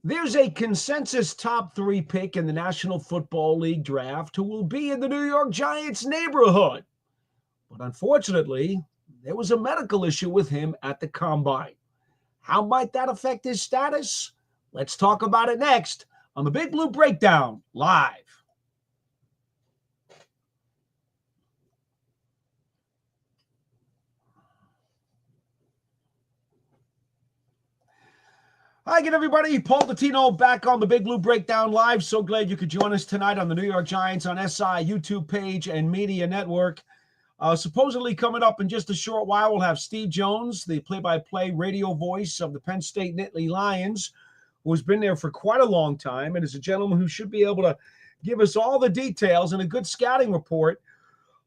There's a consensus top 3 pick in the National Football League draft who will be in the New York Giants neighborhood. But unfortunately, there was a medical issue with him at the Combine. How might that affect his status? Let's talk about it next on the Big Blue Breakdown live. Hi again, everybody. Paul Dottino back on the Big Blue Breakdown Live. So glad you could join us tonight on the New York Giants on SI YouTube page and media network. Supposedly coming up in just a short while, we'll have Steve Jones, the play-by-play radio voice of the Penn State Nittany Lions, who has been there for quite a long time and is a gentleman who should be able to give us all the details and a good scouting report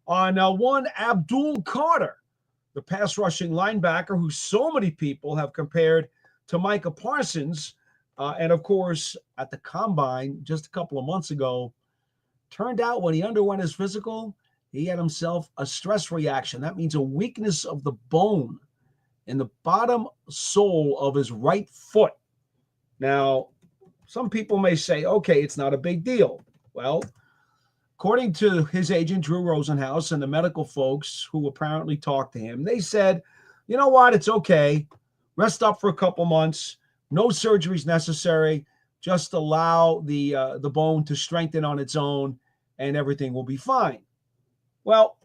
on one Abdul Carter, the pass-rushing linebacker who so many people have compared to Micah Parsons, and of course, at the Combine just a couple of months ago, turned out when he underwent his physical, he had himself a stress reaction. That means a weakness of the bone in the bottom sole of his right foot. Now, some people may say, okay, it's not a big deal. Well, according to his agent, Drew Rosenhaus, and the medical folks who apparently talked to him, they said, you know what, it's okay. Rest up for a couple months. No surgeries necessary. Just allow the bone to strengthen on its own, and everything will be fine. Well,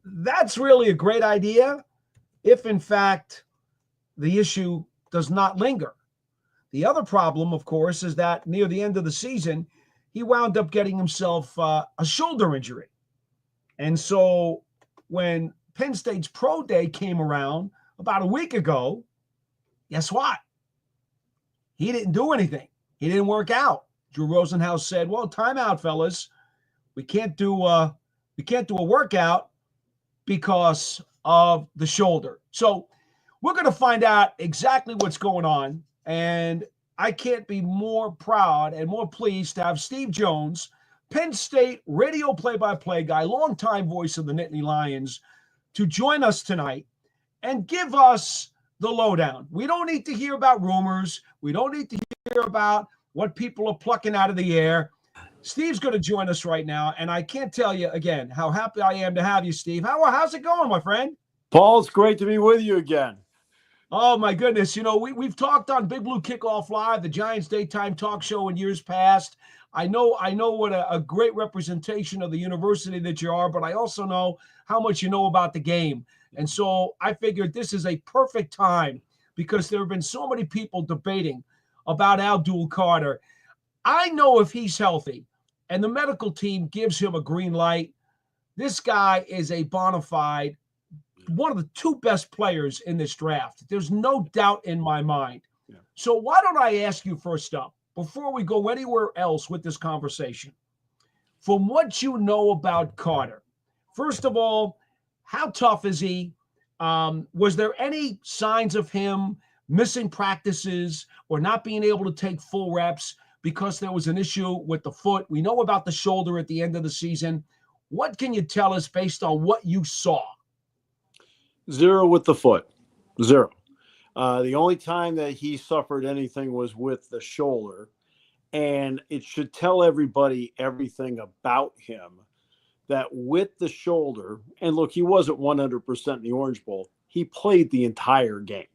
that's really a great idea if, in fact, the issue does not linger. The other problem, of course, is that near the end of the season, he wound up getting himself a shoulder injury. And so when Penn State's Pro Day came around about a week ago, guess what? He didn't do anything. He didn't work out. Drew Rosenhaus said, well, time out, fellas. We can't do a workout because of the shoulder. So we're going to find out exactly what's going on. And I can't be more proud and more pleased to have Steve Jones, Penn State radio play-by-play guy, longtime voice of the Nittany Lions, to join us tonight and give us the lowdown. We don't need to hear about rumors. We don't need to hear about what people are plucking out of the air. Steve's going to join us right now, and I can't tell you again how happy I am to have you, Steve. How's it going, my friend? Paul, it's great to be with you again. Oh, my goodness. We've talked on Big Blue Kickoff Live, the Giants daytime talk show in years past. I know what a great representation of the university that you are, but I also know how much you know about the game. And so I figured this is a perfect time because there have been so many people debating about Abdul Carter. I know if he's healthy and the medical team gives him a green light, this guy is a bona fide, one of the 2 best players in this draft. There's no doubt in my mind. Yeah. So why don't I ask you first up, before we go anywhere else with this conversation, from what you know about Carter, first of all, how tough is he? Was there any signs of him missing practices or not being able to take full reps because there was an issue with the foot? We know about the shoulder at the end of the season. What can you tell us based on what you saw? 0 with the foot. 0. The only time that he suffered anything was with the shoulder. And it should tell everybody everything about him that with the shoulder, and look, he wasn't 100% in the Orange Bowl. He played the entire game.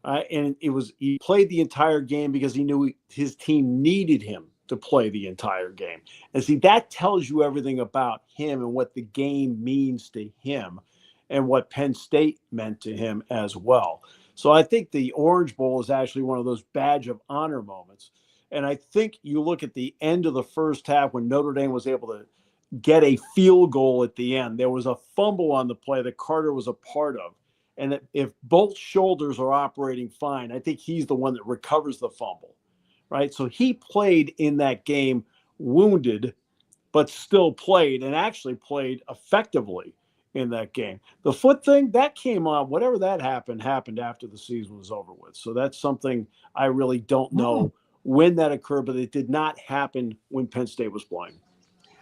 And he played the entire game because he knew his team needed him to play the entire game. And see, that tells you everything about him and what the game means to him and what Penn State meant to him as well. So I think the Orange Bowl is actually one of those badge of honor moments. And I think you look at the end of the first half when Notre Dame was able to get a field goal at the end. There was a fumble on the play that Carter was a part of. And if both shoulders are operating fine, I think he's the one that recovers the fumble, right? So he played in that game wounded, but still played and actually played effectively in that game. The foot thing, that came on, whatever that happened after the season was over with. So that's something I really don't know when that occurred, but it did not happen when Penn State was playing.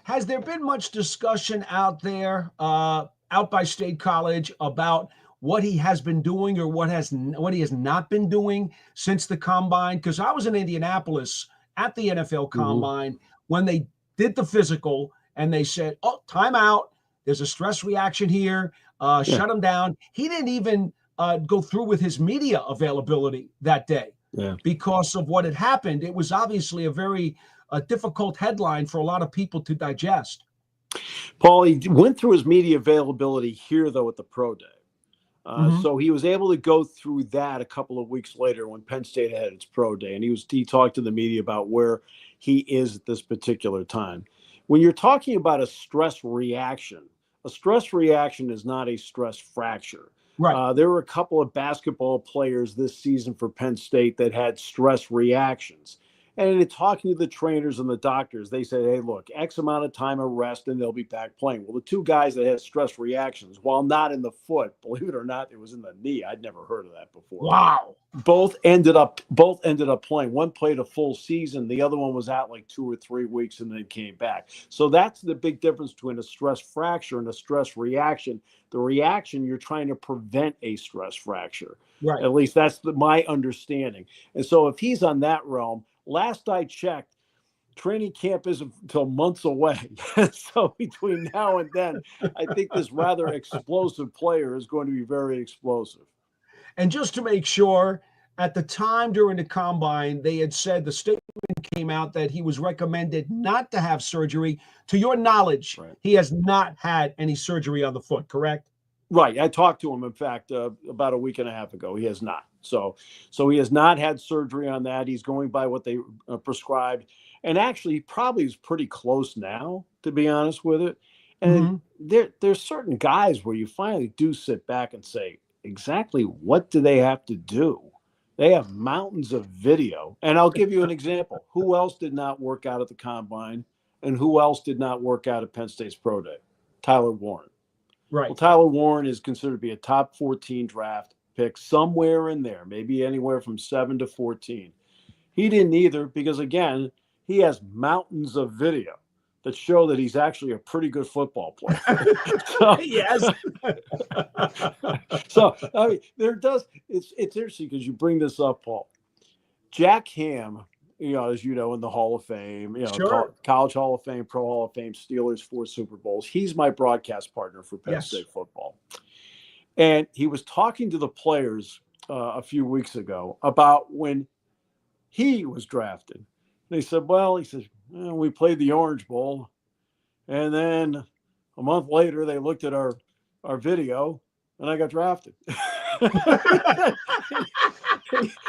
Has there been much discussion out there, out by State College, about what he has been doing or what he has not been doing since the combine? Because I was in Indianapolis at the NFL combine when they did the physical and they said, "Oh, timeout. There's a stress reaction here. Shut him down." He didn't even go through with his media availability that day because of what had happened. It was obviously a very difficult headline for a lot of people to digest. Paul, he went through his media availability here, though, at the Pro Day. So he was able to go through that a couple of weeks later when Penn State had its Pro Day. And he talked to the media about where he is at this particular time. When you're talking about a stress reaction is not a stress fracture. Right. There were a couple of basketball players this season for Penn State that had stress reactions. And in talking to the trainers and the doctors, they said, hey, look, X amount of time of rest and they'll be back playing. Well, the two guys that had stress reactions, while not in the foot, believe it or not, it was in the knee. I'd never heard of that before. Wow. Both ended up playing. One played a full season. The other one was out like 2 or 3 weeks and then came back. So that's the big difference between a stress fracture and a stress reaction. The reaction, you're trying to prevent a stress fracture. Right. At least that's my understanding. And so if he's on that realm, last I checked, training camp isn't until months away. So between now and then, I think this rather explosive player is going to be very explosive. And just to make sure, at the time during the combine, they had said the statement came out that he was recommended not to have surgery. To your knowledge, he has not had any surgery on the foot, correct? Right. I talked to him, in fact, about a week and a half ago. He has not. So he has not had surgery on that. He's going by what they prescribed. And actually, he probably is pretty close now, to be honest with it. And there's certain guys where you finally do sit back and say, exactly what do they have to do? They have mountains of video. And I'll give you an example. Who else did not work out at the combine? And who else did not work out at Penn State's Pro Day? Tyler Warren. Right. Well, Tyler Warren is considered to be a top 14 draft pick, somewhere in there, maybe anywhere from 7 to 14. He didn't either because, again, he has mountains of video that show that he's actually a pretty good football player. Yes. So, I mean, it's interesting because you bring this up, Paul. Jack Ham, as you know, in the Hall of Fame, College Hall of Fame, Pro Hall of Fame, Steelers, 4 Super Bowls. He's my broadcast partner for Penn State football. And he was talking to the players a few weeks ago about when he was drafted. And he said, we played the Orange Bowl. And then a month later, they looked at our video and I got drafted.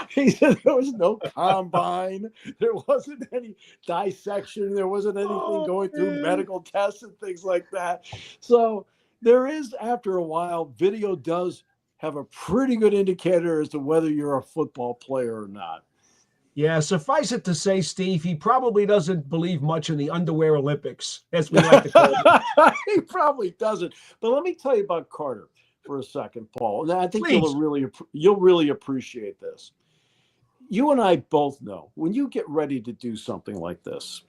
He said there was no combine. There wasn't any dissection. There wasn't anything going through medical tests and things like that. So there is, after a while, video does have a pretty good indicator as to whether you're a football player or not. Yeah, suffice it to say, Steve, he probably doesn't believe much in the underwear Olympics, as we like to call it. He probably doesn't. But let me tell you about Carter for a second, Paul. And I think you'll really appreciate this. You and I both know when you get ready to do something like this,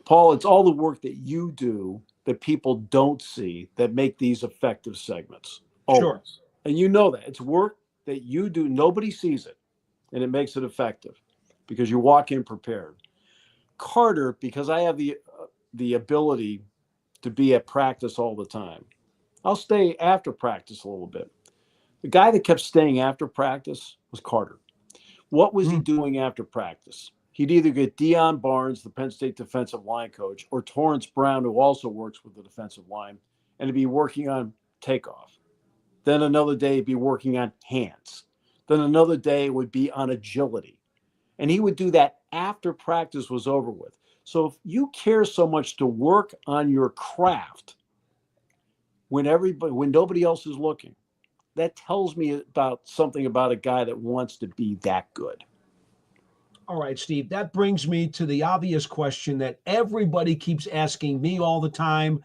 Paul, it's all the work that you do that people don't see that make these effective segments. Always. Sure. And you know that. It's work that you do. Nobody sees it, and it makes it effective because you walk in prepared. Carter, because I have the ability to be at practice all the time, I'll stay after practice a little bit. The guy that kept staying after practice was Carter. What was he doing after practice? He'd either get Deion Barnes, the Penn State defensive line coach, or Torrance Brown, who also works with the defensive line, and he'd be working on takeoff. Then another day, he'd be working on hands. Then another day would be on agility. And he would do that after practice was over with. So if you care so much to work on your craft when nobody else is looking, that tells me about something about a guy that wants to be that good. All right, Steve, that brings me to the obvious question that everybody keeps asking me all the time.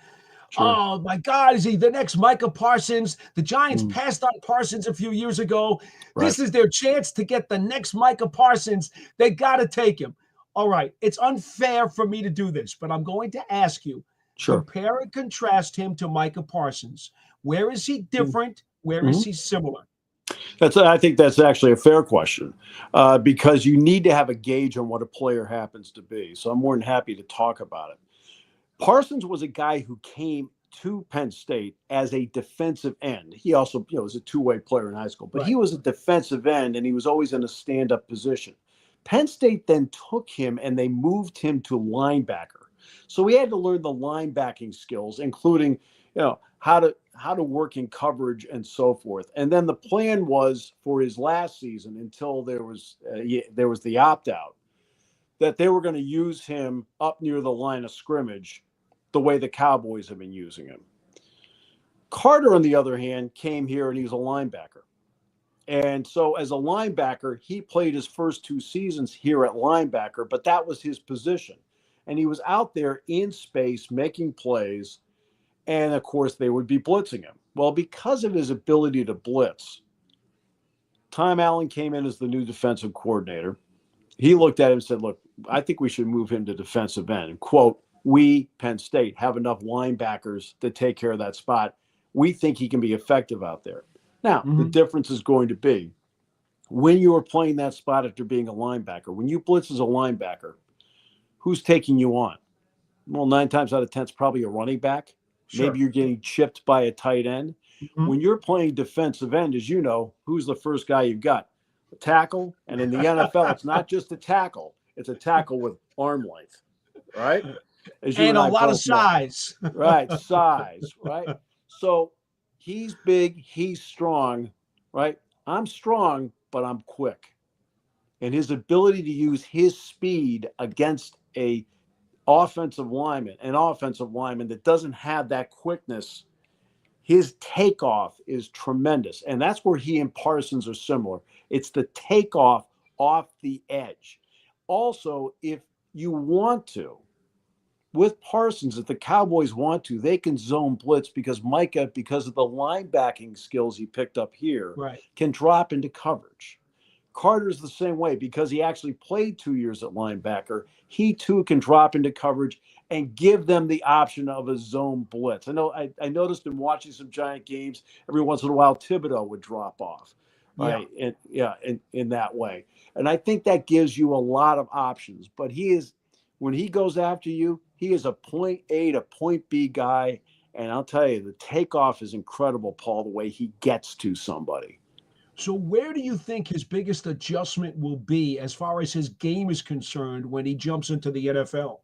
Sure. Oh, my God, is he the next Micah Parsons? The Giants passed on Parsons a few years ago. Right. This is their chance to get the next Micah Parsons. They got to take him. All right, it's unfair for me to do this, but I'm going to ask you, compare and contrast him to Micah Parsons. Where is he different? Where is he similar? I think that's actually a fair question, because you need to have a gauge on what a player happens to be. So I'm more than happy to talk about it. Parsons was a guy who came to Penn State as a defensive end. He also, was a two-way player in high school, but Right. he was a defensive end, and he was always in a stand-up position. Penn State then took him and they moved him to linebacker. So he had to learn the linebacking skills, including, how to work in coverage and so forth. And then the plan was for his last season, until there was the opt-out, that they were going to use him up near the line of scrimmage the way the Cowboys have been using him. Carter, on the other hand, came here and he was a linebacker. And so as a linebacker, he played his first 2 seasons here at linebacker, but that was his position. And he was out there in space making plays. And of course, they would be blitzing him. Well, because of his ability to blitz, Tom Allen came in as the new defensive coordinator. He looked at him and said, look, I think we should move him to defensive end. And quote, we, Penn State, have enough linebackers to take care of that spot. We think he can be effective out there. Now, the difference is going to be when you are playing that spot after being a linebacker. When you blitz as a linebacker, who's taking you on? Well, 9 times out of 10, it's probably a running back. Sure. Maybe you're getting chipped by a tight end. When you're playing defensive end, as you know, who's the first guy you've got? A tackle. And in the NFL, it's not just a tackle. It's a tackle with arm length, right? And a lot of size. Right, size, right? So he's big, he's strong, right? I'm strong, but I'm quick. And his ability to use his speed against an offensive lineman that doesn't have that quickness, his takeoff is tremendous. And that's where he and Parsons are similar. It's the takeoff off the edge. Also, if you want to, with Parsons, if the Cowboys want to, they can zone blitz because Micah, because of the linebacking skills he picked up here, can drop into coverage. Carter's the same way because he actually played 2 years at linebacker. He too can drop into coverage and give them the option of a zone blitz. I noticed in watching some Giant games, every once in a while Thibodeau would drop off, right? In that way. And I think that gives you a lot of options. But when he goes after you, he is a point A to point B guy. And I'll tell you, the takeoff is incredible, Paul, the way he gets to somebody. So where do you think his biggest adjustment will be as far as his game is concerned when he jumps into the NFL?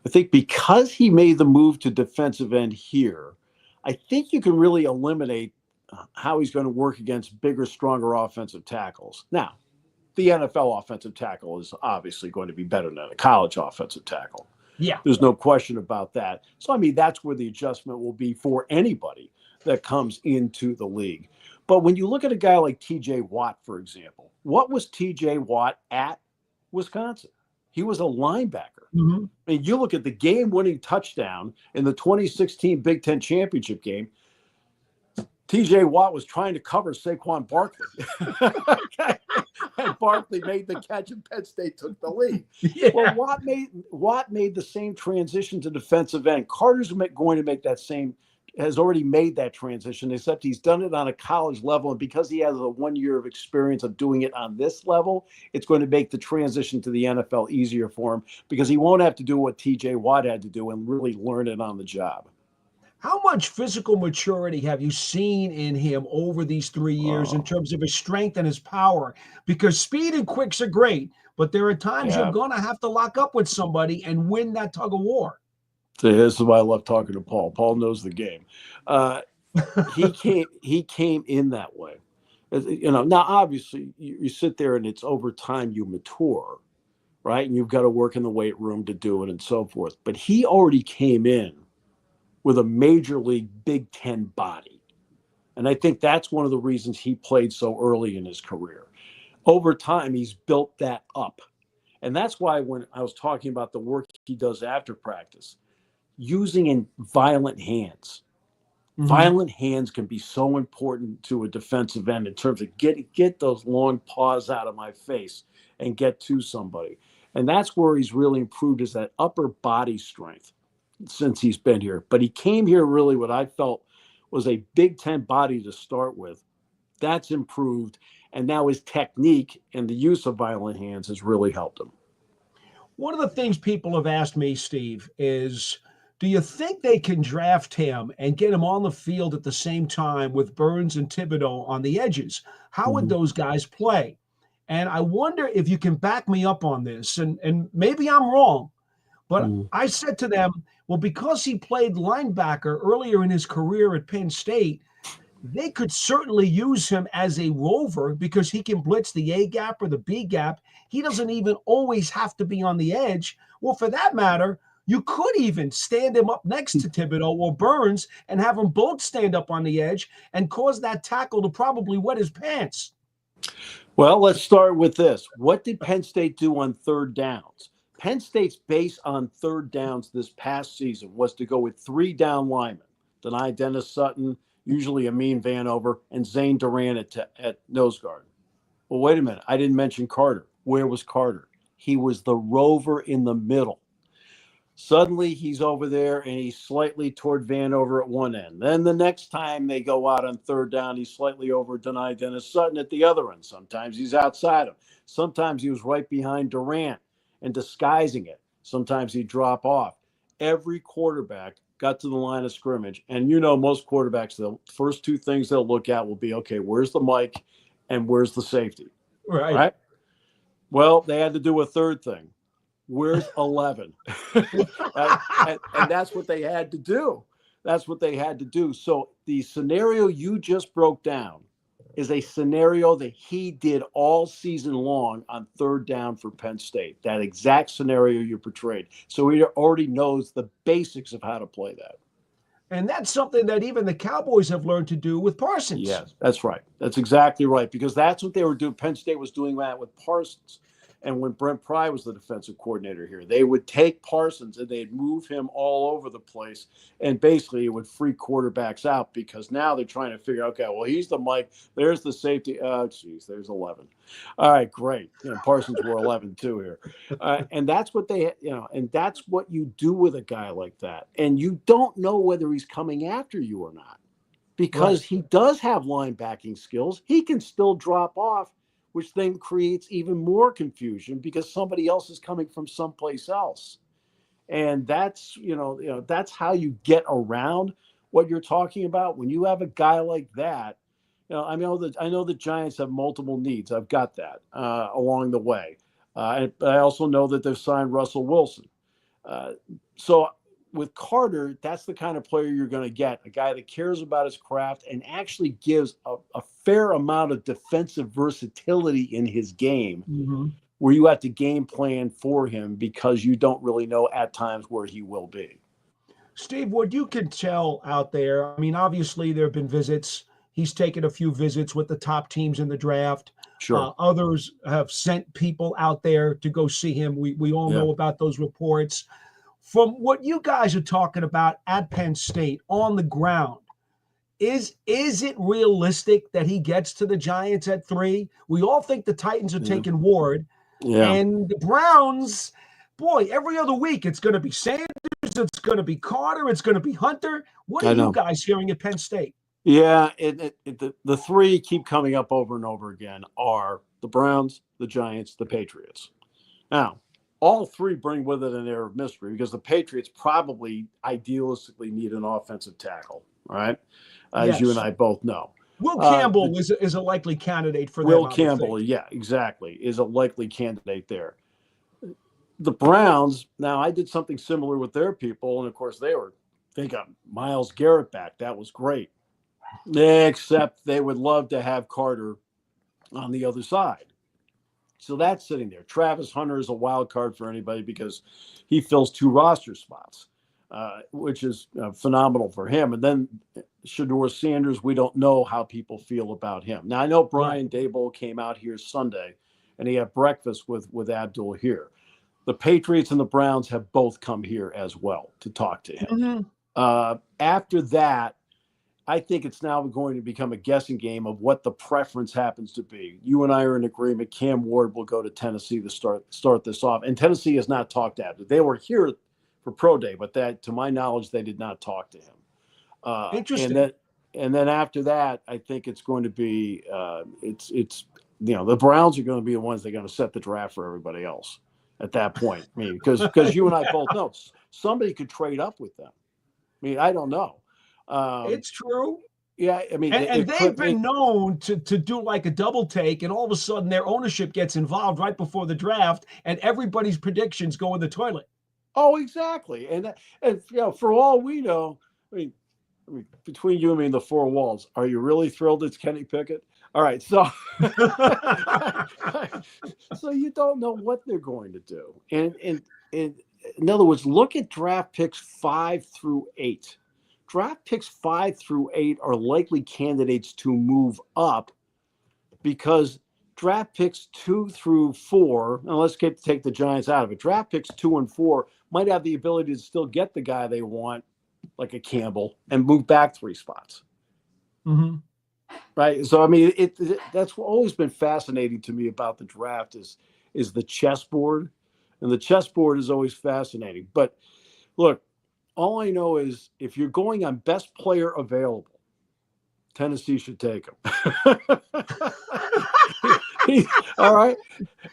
I think because he made the move to defensive end here, I think you can really eliminate how he's going to work against bigger, stronger offensive tackles. Now, the NFL offensive tackle is obviously going to be better than a college offensive tackle. Yeah. There's no question about that. So, that's where the adjustment will be for anybody that comes into the league. But when you look at a guy like T.J. Watt, for example, what was T.J. Watt at Wisconsin? He was a linebacker. You look at the game-winning touchdown in the 2016 Big Ten championship game, T.J. Watt was trying to cover Saquon Barkley. And Barkley made the catch and Penn State took the lead. Yeah. Well, Watt made the same transition to defensive end. Carter's going to make that same, has already made that transition, except he's done it on a college level. And because he has a 1 year of experience of doing it on this level, it's going to make the transition to the NFL easier for him because he won't have to do what T.J. Watt had to do and really learn it on the job. How much physical maturity have you seen in him over these 3 years in terms of his strength and his power? Because speed and quicks are great, but there are times you're going to have to lock up with somebody and win that tug of war. So this is why I love talking to Paul. Paul knows the game. He came in that way. Now, obviously, you sit there and it's over time you mature, right? And you've got to work in the weight room to do it and so forth. But he already came in with a major league Big Ten body. And I think that's one of the reasons he played so early in his career. Over time, he's built that up. And that's why when I was talking about the work he does after practice, using in violent hands. Violent hands can be so important to a defensive end in terms of get those long paws out of my face and get to somebody. And that's where he's really improved is that upper body strength since he's been here. But he came here really what I felt was a Big Ten body to start with. That's improved. And now his technique and the use of violent hands has really helped him. One of the things people have asked me, Steve, is do you think they can draft him and get him on the field at the same time with Burns and Thibodeau on the edges? How would those guys play? And I wonder if you can back me up on this. And maybe I'm wrong, but I said to them, well, because he played linebacker earlier in his career at Penn State, they could certainly use him as a rover because he can blitz the A gap or the B gap. He doesn't even always have to be on the edge. Well, for that matter, you could even stand him up next to Thibodeau or Burns and have them both stand up on the edge and cause that tackle to probably wet his pants. Well, let's start with this. What did Penn State do on third downs? Penn State's base on third downs this past season was to go with 3 down linemen, Denai Dennis Sutton, usually Amin Vanover, and Zane Durant at nose guard. Well, wait a minute. I didn't mention Carter. Where was Carter? He was the rover in the middle. Suddenly he's over there and he's slightly toward Vanover at one end. Then the next time they go out on third down, he's slightly over Denai Dennis Sutton at the other end. Sometimes he's outside him. Sometimes he was right behind Durant and disguising it. Sometimes he'd drop off. Every quarterback got to the line of scrimmage. And most quarterbacks, the first 2 things they'll look at will be, okay, where's the mic and where's the safety? Right? Well, they had to do a third thing. Where's 11? and that's what they had to do. That's what they had to do. So the scenario you just broke down is a scenario that he did all season long on third down for Penn State. That exact scenario you portrayed. So he already knows the basics of how to play that. And that's something that even the Cowboys have learned to do with Parsons. Yes, that's right. That's exactly right. Because that's what they were doing. Penn State was doing that with Parsons. And when Brent Pry was the defensive coordinator here, they would take Parsons and they'd move him all over the place. And basically it would free quarterbacks out because now they're trying to figure, okay, well, he's the Mike. There's the safety. Oh, geez, there's 11. All right, great. Parsons wore 11 too here. And that's what and that's what you do with a guy like that. And you don't know whether he's coming after you or not because he does have linebacking skills. He can still drop off, which then creates even more confusion because somebody else is coming from someplace else. And that's, that's how you get around what you're talking about. When you have a guy like that, I know the Giants have multiple needs. I've got that along the way. And I also know that they've signed Russell Wilson. So with Carter, that's the kind of player you're going to get, a guy that cares about his craft and actually gives a fair amount of defensive versatility in his game, where you have to game plan for him because you don't really know at times where he will be. Steve, what you can tell out there, I mean, obviously there have been visits. He's taken a few visits with the top teams in the draft. Sure. Others have sent people out there to go see him. We all know about those reports. From what you guys are talking about at Penn State on the ground, is it realistic that he gets to the Giants at 3? We all think the Titans are taking Ward. And the Browns, boy, every other week it's going to be Sanders, it's going to be Carter, it's going to be Hunter. What are you guys hearing at Penn State? Yeah, the 3 keep coming up over and over again are the Browns, the Giants, the Patriots. Now, all 3 bring with it an air of mystery because the Patriots probably idealistically need an offensive tackle, right? As you and I both know. Will Campbell is a likely candidate for Will Campbell, yeah, exactly, is a likely candidate there. The Browns, now I did something similar with their people, and of course they got Myles Garrett back. That was great. Except they would love to have Carter on the other side. So that's sitting there. Travis Hunter is a wild card for anybody because he fills 2 roster spots, which is phenomenal for him. And then Shedeur Sanders, we don't know how people feel about him. Now, I know Brian Daboll came out here Sunday, and he had breakfast with Abdul here. The Patriots and the Browns have both come here as well to talk to him. After that, I think it's now going to become a guessing game of what the preference happens to be. You and I are in agreement. Cam Ward will go to Tennessee to start this off. And Tennessee has not talked to him. They were here for Pro Day, but that, to my knowledge, they did not talk to him. Interesting. and then after that, I think it's going to be it's the Browns are going to be the ones that are going to set the draft for everybody else at that point. I mean, because you and I both know somebody could trade up with them. I mean, I don't know. It's true. Yeah, I mean, And they've been known to do like a double take, and all of a sudden their ownership gets involved right before the draft, and everybody's predictions go in the toilet. Oh, exactly. And for all we know, I mean, between you and me and the four walls, are you really thrilled it's Kenny Pickett? All right, so so you don't know what they're going to do, and in other words, look at draft picks 5 through 8. Draft picks 5 through 8 are likely candidates to move up because draft picks 2 through 4, and let's take the Giants out of it. Draft picks 2 and 4 might have the ability to still get the guy they want, like a Campbell, and move back 3 spots. Mm-hmm. Right. So, I mean, that's always been fascinating to me about the draft is the chessboard, and the chessboard is always fascinating. But look, all I know is if you're going on best player available, Tennessee should take him. All right.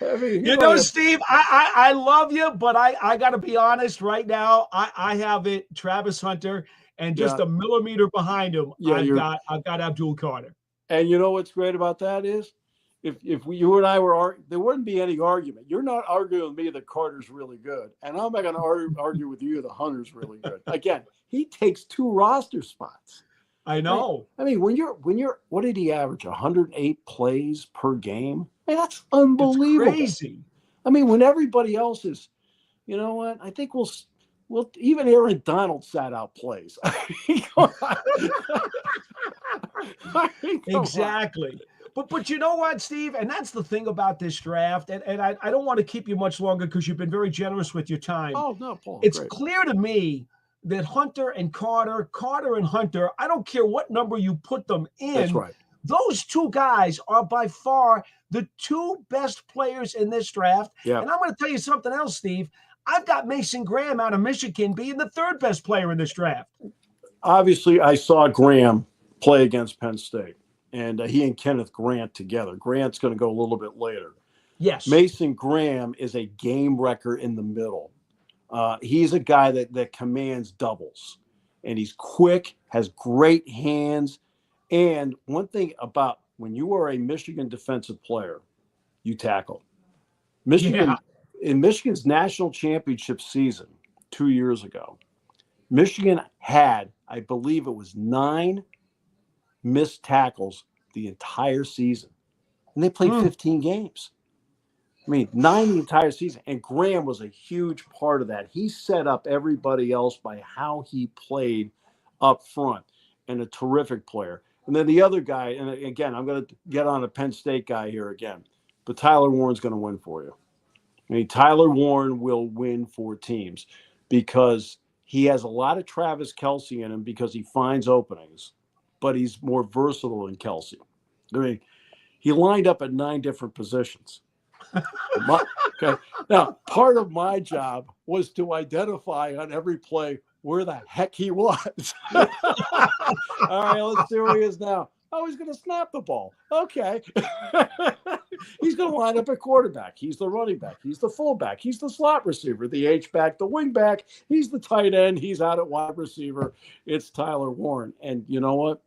I mean, Steve, I love you, but I got to be honest right now. I have it Travis Hunter, and just a millimeter behind him, I've got Abdul Carter. And you know what's great about that is, if you and I were there wouldn't be any argument. You're not arguing with me that Carter's really good, and I'm not going to argue with you that Hunter's really good. Again, he takes 2 roster spots. I know. I mean, when you're what did he average? 108 plays per game. I mean, that's unbelievable. It's crazy. I mean, when everybody else is, you know what? I think we'll even Aaron Donald sat out plays. Exactly. But you know what, Steve? And that's the thing about this draft. And I don't want to keep you much longer because you've been very generous with your time. Oh, no, Paul. It's great. Clear to me that Hunter and Carter and Hunter, I don't care what number you put them in. That's right. Those 2 guys are by far the 2 best players in this draft. Yeah. And I'm going to tell you something else, Steve. I've got Mason Graham out of Michigan being the 3rd best player in this draft. Obviously, I saw Graham play against Penn State, and he and Kenneth Grant together. Grant's going to go a little bit later. Yes. Mason Graham is a game wrecker in the middle. He's a guy that commands doubles, and he's quick, has great hands. And one thing about when you are a Michigan defensive player, you tackle. Michigan in Michigan's national championship season 2 years ago, Michigan had, I believe it was 9 missed tackles the entire season, and they played 15 games. I mean, 9 the entire season, and Graham was a huge part of that. He set up everybody else by how he played up front, and a terrific player. And then the other guy, and again, I'm going to get on a Penn State guy here again, but Tyler Warren's going to win for you. I mean, Tyler Warren will win for teams because he has a lot of Travis Kelce in him because he finds openings, but he's more versatile than Kelce. I mean, he lined up at 9 different positions. Okay. Now, part of my job was to identify on every play where the heck he was. All right, let's see where he is now. Oh, he's going to snap the ball. Okay. He's going to line up at quarterback. He's the running back. He's the fullback. He's the slot receiver, the H-back, the wing back. He's the tight end. He's out at wide receiver. It's Tyler Warren. And you know what?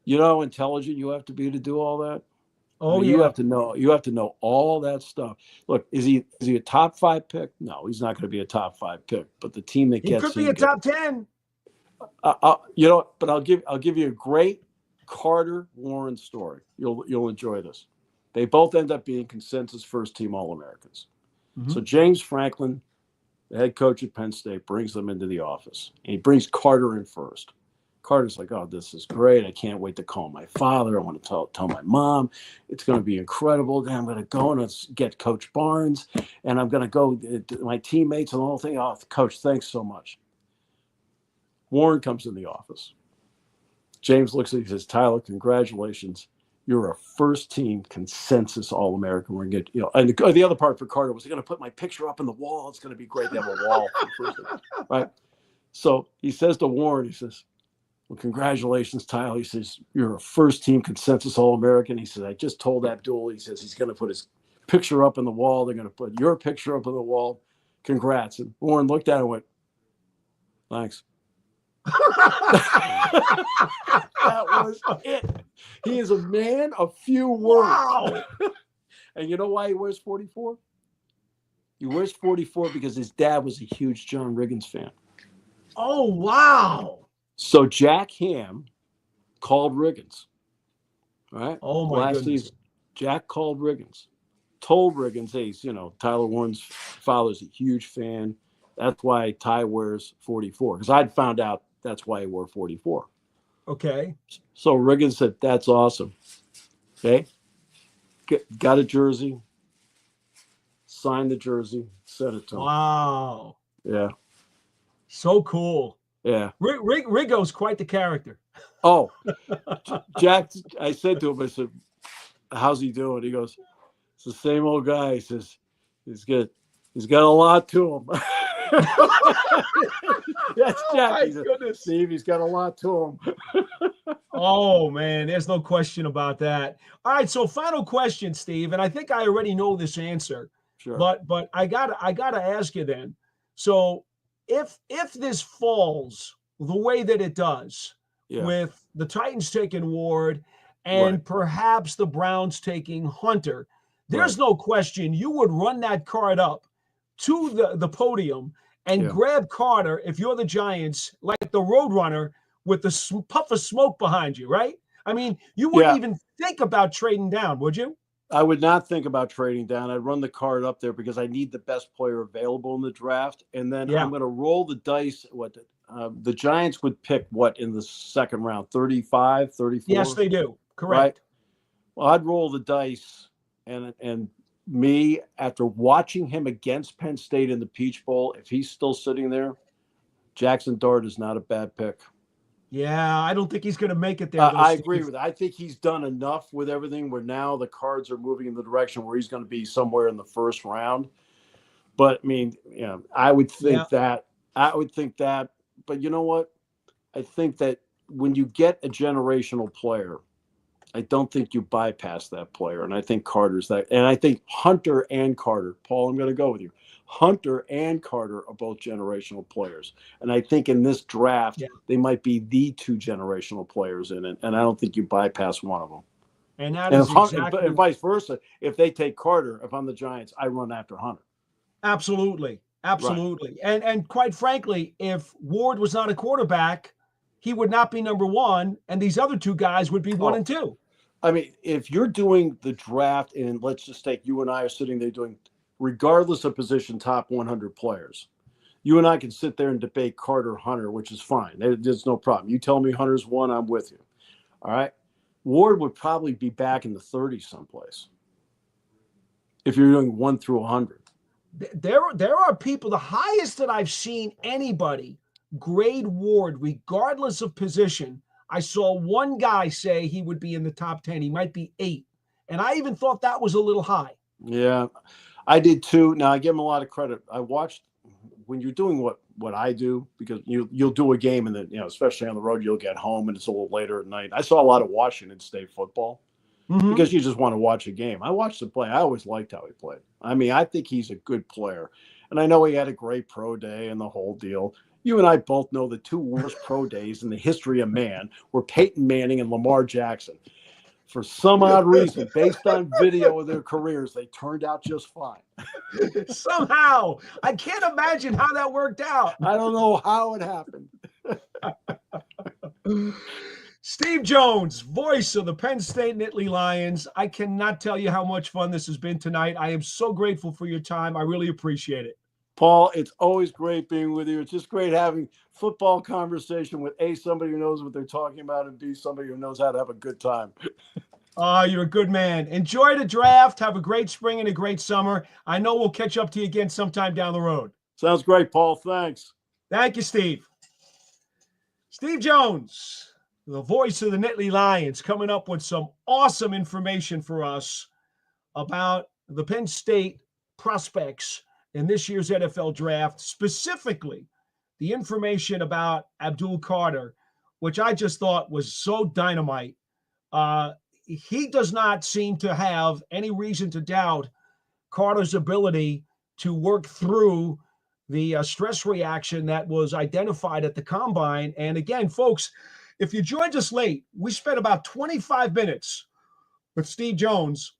You know how intelligent you have to be to do all that? Oh, You have to know all that stuff. Look, is he a top 5 pick? No, he's not going to be a top 5 pick. But the team that gets him could be a top 10. But I'll give you a great Carter Warren story. You'll enjoy this. They both end up being consensus first team All-Americans. Mm-hmm. So James Franklin, the head coach at Penn State, brings them into the office, and he brings Carter in first. Carter's like, oh, this is great. I can't wait to call my father. I want to tell my mom. It's going to be incredible. Then I'm going to go and get Coach Barnes, and I'm going to go to my teammates and the whole thing. Oh, Coach, thanks so much. Warren comes in the office. James looks at him and says, Tyler, congratulations. You're a first-team consensus All-American. We're going to get, and the other part for Carter was they're going to put my picture up on the wall. It's going to be great to have a wall. Right? So he says to Warren, he says, Well, congratulations, Tyler. He says, you're a first-team consensus All-American. He says, I just told Abdul, he says, he's going to put his picture up on the wall. They're going to put your picture up on the wall. Congrats. And Warren looked at it and went, thanks. That was it. He is a man of few words. Wow. And you know why he wears 44? He wears 44 because his dad was a huge John Riggins fan. Oh, wow. So Jack Ham called Riggins. All right. Oh, my Last goodness. season, Jack called Riggins, told Riggins, hey, Tyler Warren's father's a huge fan. That's why Ty wears 44. Because I'd found out that's why he wore 44. Okay. So Riggins said, that's awesome. Okay. Got a jersey, signed the jersey, sent it to him. Wow. Yeah. So cool. Yeah. Riggo's quite the character. Oh, Jack, I said to him, I said, how's he doing? He goes, it's the same old guy. He says, he's got a lot to him. That's Jack. My goodness. Steve, he's got a lot to him. Oh, man, there's no question about that. All right, so final question, Steve, and I think I already know this answer. Sure. But I gotta ask you then. So if this falls the way that it does, with the Titans taking Ward and perhaps the Browns taking Hunter, there's no question you would run that card up to the podium and grab Carter if you're the Giants, like the Roadrunner with the puff of smoke behind you, right? I mean, you wouldn't even think about trading down, would you? I would not think about trading down. I'd run the card up there because I need the best player available in the draft. And then I'm going to roll the dice. The Giants would pick in the second round, 35, 34? Yes, they do. Correct. Right? Well, I'd roll the dice and me, after watching him against Penn State in the Peach Bowl, if he's still sitting there, Jackson Dart is not a bad pick. Yeah, I don't think he's going to make it there. I agree with that. I think he's done enough with everything where now the cards are moving in the direction where he's going to be somewhere in the first round. But, I mean, I would think that. I would think that. But you know what? I think that when you get a generational player, I don't think you bypass that player. And I think Carter's that. And I think Hunter and Carter, Paul, I'm going to go with you. Hunter and Carter are both generational players. And I think in this draft, they might be the two generational players in it. And I don't think you bypass one of them. And that is exactly. And vice versa. If they take Carter, if I'm the Giants, I run after Hunter. Absolutely. Absolutely. Right. And quite frankly, if Ward was not a quarterback, he would not be number one. And these other two guys would be 1 and 2. I mean, if you're doing the draft, and let's just take you and I are sitting there doing, regardless of position, top 100 players, you and I can sit there and debate Carter, Hunter, which is fine. There's no problem. You tell me Hunter's one, I'm with you. All right. Ward would probably be back in the 30s someplace if you're doing 1 through 100. There are people, the highest that I've seen anybody grade Ward, regardless of position. I saw one guy say he would be in the top 10. He might be 8. And I even thought that was a little high. Yeah, I did too. Now, I give him a lot of credit. I watched when you're doing what I do, because you'll do a game and then, especially on the road, you'll get home and it's a little later at night. I saw a lot of Washington State football because you just want to watch a game. I watched him play. I always liked how he played. I mean, I think he's a good player. And I know he had a great pro day and the whole deal. You and I both know the two worst pro days in the history of man were Peyton Manning and Lamar Jackson. For some odd reason, based on video of their careers, they turned out just fine. Somehow. I can't imagine how that worked out. I don't know how it happened. Steve Jones, voice of the Penn State Nittany Lions. I cannot tell you how much fun this has been tonight. I am so grateful for your time. I really appreciate it. Paul, it's always great being with you. It's just great having football conversation with A, somebody who knows what they're talking about, and B, somebody who knows how to have a good time. You're a good man. Enjoy the draft. Have a great spring and a great summer. I know we'll catch up to you again sometime down the road. Sounds great, Paul. Thanks. Thank you, Steve. Steve Jones, the voice of the Nittany Lions, coming up with some awesome information for us about the Penn State prospects in this year's NFL draft, specifically the information about Abdul Carter, which I just thought was so dynamite. He does not seem to have any reason to doubt Carter's ability to work through the stress reaction that was identified at the combine. And again, folks, if you joined us late, we spent about 25 minutes with Steve Jones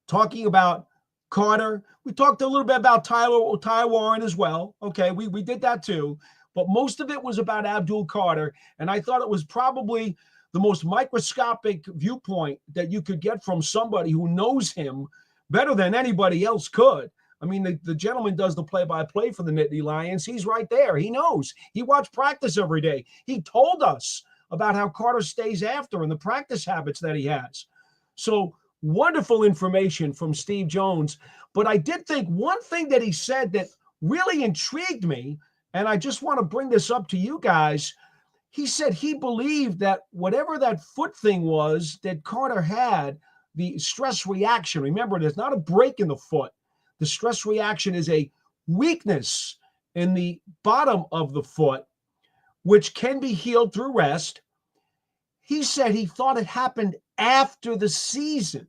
talking about Carter. We talked a little bit about Ty Warren as well. Okay, we did that too. But most of it was about Abdul Carter. And I thought it was probably the most microscopic viewpoint that you could get from somebody who knows him better than anybody else could. I mean, the gentleman does the play-by-play for the Nittany Lions. He's right there. He knows. He watched practice every day. He told us about how Carter stays after and the practice habits that he has. So wonderful information from Steve Jones. But I did think one thing that he said that really intrigued me, and I just want to bring this up to you guys. He said he believed that whatever that foot thing was that Carter had, the stress reaction, remember, there's not a break in the foot. The stress reaction is a weakness in the bottom of the foot, which can be healed through rest. He said he thought it happened after the season,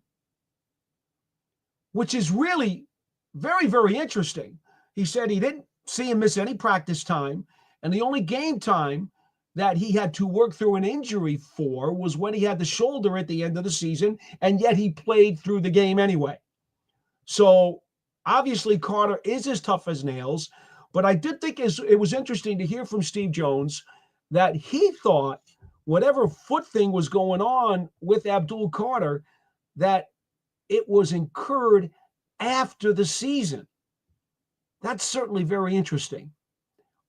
which is really very, very interesting. He said he didn't see him miss any practice time, and the only game time that he had to work through an injury for was when he had the shoulder at the end of the season, and yet he played through the game anyway. So obviously Carter is as tough as nails, but I did think it was interesting to hear from Steve Jones that he thought whatever foot thing was going on with Abdul Carter, that it was incurred after the season. That's certainly very interesting.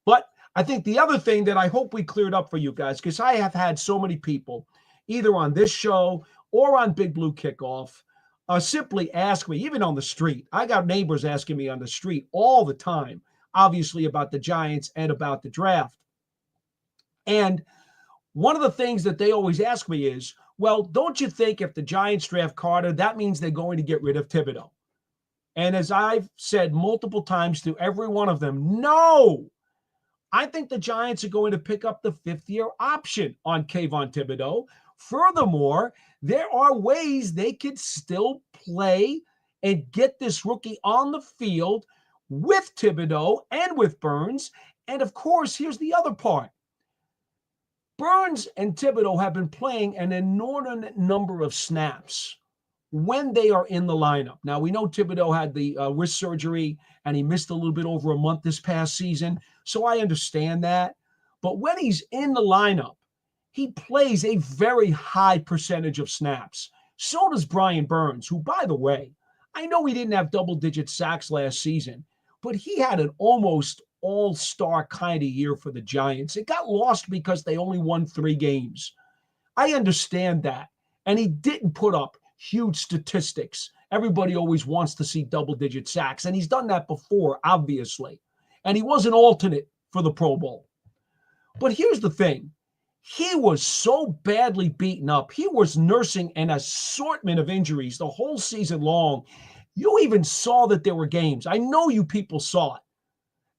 But I think the other thing that I hope we cleared up for you guys, because I have had so many people, either on this show or on Big Blue Kickoff, simply ask me, even on the street. I got neighbors asking me on the street all the time, obviously about the Giants and about the draft. And one of the things that they always ask me is, well, don't you think if the Giants draft Carter, that means they're going to get rid of Thibodeau? And as I've said multiple times to every one of them, no. I think the Giants are going to pick up the fifth-year option on Kayvon Thibodeau. Furthermore, there are ways they could still play and get this rookie on the field with Thibodeau and with Burns. And, of course, here's the other part. Burns and Thibodeau have been playing an inordinate number of snaps when they are in the lineup. Now, we know Thibodeau had the wrist surgery, and he missed a little bit over a month this past season, so I understand that. But when he's in the lineup, he plays a very high percentage of snaps. So does Brian Burns, who, by the way, I know he didn't have double-digit sacks last season, but he had an almost all-star kind of year for the Giants. It got lost because they only won 3 games. I understand that. And he didn't put up huge statistics. Everybody always wants to see double-digit sacks, and he's done that before, obviously. And he was an alternate for the Pro Bowl. But here's the thing. He was so badly beaten up. He was nursing an assortment of injuries the whole season long. You even saw that there were games. I know you people saw it.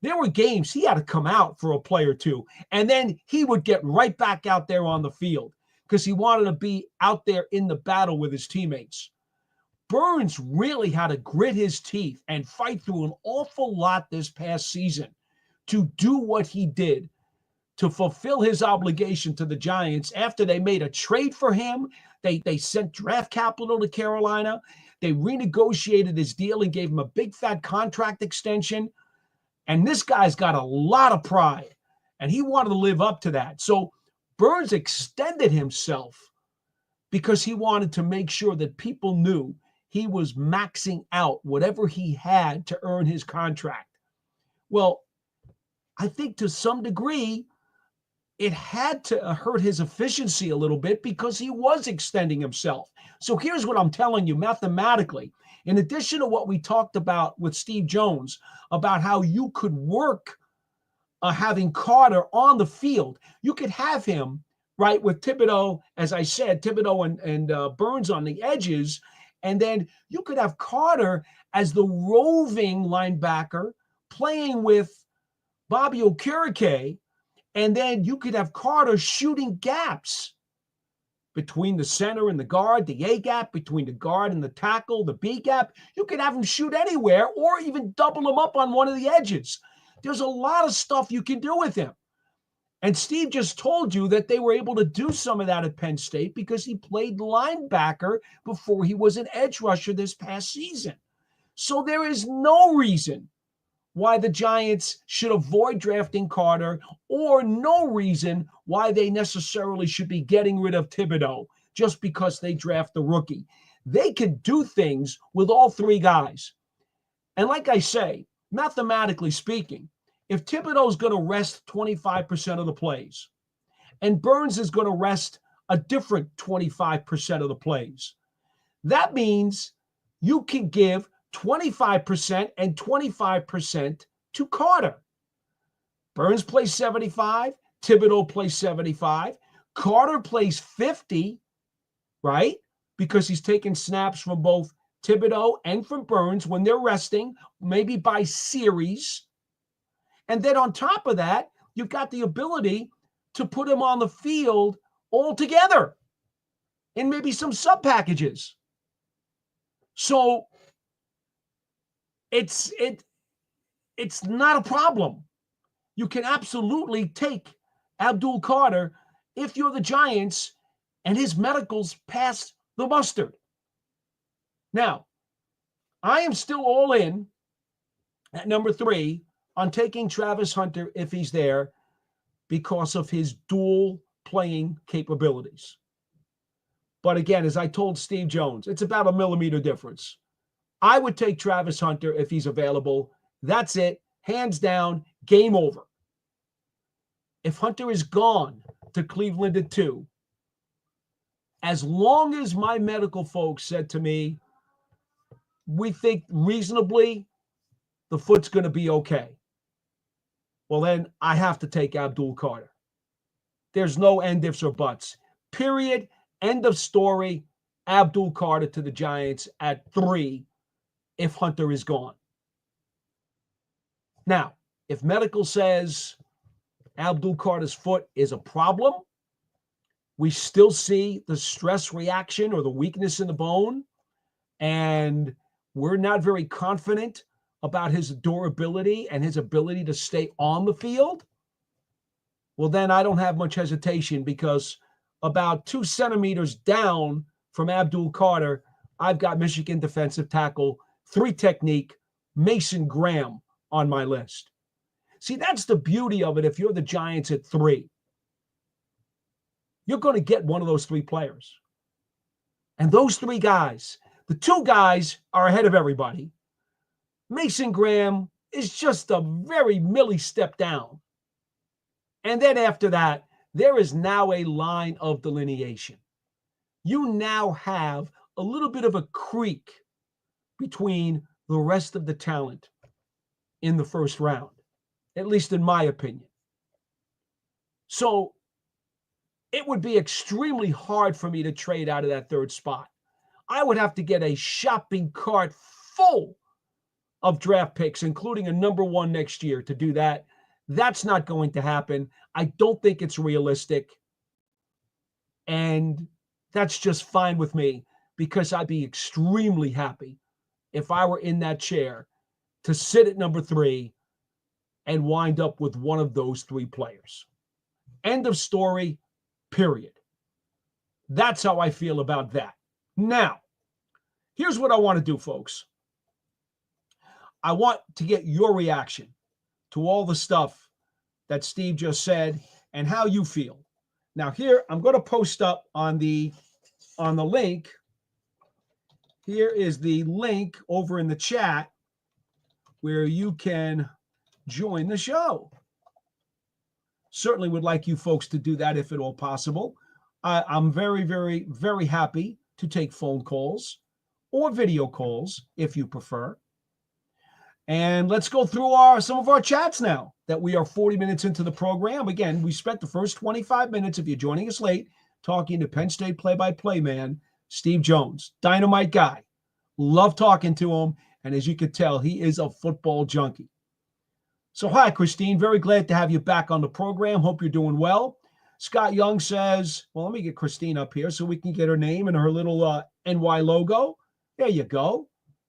There were games he had to come out for a play or two, and then he would get right back out there on the field because he wanted to be out there in the battle with his teammates. Burns really had to grit his teeth and fight through an awful lot this past season to do what he did to fulfill his obligation to the Giants after they made a trade for him. They sent draft capital to Carolina. They renegotiated his deal and gave him a big fat contract extension. And this guy's got a lot of pride, and he wanted to live up to that. So Burns extended himself because he wanted to make sure that people knew he was maxing out whatever he had to earn his contract. Well, I think to some degree, it had to hurt his efficiency a little bit because he was extending himself. So here's what I'm telling you mathematically. In addition to what we talked about with Steve Jones, about how you could work having Carter on the field, you could have him, right, with Thibodeau, as I said, Thibodeau and Burns on the edges, and then you could have Carter as the roving linebacker playing with Bobby Okereke, And then you could have Carter shooting gaps between the center and the guard, the A gap, between the guard and the tackle, the B gap. You could have him shoot anywhere or even double him up on one of the edges. There's a lot of stuff you can do with him. And Steve just told you that they were able to do some of that at Penn State because he played linebacker before he was an edge rusher this past season. So there is no reason why the Giants should avoid drafting Carter, or no reason why they necessarily should be getting rid of Thibodeau just because they draft the rookie. They can do things with all three guys. And like I say, mathematically speaking, if Thibodeau's going to rest 25% of the plays and Burns is going to rest a different 25% of the plays, that means you can give 25% and 25% to Carter. Burns plays 75, Thibodeau plays 75, Carter plays 50, right? Because he's taking snaps from both Thibodeau and from Burns when they're resting, maybe by series. And then on top of that, you've got the ability to put him on the field all together in maybe some sub packages. So it's not a problem. You can absolutely take Abdul Carter if you're the Giants and his medicals pass the mustard. Now, I am still all in at number 3 on taking Travis Hunter if he's there because of his dual playing capabilities. But again, as I told Steve Jones, it's about a millimeter difference. I would take Travis Hunter if he's available. That's it. Hands down, game over. If Hunter is gone to Cleveland at 2, as long as my medical folks said to me, we think reasonably the foot's going to be okay, well, then I have to take Abdul Carter. There's no end ifs or buts. Period. End of story. Abdul Carter to the Giants at 3 if Hunter is gone. Now, if medical says Abdul Carter's foot is a problem, we still see the stress reaction or the weakness in the bone, and we're not very confident about his durability and his ability to stay on the field, well, then I don't have much hesitation because about 2 centimeters down from Abdul Carter, I've got Michigan defensive tackle, 3 technique, Mason Graham on my list. See, that's the beauty of it. If you're the Giants at 3, you're going to get one of those 3 players. And those 3 guys, the 2 guys are ahead of everybody. Mason Graham is just a very milli step down. And then after that, there is now a line of delineation. You now have a little bit of a creek between the rest of the talent in the first round, at least in my opinion. So it would be extremely hard for me to trade out of that 3rd spot. I would have to get a shopping cart full of draft picks, including a number 1 next year to do that. That's not going to happen. I don't think it's realistic. And that's just fine with me because I'd be extremely happy if I were in that chair to sit at number 3 and wind up with one of those 3 players. End of story, period. That's how I feel about that. Now, here's what I want to do, folks. I want to get your reaction to all the stuff that Steve just said and how you feel. Now here, I'm going to post up on the link. Here is the link over in the chat where you can join the show. Certainly would like you folks to do that if at all possible. I'm very, very, very happy to take phone calls or video calls if you prefer. And let's go through some of our chats now that we are 40 minutes into the program. Again, we spent the first 25 minutes, if you're joining us late, talking to Penn State play-by-play man, Steve Jones. Dynamite guy. Love talking to him. And as you can tell, he is a football junkie. So hi, Christine. Very glad to have you back on the program. Hope you're doing well. Scott Young says, well, let me get Christine up here so we can get her name and her little NY logo. There you go.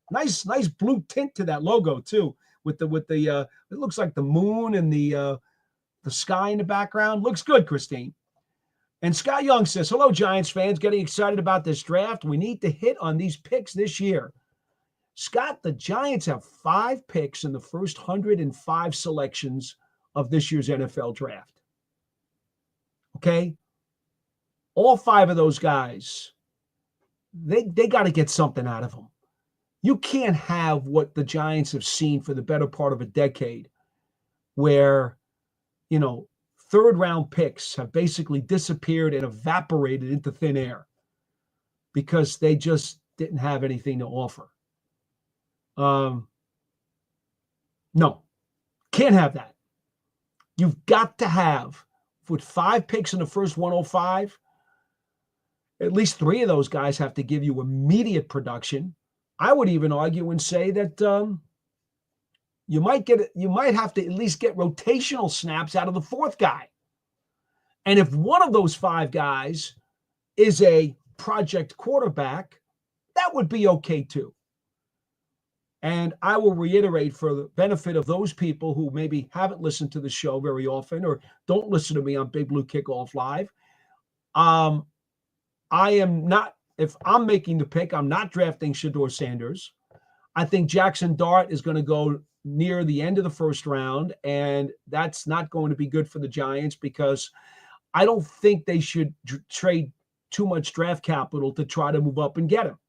Nice blue tint to that logo too, with the it looks like the moon and the sky in the background. Looks good, Christine. And Scott Young says, hello, Giants fans. Getting excited about this draft. We need to hit on these picks this year. Scott, the Giants have 5 picks in the first 105 selections of this year's NFL draft. Okay? All 5 of those guys, they got to get something out of them. You can't have what the Giants have seen for the better part of a decade where, third-round picks have basically disappeared and evaporated into thin air because they just didn't have anything to offer. No, can't have that. You've got to have, with 5 picks in the first 105, at least 3 of those guys have to give you immediate production. I would even argue and say that you might have to at least get rotational snaps out of the 4th guy. And if one of those 5 guys is a project quarterback, that would be okay too. And I will reiterate, for the benefit of those people who maybe haven't listened to the show very often or don't listen to me on Big Blue Kickoff Live, I am not, if I'm making the pick, I'm not drafting Shedeur Sanders. I think Jackson Dart is going to go near the end of the first round, and that's not going to be good for the Giants because I don't think they should trade too much draft capital to try to move up and get him.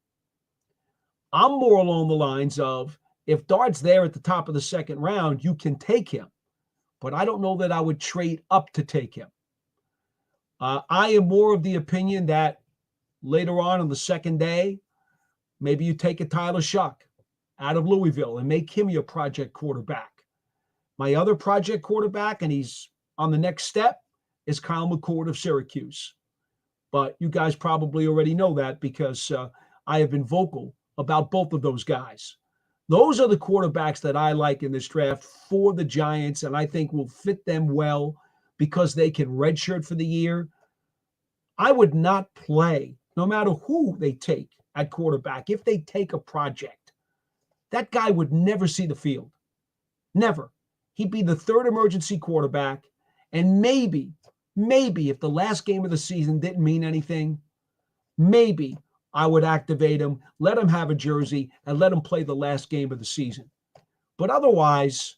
I'm more along the lines of, if Dart's there at the top of the second round, you can take him. But I don't know that I would trade up to take him. I am more of the opinion that later on the second day, maybe you take a Tyler Shuck out of Louisville and make him your project quarterback. My other project quarterback, and he's on the next step, is Kyle McCord of Syracuse. But you guys probably already know that because I have been vocal about both of those guys. Those are the quarterbacks that I like in this draft for the Giants, and I think will fit them well because they can redshirt for the year. I would not play, no matter who they take at quarterback, if they take a project. That guy would never see the field. Never. He'd be the 3rd emergency quarterback, and maybe if the last game of the season didn't mean anything, maybe I would activate him, let him have a jersey, and let him play the last game of the season. But otherwise,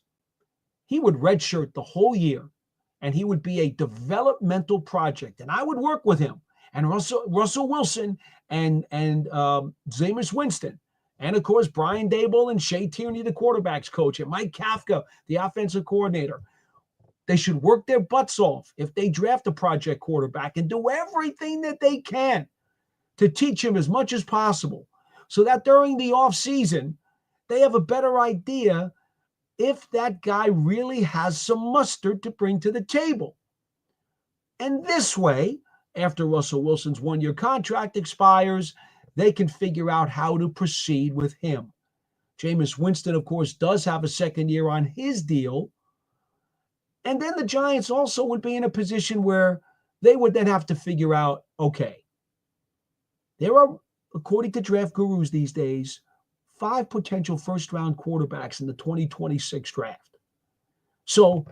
he would redshirt the whole year, and he would be a developmental project. And I would work with him and Russell Wilson and Jameis Winston. And, of course, Brian Daboll and Shea Tierney, the quarterback's coach, and Mike Kafka, the offensive coordinator. They should work their butts off if they draft a project quarterback and do everything that they can to teach him as much as possible so that during the offseason, they have a better idea if that guy really has some mustard to bring to the table. And this way, after Russell Wilson's 1-year contract expires, they can figure out how to proceed with him. Jameis Winston, of course, does have a second year on his deal. And then the Giants also would be in a position where they would then have to figure out, okay, there are, according to draft gurus these days, 5 potential first-round quarterbacks in the 2026 draft. So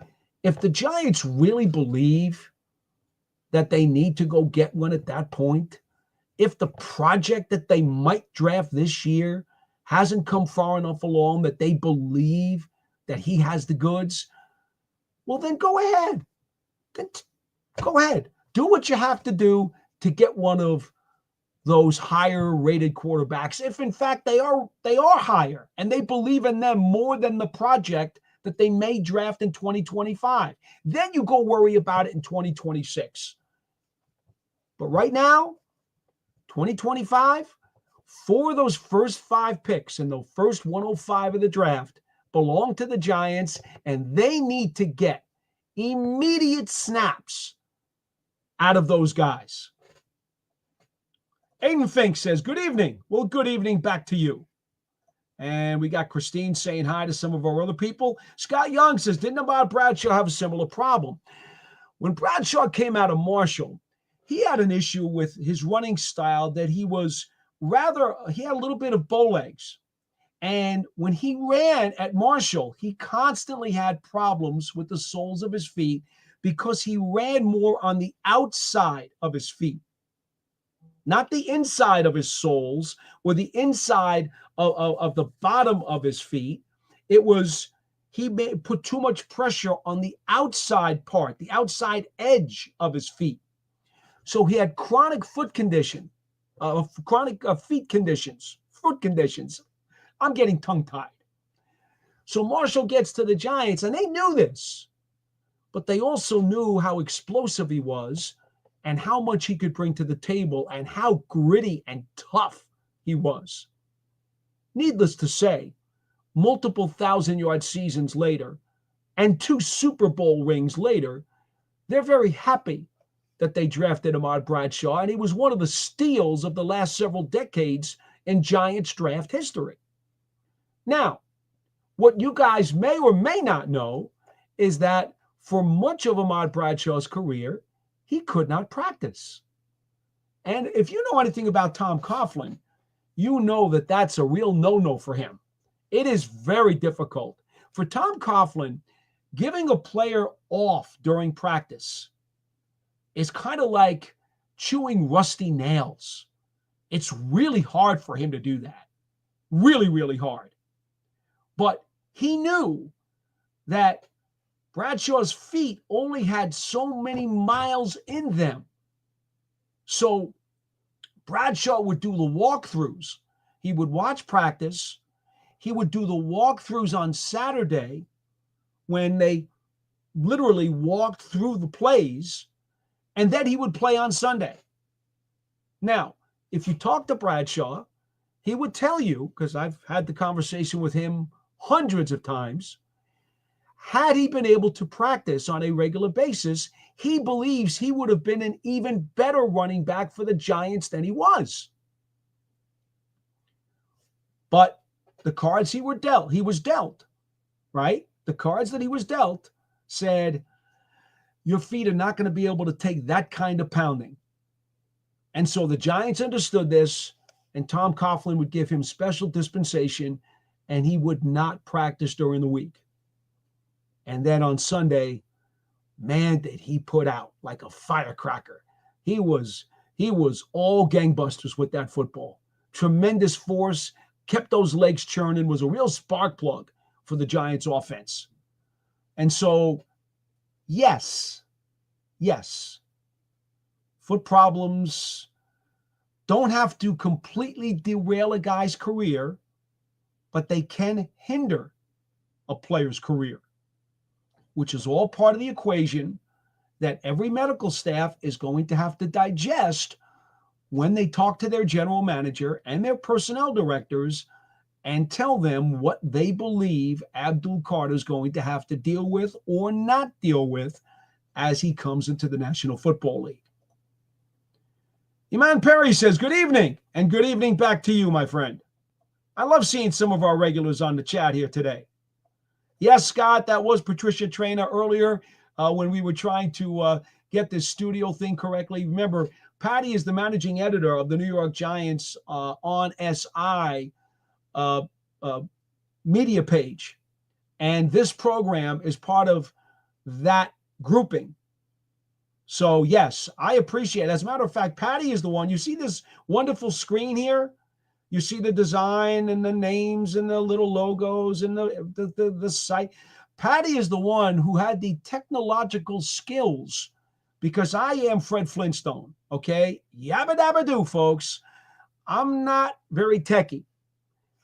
if the Giants really believe that they need to go get one at that point, if the project that they might draft this year hasn't come far enough along that they believe that he has the goods, well, then go ahead. Go ahead. Do what you have to do to get one of those higher rated quarterbacks. If in fact they are higher and they believe in them more than the project that they may draft in 2025, then you go worry about it in 2026. But right now, 2025, 4 of those first 5 picks in the first 105 of the draft belong to the Giants, and they need to get immediate snaps out of those guys. Aiden Fink says, good evening. Well, good evening back to you. And we got Christine saying hi to some of our other people. Scott Young says, didn't Ahmad Bradshaw have a similar problem? When Bradshaw came out of Marshall, he had an issue with his running style that he had a little bit of bow legs. And when he ran at Marshall, he constantly had problems with the soles of his feet because he ran more on the outside of his feet, not the inside of his soles or the inside of the bottom of his feet. He put too much pressure on the outside part, the outside edge of his feet. So he had chronic foot conditions. I'm getting tongue-tied. So Marshall gets to the Giants, and they knew this, but they also knew how explosive he was and how much he could bring to the table and how gritty and tough he was. Needless to say, multiple 1,000-yard seasons later and 2 Super Bowl rings later, they're very happy that they drafted Ahmad Bradshaw, and he was one of the steals of the last several decades in Giants draft history. Now, what you guys may or may not know is that for much of Ahmad Bradshaw's career, he could not practice. And if you know anything about Tom Coughlin, you know that that's a real no-no for him. It is very difficult. For Tom Coughlin, giving a player off during practice is kind of like chewing rusty nails. It's really hard for him to do that. Really, really hard. But he knew that Bradshaw's feet only had so many miles in them. So Bradshaw would do the walkthroughs. He would watch practice. He would do the walkthroughs on Saturday when they literally walked through the plays, and then he would play on Sunday. Now, if you talk to Bradshaw, he would tell you, because I've had the conversation with him hundreds of times, had he been able to practice on a regular basis, he believes he would have been an even better running back for the Giants than he was. But the cards he was dealt, right? The cards that he was dealt said, your feet are not going to be able to take that kind of pounding. And so the Giants understood this, and Tom Coughlin would give him special dispensation, and he would not practice during the week. And then on Sunday, man, did he put out like a firecracker. He was all gangbusters with that football. Tremendous force, kept those legs churning, was a real spark plug for the Giants offense. And so, yes, foot problems don't have to completely derail a guy's career, but they can hinder a player's career, which is all part of the equation that every medical staff is going to have to digest when they talk to their general manager and their personnel directors and tell them what they believe Abdul Carter is going to have to deal with or not deal with as he comes into the National Football League. Iman Perry says, good evening, and good evening back to you, my friend. I love seeing some of our regulars on the chat here today. Yes, Scott, that was Patricia Traynor earlier when we were trying to get this studio thing correctly. Remember, Patty is the managing editor of the New York Giants on SI media page. And this program is part of that grouping. So, yes, I appreciate it. As a matter of fact, Patty is the one. You see this wonderful screen here? You see the design and the names and the little logos and the site. Patty is the one who had the technological skills, because I am Fred Flintstone, okay? Yabba dabba do, folks. I'm not very techie.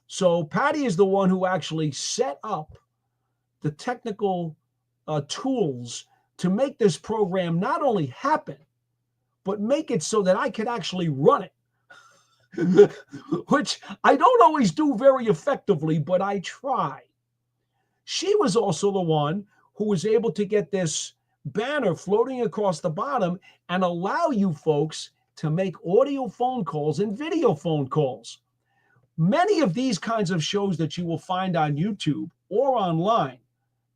So Patty is the one who actually set up the technical tools to make this program not only happen, but make it so that I could actually run it, which I don't always do very effectively, but I try. She was also the one who was able to get this banner floating across the bottom and allow you folks to make audio phone calls and video phone calls. Many of these kinds of shows that you will find on YouTube or online,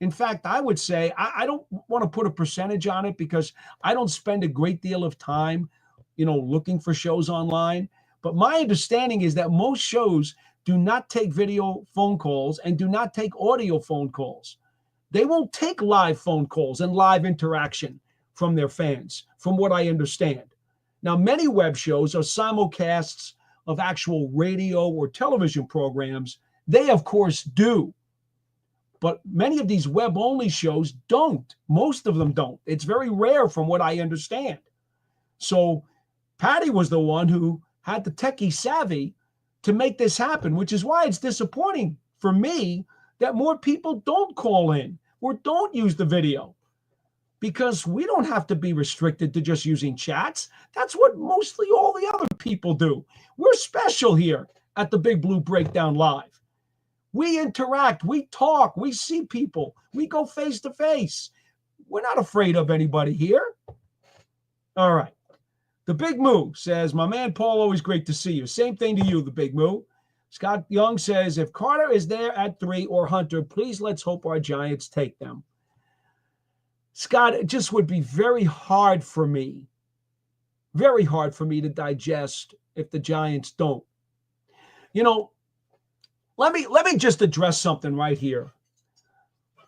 in fact, I would say I don't want to put a percentage on it because I don't spend a great deal of time, looking for shows online. But my understanding is that most shows do not take video phone calls and do not take audio phone calls. They won't take live phone calls and live interaction from their fans, from what I understand. Now, many web shows are simulcasts of actual radio or television programs. They, of course, do. But many of these web-only shows don't. Most of them don't. It's very rare from what I understand. So Patty was the one who had the techie savvy to make this happen, which is why it's disappointing for me that more people don't call in or don't use the video, because we don't have to be restricted to just using chats. That's what mostly all the other people do. We're special here at the Big Blue Breakdown Live. We interact, we talk, we see people, we go face to face. We're not afraid of anybody here. All right. The Big Moo says, my man Paul, always great to see you. Same thing to you, the Big Moo. Scott Young says, if Carter is there at 3 or Hunter, please let's hope our Giants take them. Scott, it just would be very hard for me to digest if the Giants don't. Let me just address something right here.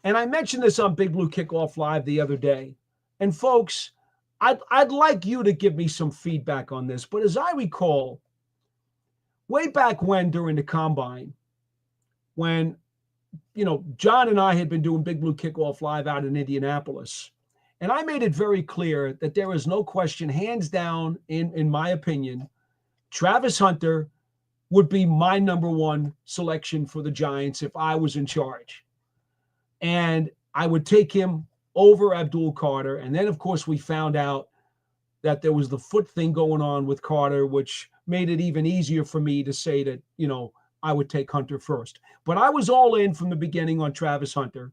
And I mentioned this on Big Blue Kickoff Live the other day. And folks, I'd like you to give me some feedback on this. But as I recall, way back when during the Combine, when, John and I had been doing Big Blue Kickoff Live out in Indianapolis, and I made it very clear that there is no question, hands down, in my opinion, Travis Hunter would be my number one selection for the Giants if I was in charge. And I would take him over Abdul Carter. And then, of course, we found out that there was the foot thing going on with Carter, which made it even easier for me to say that, I would take Hunter first. But I was all in from the beginning on Travis Hunter.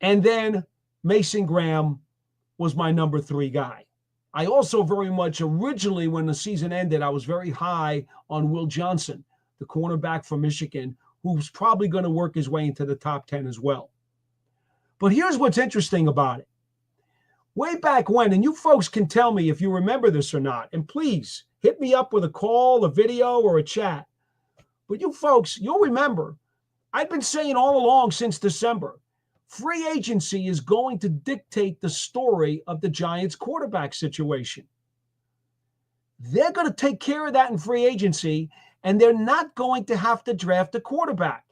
And then Mason Graham was my number 3 guy. I also very much originally, when the season ended, I was very high on Will Johnson, the cornerback from Michigan, who's probably going to work his way into the top 10 as well. But here's what's interesting about it. Way back when, and you folks can tell me if you remember this or not, and please hit me up with a call, a video, or a chat. But you folks, you'll remember, I've been saying all along since December, free agency is going to dictate the story of the Giants quarterback situation. They're going to take care of that in free agency, and they're not going to have to draft a quarterback.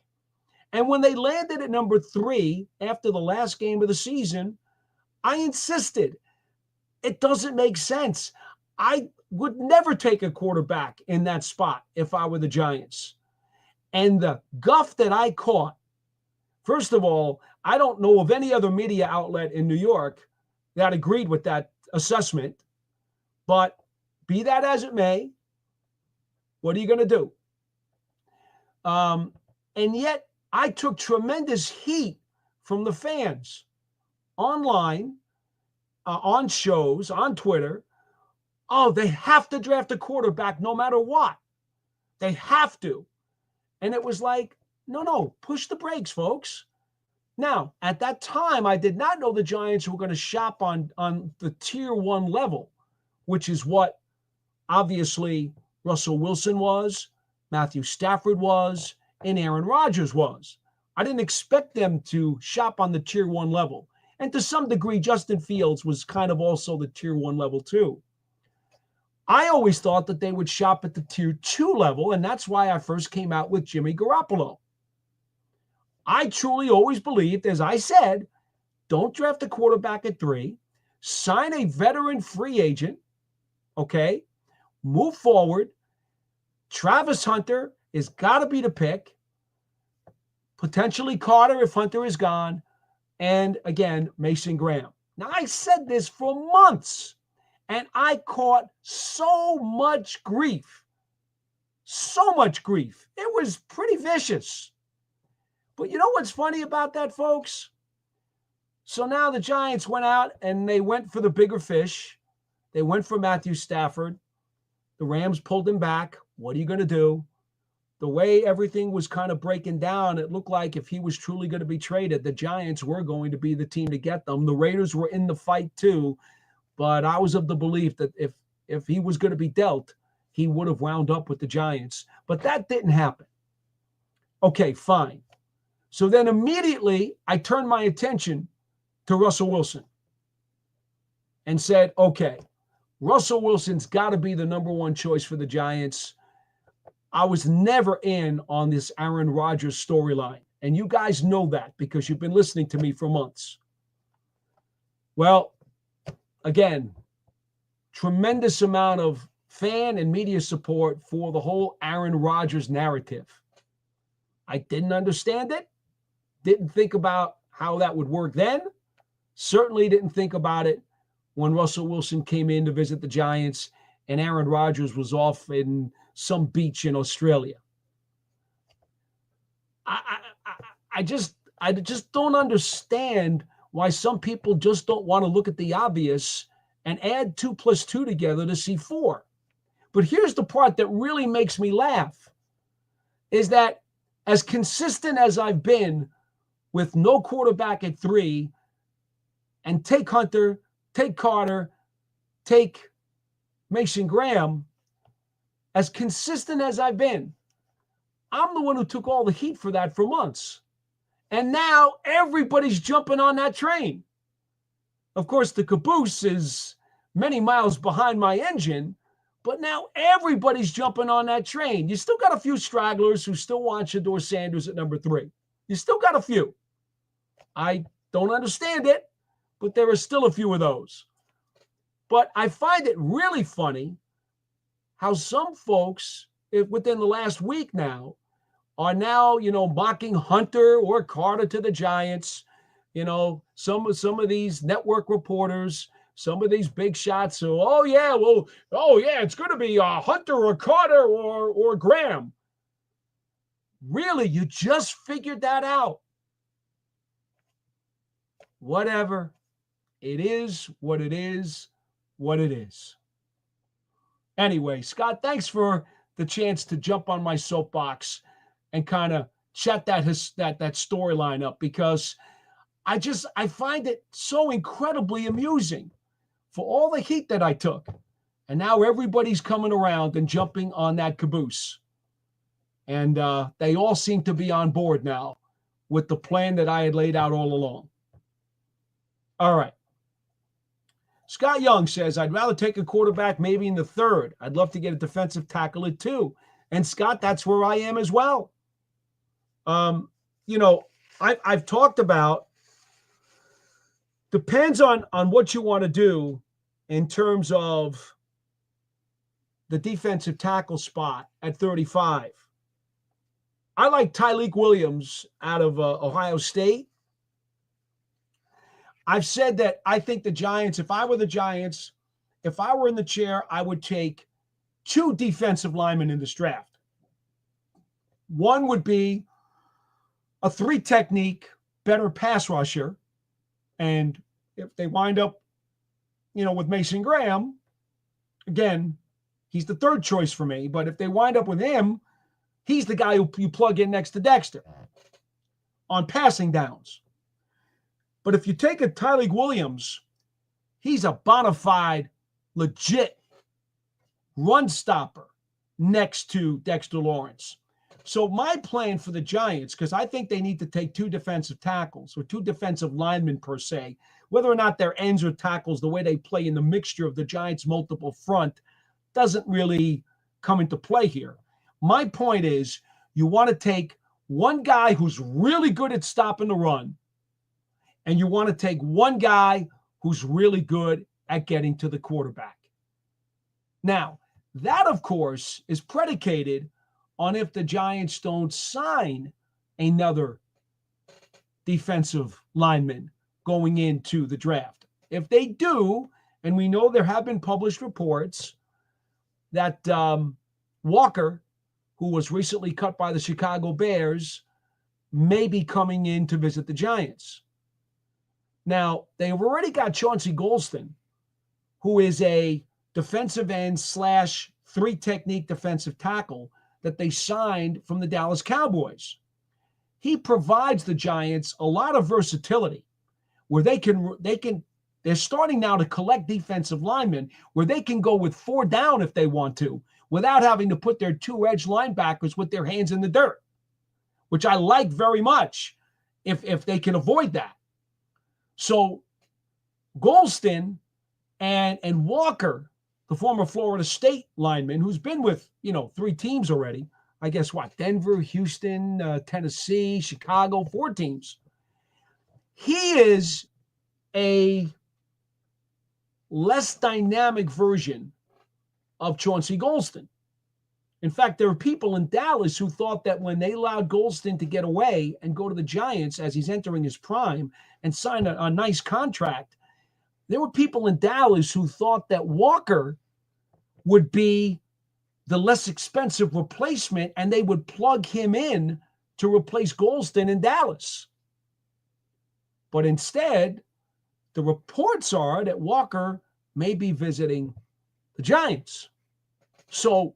And when they landed at number 3 after the last game of the season, I insisted. It doesn't make sense. I would never take a quarterback in that spot if I were the Giants. And the guff that I caught, first of all, I don't know of any other media outlet in New York that agreed with that assessment. But be that as it may, what are you going to do? And yet I took tremendous heat from the fans online, on shows, on Twitter. Oh, they have to draft a quarterback no matter what. They have to. And it was like, no, push the brakes, folks. Now, at that time, I did not know the Giants were going to shop on the tier 1 level, which is what obviously Russell Wilson was, Matthew Stafford was, and Aaron Rodgers was. I didn't expect them to shop on the tier 1 level. And to some degree, Justin Fields was kind of also the tier 1 level too. I always thought that they would shop at the tier 2 level, and that's why I first came out with Jimmy Garoppolo. I truly always believed, as I said, don't draft a quarterback at 3, sign a veteran free agent, okay, move forward. Travis Hunter has got to be the pick, potentially Carter if Hunter is gone, and again, Mason Graham. Now, I said this for months, and I caught so much grief. It was pretty vicious. But you know what's funny about that, folks? So now the Giants went out and they went for the bigger fish. They went for Matthew Stafford. The Rams pulled him back. What are you going to do? the way everything was kind of breaking down, it looked like if he was truly going to be traded, the Giants were going to be the team to get them. The Raiders were in the fight too, but I was of the belief that if he was going to be dealt, he would have wound up with the Giants. But that didn't happen. Okay, fine. So then immediately I turned my attention to Russell Wilson and said, okay, Russell Wilson's got to be the number one choice for the Giants. I was never in on this Aaron Rodgers storyline. And you guys know that because you've been listening to me for months. Well, again, tremendous amount of fan and media support for the whole Aaron Rodgers narrative. I didn't understand it. Didn't think about how that would work then. Certainly didn't think about it when Russell Wilson came in to visit the Giants and Aaron Rodgers was off in some beach in Australia. I just don't understand why some people just don't want to look at the obvious and add 2 + 2 together to see 4. But here's the part that really makes me laugh, is that as consistent as I've been with no quarterback at 3 and take Hunter, take Carter, take Mason Graham, as consistent as I've been, I'm the one who took all the heat for that for months. And now everybody's jumping on that train. Of course, the caboose is many miles behind my engine, but now everybody's jumping on that train. You still got a few stragglers who still want Shedeur Sanders at number 3. You still got a few. I don't understand it, but there are still a few of those. But I find it really funny how some folks within the last week now are now, mocking Hunter or Carter to the Giants. Some of these network reporters, some of these big shots. So, it's going to be Hunter or Carter or Graham. Really, you just figured that out. Whatever. It is what it is, what it is. Anyway, Scott, thanks for the chance to jump on my soapbox and kind of chat that storyline up, because I find it so incredibly amusing for all the heat that I took. And now everybody's coming around and jumping on that caboose. And they all seem to be on board now with the plan that I had laid out all along. All right. Scott Young says, I'd rather take a quarterback maybe in the 3rd. I'd love to get a defensive tackle at 2. And Scott, that's where I am as well. I've talked about, depends on what you want to do in terms of the defensive tackle spot at 35. I like Tyleik Williams out of Ohio State. I've said that I think the Giants, if I were the Giants, if I were in the chair, I would take 2 defensive linemen in this draft. One would be a 3 technique, better pass rusher. And if they wind up, with Mason Graham, again, he's the 3rd choice for me. But if they wind up with him, he's the guy who you plug in next to Dexter on passing downs. But if you take a Tyleik Williams, he's a bona fide, legit run stopper next to Dexter Lawrence. So my plan for the Giants, because I think they need to take 2 defensive tackles or 2 defensive linemen per se, whether or not they're ends or tackles, the way they play in the mixture of the Giants' multiple front doesn't really come into play here. My point is, you want to take one guy who's really good at stopping the run, and you want to take one guy who's really good at getting to the quarterback. Now, that, of course, is predicated on if the Giants don't sign another defensive lineman going into the draft. If they do, and we know there have been published reports that Walker, who was recently cut by the Chicago Bears, may be coming in to visit the Giants. Now, they've already got Chauncey Golston, who is a defensive end / 3 technique defensive tackle that they signed from the Dallas Cowboys. He provides the Giants a lot of versatility where they're starting now to collect defensive linemen where they can go with 4 down if they want to without having to put their 2 edge linebackers with their hands in the dirt, which I like very much if they can avoid that. So Golston and Walker, the former Florida State lineman who's been with, 3 teams already, I guess what, Denver, Houston, Tennessee, Chicago, 4 teams. He is a less dynamic version of Chauncey Golston. In fact, there are people in Dallas who thought that when they allowed Golston to get away and go to the Giants as he's entering his prime and sign a nice contract, there were people in Dallas who thought that Walker would be the less expensive replacement and they would plug him in to replace Golston in Dallas. But instead, the reports are that Walker may be visiting the Giants. So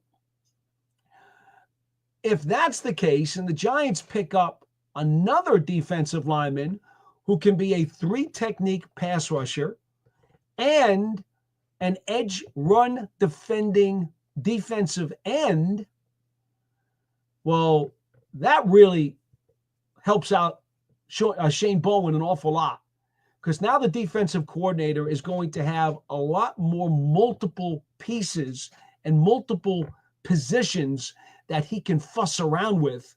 if that's the case and the Giants pick up another defensive lineman who can be a 3-technique pass rusher and an edge run defending defensive end, well, that really helps out Shane Bowen an awful lot, because now the defensive coordinator is going to have a lot more multiple pieces and multiple positions that he can fuss around with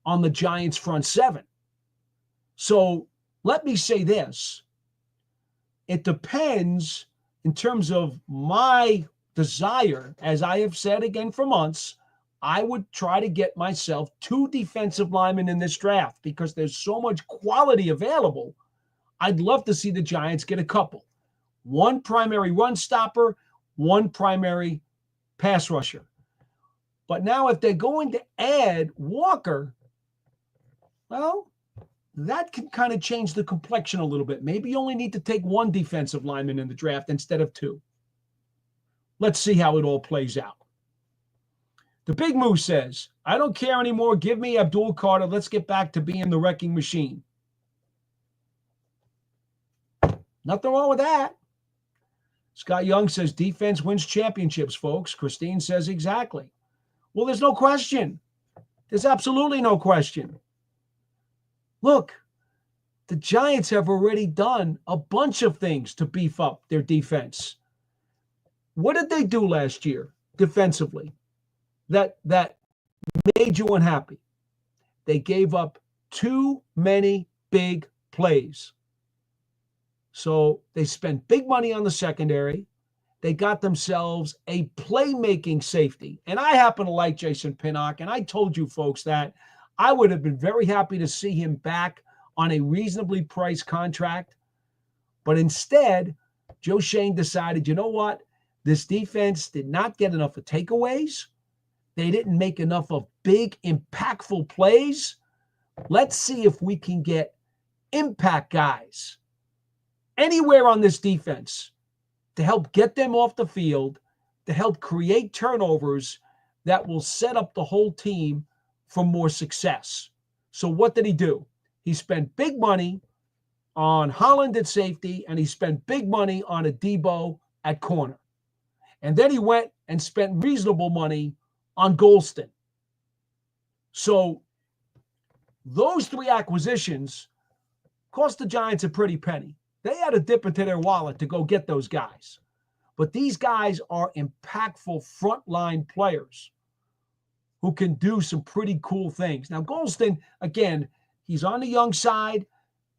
on the Giants front 7. So let me say this. It depends in terms of my desire, as I have said again for months, I would try to get myself 2 defensive linemen in this draft because there's so much quality available. I'd love to see the Giants get a couple. 1 primary run stopper, 1 primary pass rusher. But now if they're going to add Walker, well, that can kind of change the complexion a little bit. Maybe you only need to take 1 defensive lineman in the draft instead of 2. Let's see how it all plays out. The Big Moose says, I don't care anymore. Give me Abdul Carter. Let's get back to being the wrecking machine. Nothing wrong with that. Scott Young says, defense wins championships, folks. Christine says, exactly. Well, there's no question. There's absolutely no question. Look, the Giants have already done a bunch of things to beef up their defense. What did they do last year defensively that made you unhappy? They gave up too many big plays. So they spent big money on the secondary. They got themselves a playmaking safety. And I happen to like Jason Pinnock, and I told you folks that I would have been very happy to see him back on a reasonably priced contract. But instead, Joe Shane decided, you know what? This defense did not get enough of takeaways. They didn't make enough of big, impactful plays. Let's see if we can get impact guys anywhere on this defense to help get them off the field, to help create turnovers that will set up the whole team for more success. So what did he do? He spent big money on Holland at safety, and he spent big money on a Debo at corner. And then he went and spent reasonable money on Golston. So those 3 acquisitions cost the Giants a pretty penny. They had to dip into their wallet to go get those guys. But these guys are impactful frontline players who can do some pretty cool things. Now, Golston, again, he's on the young side.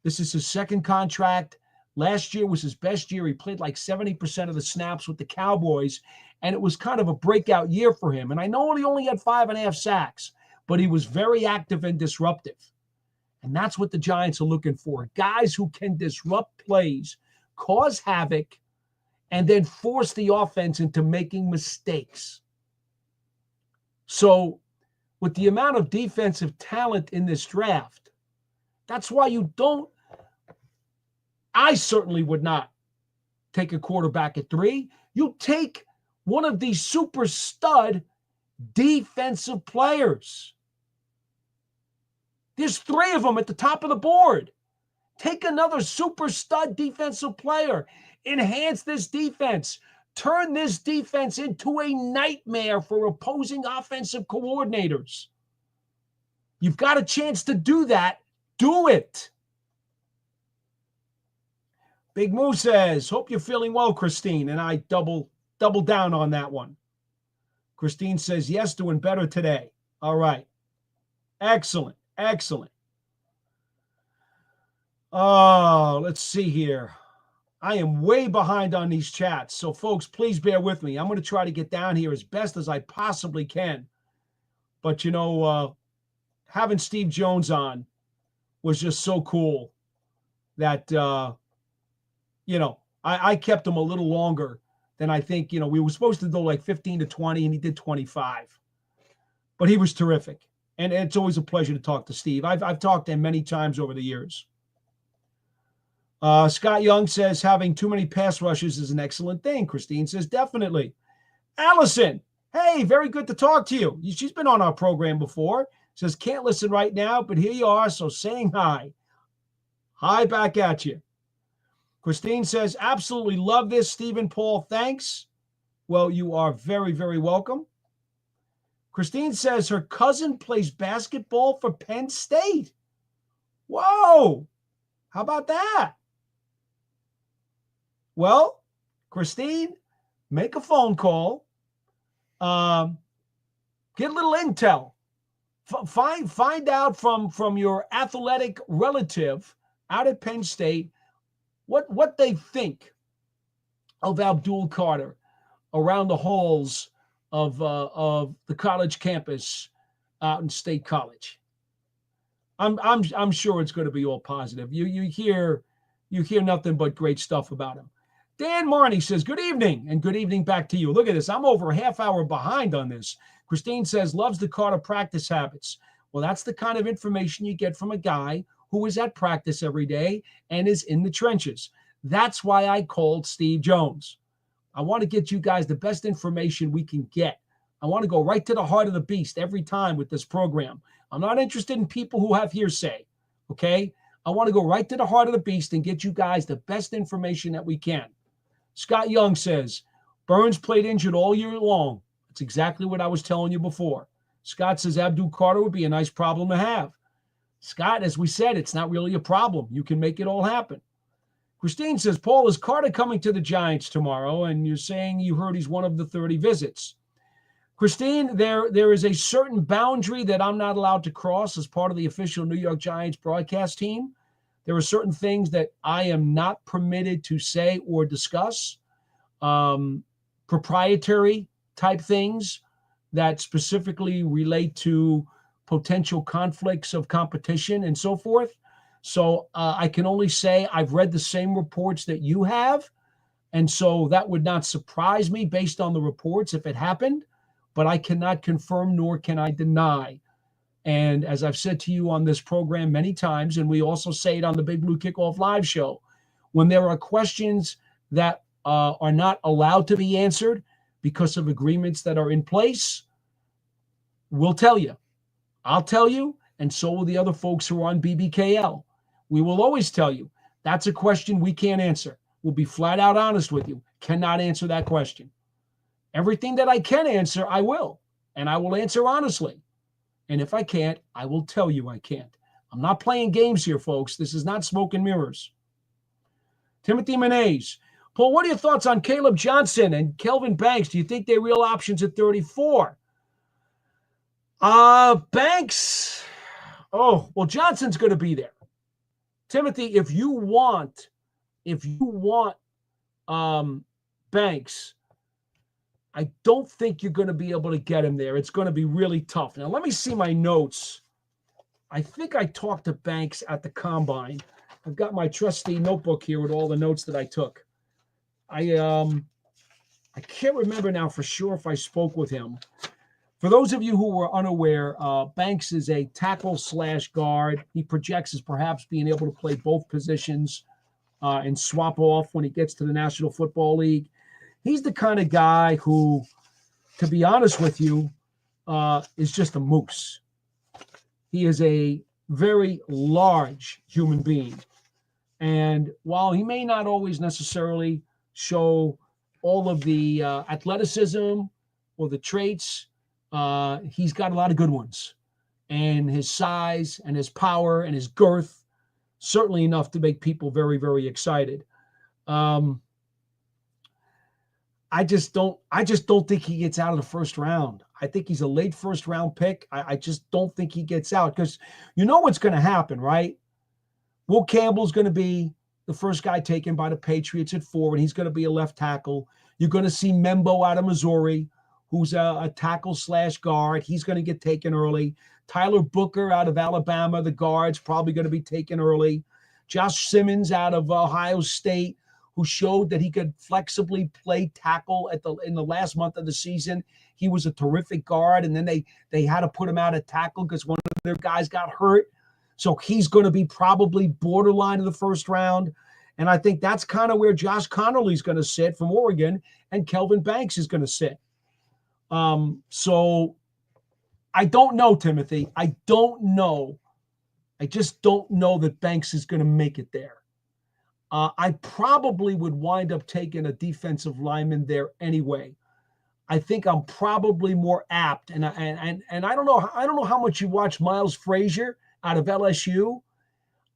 This is his 2nd contract. Last year was his best year. He played like 70% of the snaps with the Cowboys, and it was kind of a breakout year for him. And I know he only had 5.5 sacks, but he was very active and disruptive. And that's what the Giants are looking for. Guys who can disrupt plays, cause havoc, and then force the offense into making mistakes. So with the amount of defensive talent in this draft, that's why I certainly would not take a quarterback at 3. You take one of these super stud defensive players. There's 3 of them at the top of the board. Take another super stud defensive player. Enhance this defense. Turn this defense into a nightmare for opposing offensive coordinators. You've got a chance to do that. Do it. Big Moo says, hope you're feeling well, Christine. And I double down on that one. Christine says, yes, doing better today. All right. Excellent. Excellent. Oh, let's see here. I am way behind on these chats. So, folks, please bear with me. I'm going to try to get down here as best as I possibly can. But, having Steve Jones on was just so cool that, I kept him a little longer than I think, we were supposed to go like 15 to 20, and he did 25. But he was terrific. And it's always a pleasure to talk to Steve. I've talked to him many times over the years. Scott Young says having too many pass rushes is an excellent thing. Christine says definitely. Allison, hey, very good to talk to you. She's been on our program before. Says can't listen right now, but here you are, so saying hi. Hi back at you. Christine says absolutely love this, Stephen Paul. Thanks. Well, you are very, very welcome. Christine says her cousin plays basketball for Penn State. Whoa. How about that? Well, Christine, make a phone call. Get a little intel. Find out from your athletic relative out at Penn State what they think of Abdul Carter around the halls of the college campus out in State College. I'm sure it's going to be all positive. You hear nothing but great stuff about him. Dan Marney says, good evening, and good evening back to you. Look at this. I'm over a half hour behind on this. Christine says, loves the Carter practice habits. Well, that's the kind of information you get from a guy who is at practice every day and is in the trenches. That's why I called Steve Jones. I want to get you guys the best information we can get. I want to go right to the heart of the beast every time with this program. I'm not interested in people who have hearsay, okay? I want to go right to the heart of the beast and get you guys the best information that we can. Scott Young says, Burns played injured all year long. That's exactly what I was telling you before. Scott says Abdul Carter would be a nice problem to have. Scott, as we said, it's not really a problem. You can make it all happen. Christine says, Paul, is Carter coming to the Giants tomorrow? And you're saying you heard he's one of the 30 visits. Christine, there is a certain boundary that I'm not allowed to cross as part of the official New York Giants broadcast team. There are certain things that I am not permitted to say or discuss, proprietary type things that specifically relate to potential conflicts of competition and so forth. So I can only say I've read the same reports that you have. And so that would not surprise me based on the reports if it happened, but I cannot confirm nor can I deny. And as I've said to you on this program many times, and we also say it on the Big Blue Kickoff Live show, when there are questions that are not allowed to be answered because of agreements that are in place, we'll tell you. I'll tell you, and so will the other folks who are on BBKL. We will always tell you, that's a question we can't answer. We'll be flat out honest with you. Cannot answer that question. Everything that I can answer, I will. And I will answer honestly. And if I can't, I will tell you I can't. I'm not playing games here, folks. This is not smoke and mirrors. Timothy Menaze. Paul, what are your thoughts on Caleb Johnson and Kelvin Banks? Do you think they're real options at 34? Banks. Oh, well, Johnson's going to be there. Timothy, if you want Banks, I don't think you're going to be able to get him there. It's going to be really tough. Now, let me see my notes. I think I talked to Banks at the Combine. I've got my trusty notebook here with all the notes that I took. I can't remember now for sure if I spoke with him. For those of you who were unaware, Banks is a tackle/guard. He projects as perhaps being able to play both positions and swap off when he gets to the National Football League. He's the kind of guy who, to be honest with you, is just a moose. He is a very large human being. And while he may not always necessarily show all of the athleticism or the traits, he's got a lot of good ones. And his size and his power and his girth, certainly enough to make people very, very excited. I just don't think he gets out of the first round. I think he's a late first round pick. I just don't think he gets out because you know what's going to happen, right? Will Campbell's going to be the first guy taken by the Patriots at 4, and he's going to be a left tackle. You're going to see Membo out of Missouri, who's a tackle / guard. He's going to get taken early. Tyler Booker out of Alabama, the guard's probably going to be taken early. Josh Simmons out of Ohio State, who showed that he could flexibly play tackle in the last month of the season. He was a terrific guard, and then they had to put him out at tackle because one of their guys got hurt. So he's going to be probably borderline of the first round. And I think that's kind of where Josh Connerly's going to sit from Oregon, and Kelvin Banks is going to sit. So I don't know, Timothy. I don't know. I just don't know that Banks is going to make it there. I probably would wind up taking a defensive lineman there anyway. I think I'm probably more apt, and I don't know how much you watch Miles Frazier out of LSU.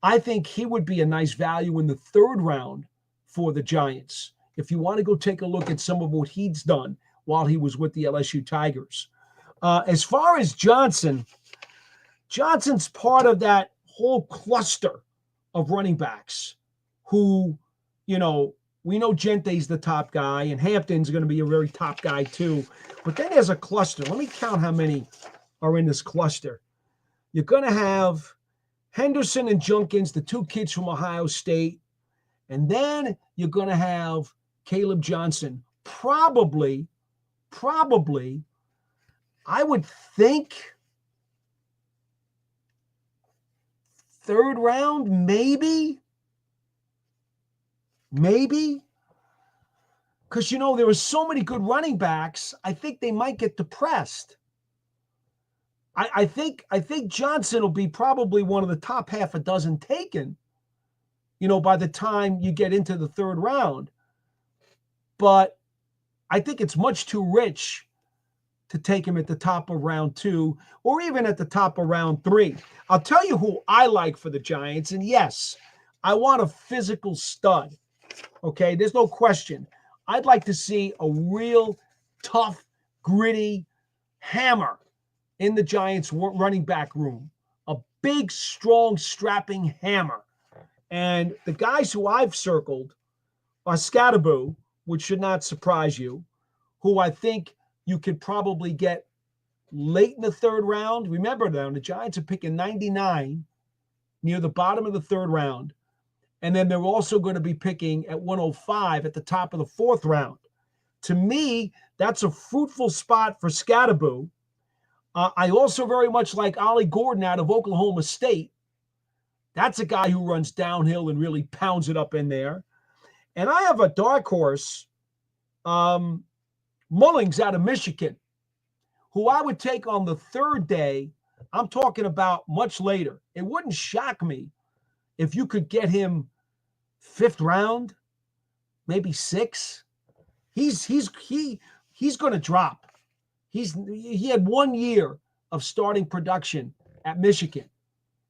I think he would be a nice value in the 3rd round for the Giants if you want to go take a look at some of what he's done while he was with the LSU Tigers. As far as Johnson's part of that whole cluster of running backs who, we know Gente's the top guy, and Hampton's going to be a very top guy too. But then there's a cluster. Let me count how many are in this cluster. You're going to have Henderson and Junkins, the 2 kids from Ohio State. And then you're going to have Caleb Johnson. Probably, I would think 3rd round, maybe. Because, there are so many good running backs, I think they might get depressed. I think Johnson will be probably one of the top half a dozen taken, by the time you get into the 3rd round. But I think it's much too rich to take him at the top of round 2 or even at the top of round 3. I'll tell you who I like for the Giants. And yes, I want a physical stud. Okay, there's no question. I'd like to see a real tough, gritty hammer in the Giants running back room. A big, strong, strapping hammer. And the guys who I've circled are Scatterboo, which should not surprise you, who I think you could probably get late in the 3rd round. Remember now, the Giants are picking 99 near the bottom of the 3rd round. And then they're also going to be picking at 105 at the top of the 4th round. To me, that's a fruitful spot for Scatterboo. I also very much like Ollie Gordon out of Oklahoma State. That's a guy who runs downhill and really pounds it up in there. And I have a dark horse, Mullings out of Michigan, who I would take on the 3rd day. I'm talking about much later. It wouldn't shock me if you could get him 5th round, maybe 6. He's going to drop. He had 1 year of starting production at Michigan.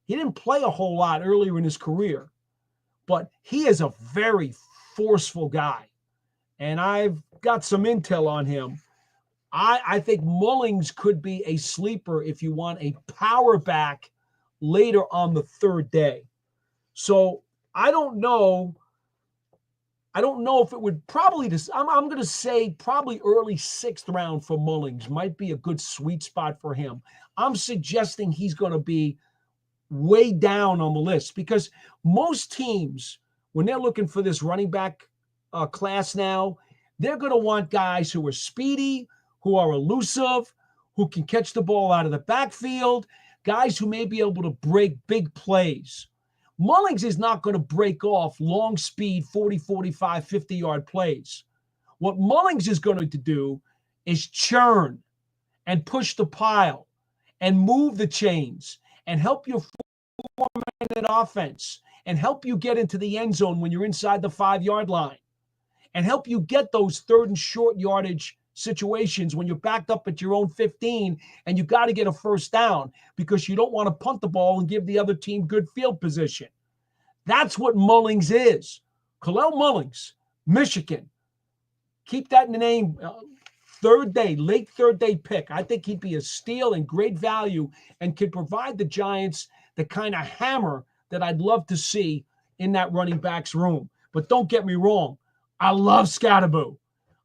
He didn't play a whole lot earlier in his career, but he is a very forceful guy. And I've got some intel on him. I think Mullings could be a sleeper if you want a power back later on the 3rd day. So I don't know if it would probably I'm going to say probably early 6th round for Mullings might be a good sweet spot for him. I'm suggesting he's going to be way down on the list because most teams, when they're looking for this running back class now, they're going to want guys who are speedy, who are elusive, who can catch the ball out of the backfield, guys who may be able to break big plays. Mullings is not going to break off long speed 40, 45, 50-yard plays. What Mullings is going to do is churn and push the pile and move the chains and help your four-minute offense and help you get into the end zone when you're inside the 5-yard line and help you get those third and short yardage situations when you're backed up at your own 15 and you got to get a first down because you don't want to punt the ball and give the other team good field position. That's what Mullings is. Kalel Mullings, Michigan. Keep that in the name. Late third day pick. I think he'd be a steal and great value and could provide the Giants the kind of hammer that I'd love to see in that running backs room. But don't get me wrong. I love Scatterboo.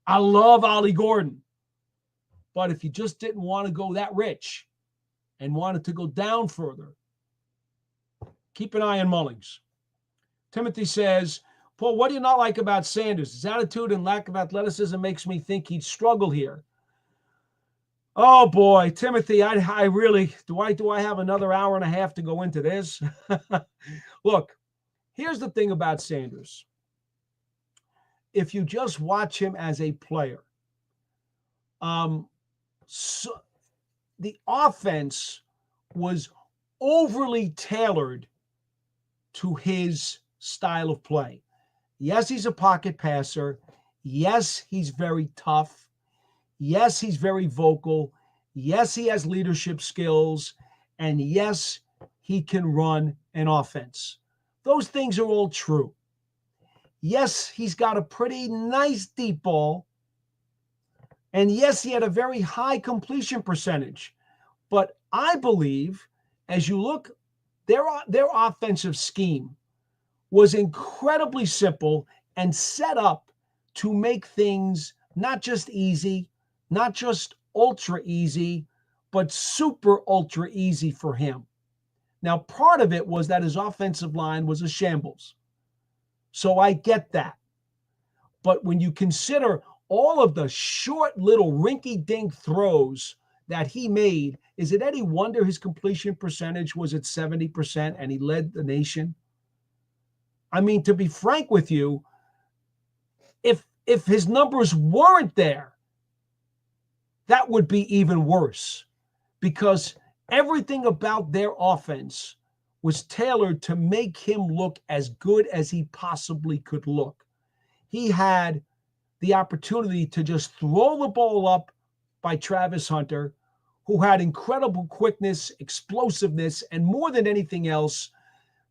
I love Ollie Gordon. But if you just didn't want to go that rich and wanted to go down further, keep an eye on Mullings. Timothy says, Paul, what do you not like about Sanders? His attitude and lack of athleticism makes me think he'd struggle here. Oh boy, Timothy, I really do I have another hour and a half to go into this? Look, here's the thing about Sanders. If you just watch him as a player, so the offense was overly tailored to his style of play. Yes, he's a pocket passer. Yes, he's very tough. Yes, he's very vocal. Yes, he has leadership skills. And yes, he can run an offense. Those things are all true. Yes, he's got a pretty nice deep ball. And yes, he had a very high completion percentage. But I believe, as you look, their offensive scheme was incredibly simple and set up to make things not just easy, not just ultra easy, but super ultra easy for him. Now, part of it was that his offensive line was a shambles. So I get that. But when you consider all of the short little rinky-dink throws that he made, is it any wonder his completion percentage was at 70% and he led the nation? I mean, to be frank with you, if his numbers weren't there, that would be even worse because everything about their offense was tailored to make him look as good as he possibly could look. He had the opportunity to just throw the ball up by Travis Hunter, who had incredible quickness, explosiveness, and more than anything else,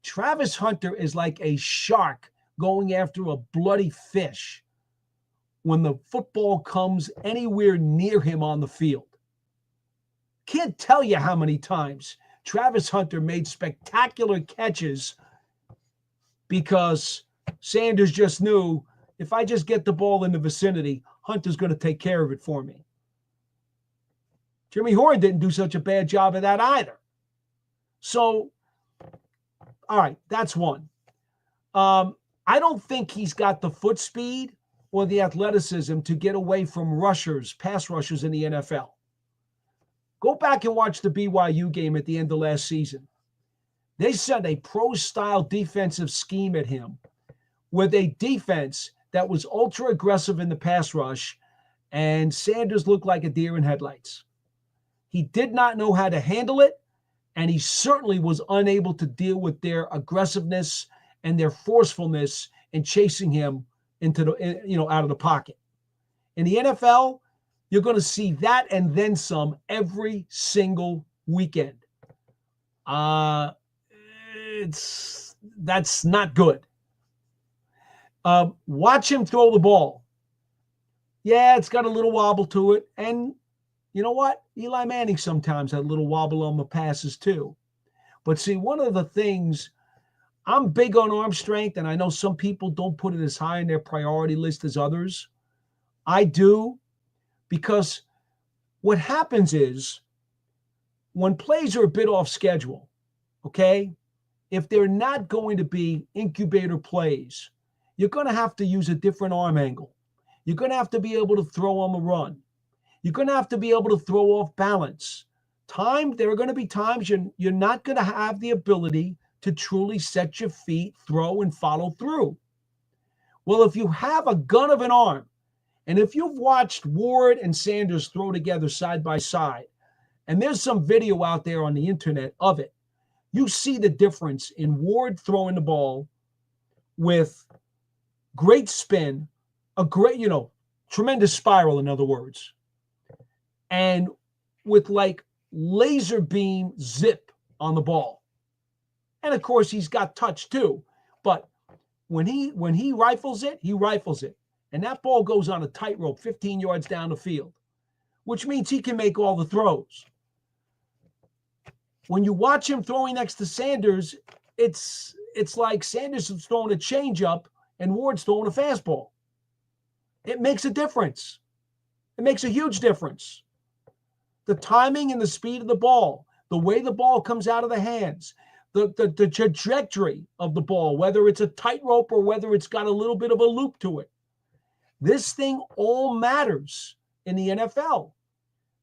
Travis Hunter is like a shark going after a bloody fish when the football comes anywhere near him on the field. Can't tell you how many times Travis Hunter made spectacular catches because Sanders just knew if I just get the ball in the vicinity, Hunter's going to take care of it for me. Jimmy Horn didn't do such a bad job of that either. So, all right, that's one. I don't think he's got the foot speed or the athleticism to get away from rushers, pass rushers in the NFL. Go back and watch the BYU game at the end of last season. They sent a pro-style defensive scheme at him with a defense that was ultra-aggressive in the pass rush, and Sanders looked like a deer in headlights. He did not know how to handle it, and he certainly was unable to deal with their aggressiveness and their forcefulness in chasing him into the, out of the pocket. In the NFL, you're going to see that and then some every single weekend. That's not good. Watch him throw the ball. Yeah, it's got a little wobble to it. And you know what? Eli Manning sometimes had a little wobble on the passes too. But see, one of the things, I'm big on arm strength, and I know some people don't put it as high in their priority list as others. I do, because what happens is when plays are a bit off schedule, okay, if they're not going to be incubator plays, you're going to have to use a different arm angle. You're going to have to be able to throw on the run. You're going to have to be able to throw off balance. There are going to be times you're not going to have the ability to truly set your feet, throw, and follow through. Well, if you have a gun of an arm And if you've watched Ward and Sanders throw together side by side, and there's some video out there on the internet of it, you see the difference in Ward throwing the ball with great spin, a great, tremendous spiral, in other words, and with like laser beam zip on the ball. And of course, he's got touch too. But when he rifles it, he rifles it. And that ball goes on a tightrope 15 yards down the field, which means he can make all the throws. When you watch him throwing next to Sanders, it's like Sanders is throwing a changeup and Ward's throwing a fastball. It makes a difference. It makes a huge difference. The timing and the speed of the ball, the way the ball comes out of the hands, the trajectory of the ball, whether it's a tightrope or whether it's got a little bit of a loop to it. This thing all matters in the NFL,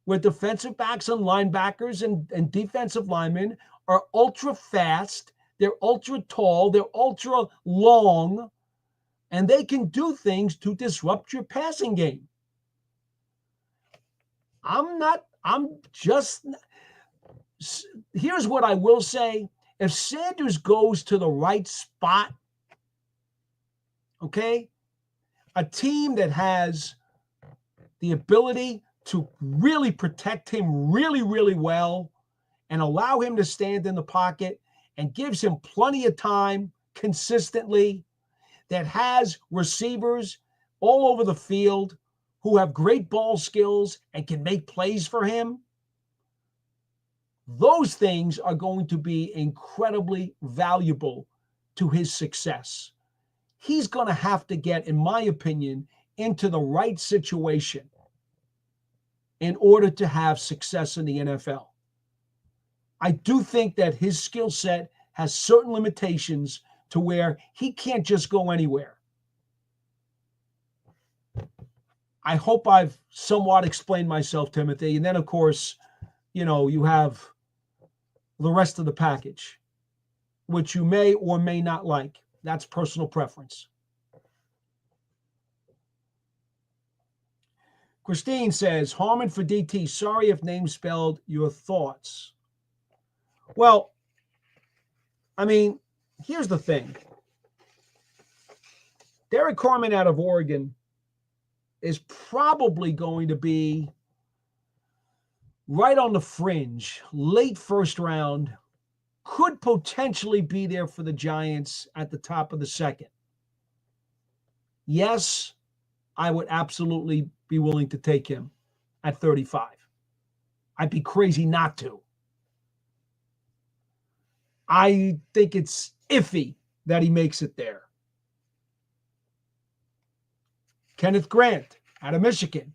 where defensive backs and linebackers and defensive linemen are ultra fast, they're ultra tall, they're ultra long, and they can do things to disrupt your passing game. Here's what I will say. If Sanders goes to the right spot, okay, a team that has the ability to really protect him really, really well and allow him to stand in the pocket and gives him plenty of time consistently, that has receivers all over the field who have great ball skills and can make plays for him, those things are going to be incredibly valuable to his success. He's going to have to get, in my opinion, into the right situation in order to have success in the NFL. I do think that his skill set has certain limitations to where he can't just go anywhere. I hope I've somewhat explained myself, Timothy. And then, of course, you have the rest of the package, which you may or may not like. That's personal preference. Christine says, Harmon for DT, sorry if name spelled, your thoughts. Well, I mean, here's the thing. Derek Harmon out of Oregon is probably going to be right on the fringe, late first round, could potentially be there for the Giants at the top of the second. Yes, I would absolutely be willing to take him at 35. I'd be crazy not to. I think it's iffy that he makes it there. Kenneth Grant out of Michigan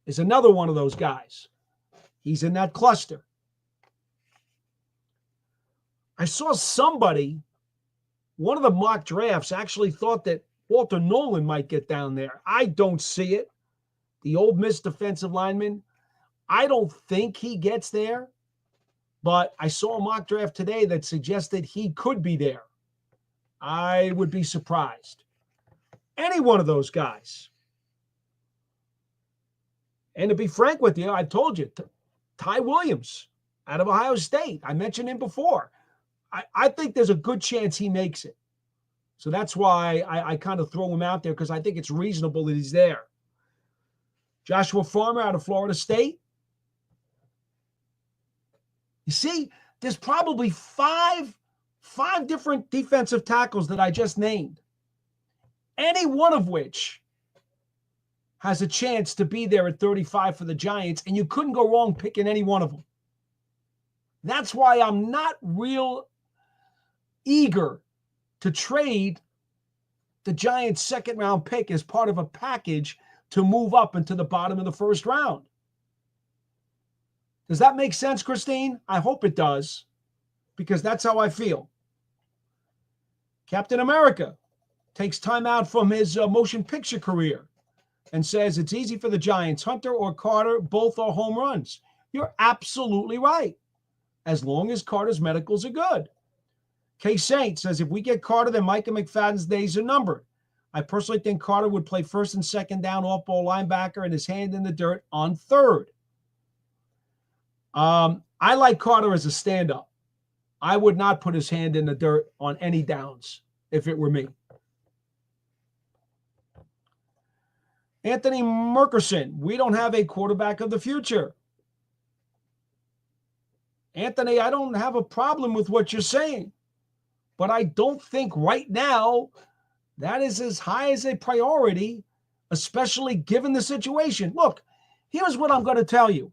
is another one of those guys. He's in that cluster. I saw somebody, one of the mock drafts, actually thought that Walter Nolan might get down there. I don't see it. The Ole Miss defensive lineman, I don't think he gets there. But I saw a mock draft today that suggested he could be there. I would be surprised. Any one of those guys. And to be frank with you, I've told you, Ty Williams out of Ohio State. I mentioned him before. I think there's a good chance he makes it. So that's why I kind of throw him out there, because I think it's reasonable that he's there. Joshua Farmer out of Florida State. You see, there's probably five different defensive tackles that I just named, any one of which has a chance to be there at 35 for the Giants, and you couldn't go wrong picking any one of them. That's why I'm not real eager to trade the Giants' second-round pick as part of a package to move up into the bottom of the first round. Does that make sense, Christine? I hope it does, because that's how I feel. Captain America takes time out from his motion picture career and says it's easy for the Giants. Hunter or Carter, both are home runs. You're absolutely right, as long as Carter's medicals are good. K. Saint says if we get Carter, then Micah McFadden's days are numbered. I personally think Carter would play first and second down off-ball linebacker and his hand in the dirt on third. I like Carter as a stand-up. I would not put his hand in the dirt on any downs if it were me. Anthony Merkerson, we don't have a quarterback of the future. Anthony, I don't have a problem with what you're saying, but I don't think right now that is as high as a priority, especially given the situation. Look, here's what I'm going to tell you.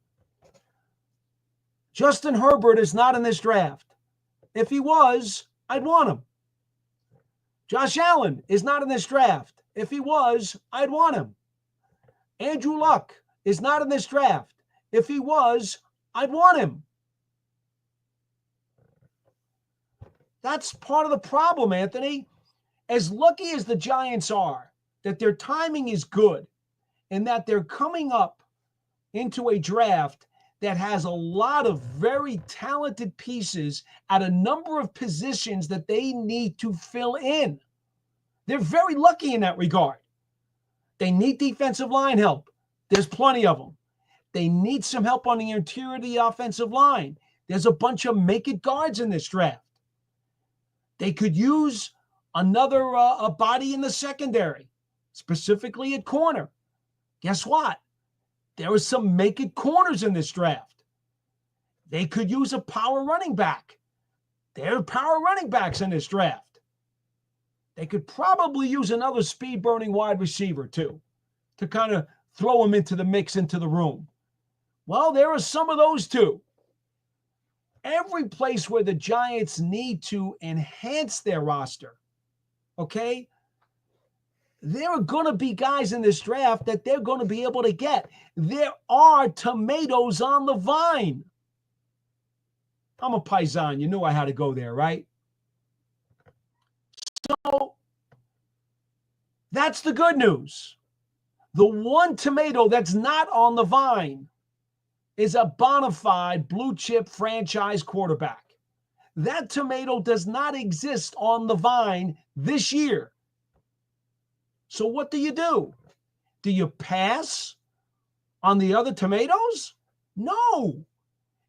Justin Herbert is not in this draft. If he was, I'd want him. Josh Allen is not in this draft. If he was, I'd want him. Andrew Luck is not in this draft. If he was, I'd want him. That's part of the problem, Anthony. As lucky as the Giants are that their timing is good and that they're coming up into a draft that has a lot of very talented pieces at a number of positions that they need to fill in. They're very lucky in that regard. They need defensive line help. There's plenty of them. They need some help on the interior of the offensive line. There's a bunch of make-it guards in this draft. They could use another a body in the secondary, specifically at corner. Guess what? There are some make-it corners in this draft. They could use a power running back. There are power running backs in this draft. They could probably use another speed-burning wide receiver, too, to kind of throw them into the mix, into the room. Well, there are some of those, too. Every place where the Giants need to enhance their roster, okay, there are going to be guys in this draft that they're going to be able to get. There are tomatoes on the vine. I'm a paisan. You knew I had to go there, right? So that's the good news. The one tomato that's not on the vine is a bona fide blue chip franchise quarterback. That tomato does not exist on the vine this year. So what do? Do you pass on the other tomatoes? No.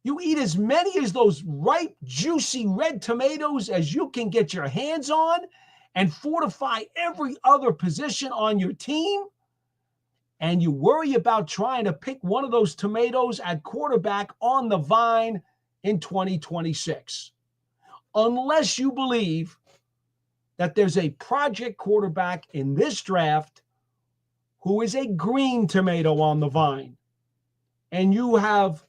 You eat as many as those ripe, juicy red tomatoes as you can get your hands on and fortify every other position on your team. And you worry about trying to pick one of those tomatoes at quarterback on the vine in 2026. Unless you believe that there's a project quarterback in this draft who is a green tomato on the vine, and you have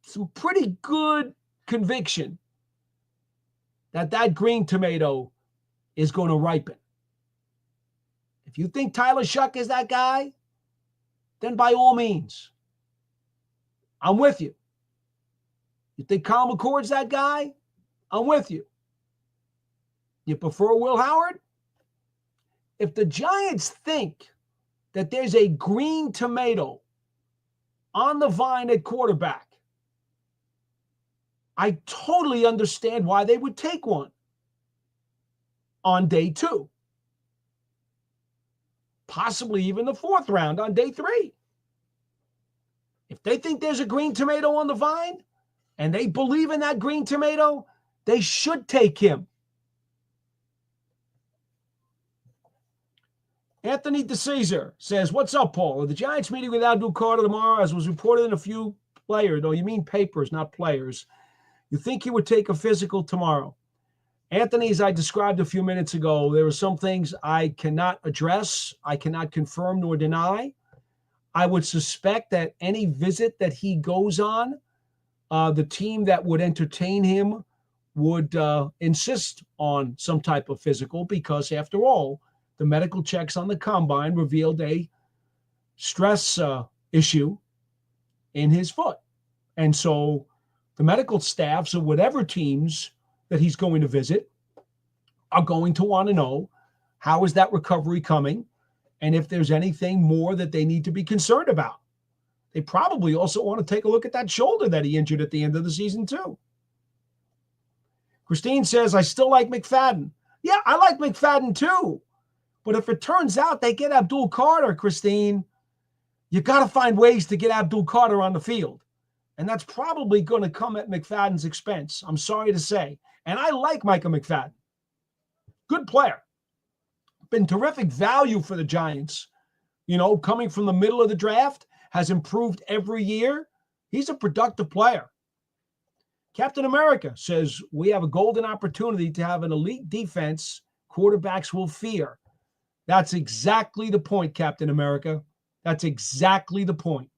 some pretty good conviction that that green tomato is going to ripen. If you think Tyler Shuck is that guy, then by all means, I'm with you. You think Kyle McCord's that guy? I'm with you. You prefer Will Howard? If the Giants think that there's a green tomato on the vine at quarterback, I totally understand why they would take one on day 2. Possibly even the 4th round on day 3. If they think there's a green tomato on the vine and they believe in that green tomato, they should take him. Anthony DeCesar says, what's up, Paul? Are the Giants meeting with Abdul Carter tomorrow, as was reported in a few players? No, you mean papers, not players. You think he would take a physical tomorrow? Anthony, as I described a few minutes ago, there are some things I cannot address, I cannot confirm nor deny. I would suspect that any visit that he goes on, the team that would entertain him would insist on some type of physical because, after all, the medical checks on the combine revealed a stress issue in his foot. And so the medical staffs of whatever teams that he's going to visit are going to want to know, how is that recovery coming? And if there's anything more that they need to be concerned about. They probably also want to take a look at that shoulder that he injured at the end of the season too. Christine says, I still like McFadden. Yeah, I like McFadden too. But if it turns out they get Abdul Carter, Christine, you got to find ways to get Abdul Carter on the field. And that's probably going to come at McFadden's expense. I'm sorry to say. And I like Micah McFadden. Good player. Been terrific value for the Giants. You know, coming from the middle of the draft, has improved every year. He's a productive player. Captain America says, we have a golden opportunity to have an elite defense quarterbacks will fear. That's exactly the point, Captain America. That's exactly the point.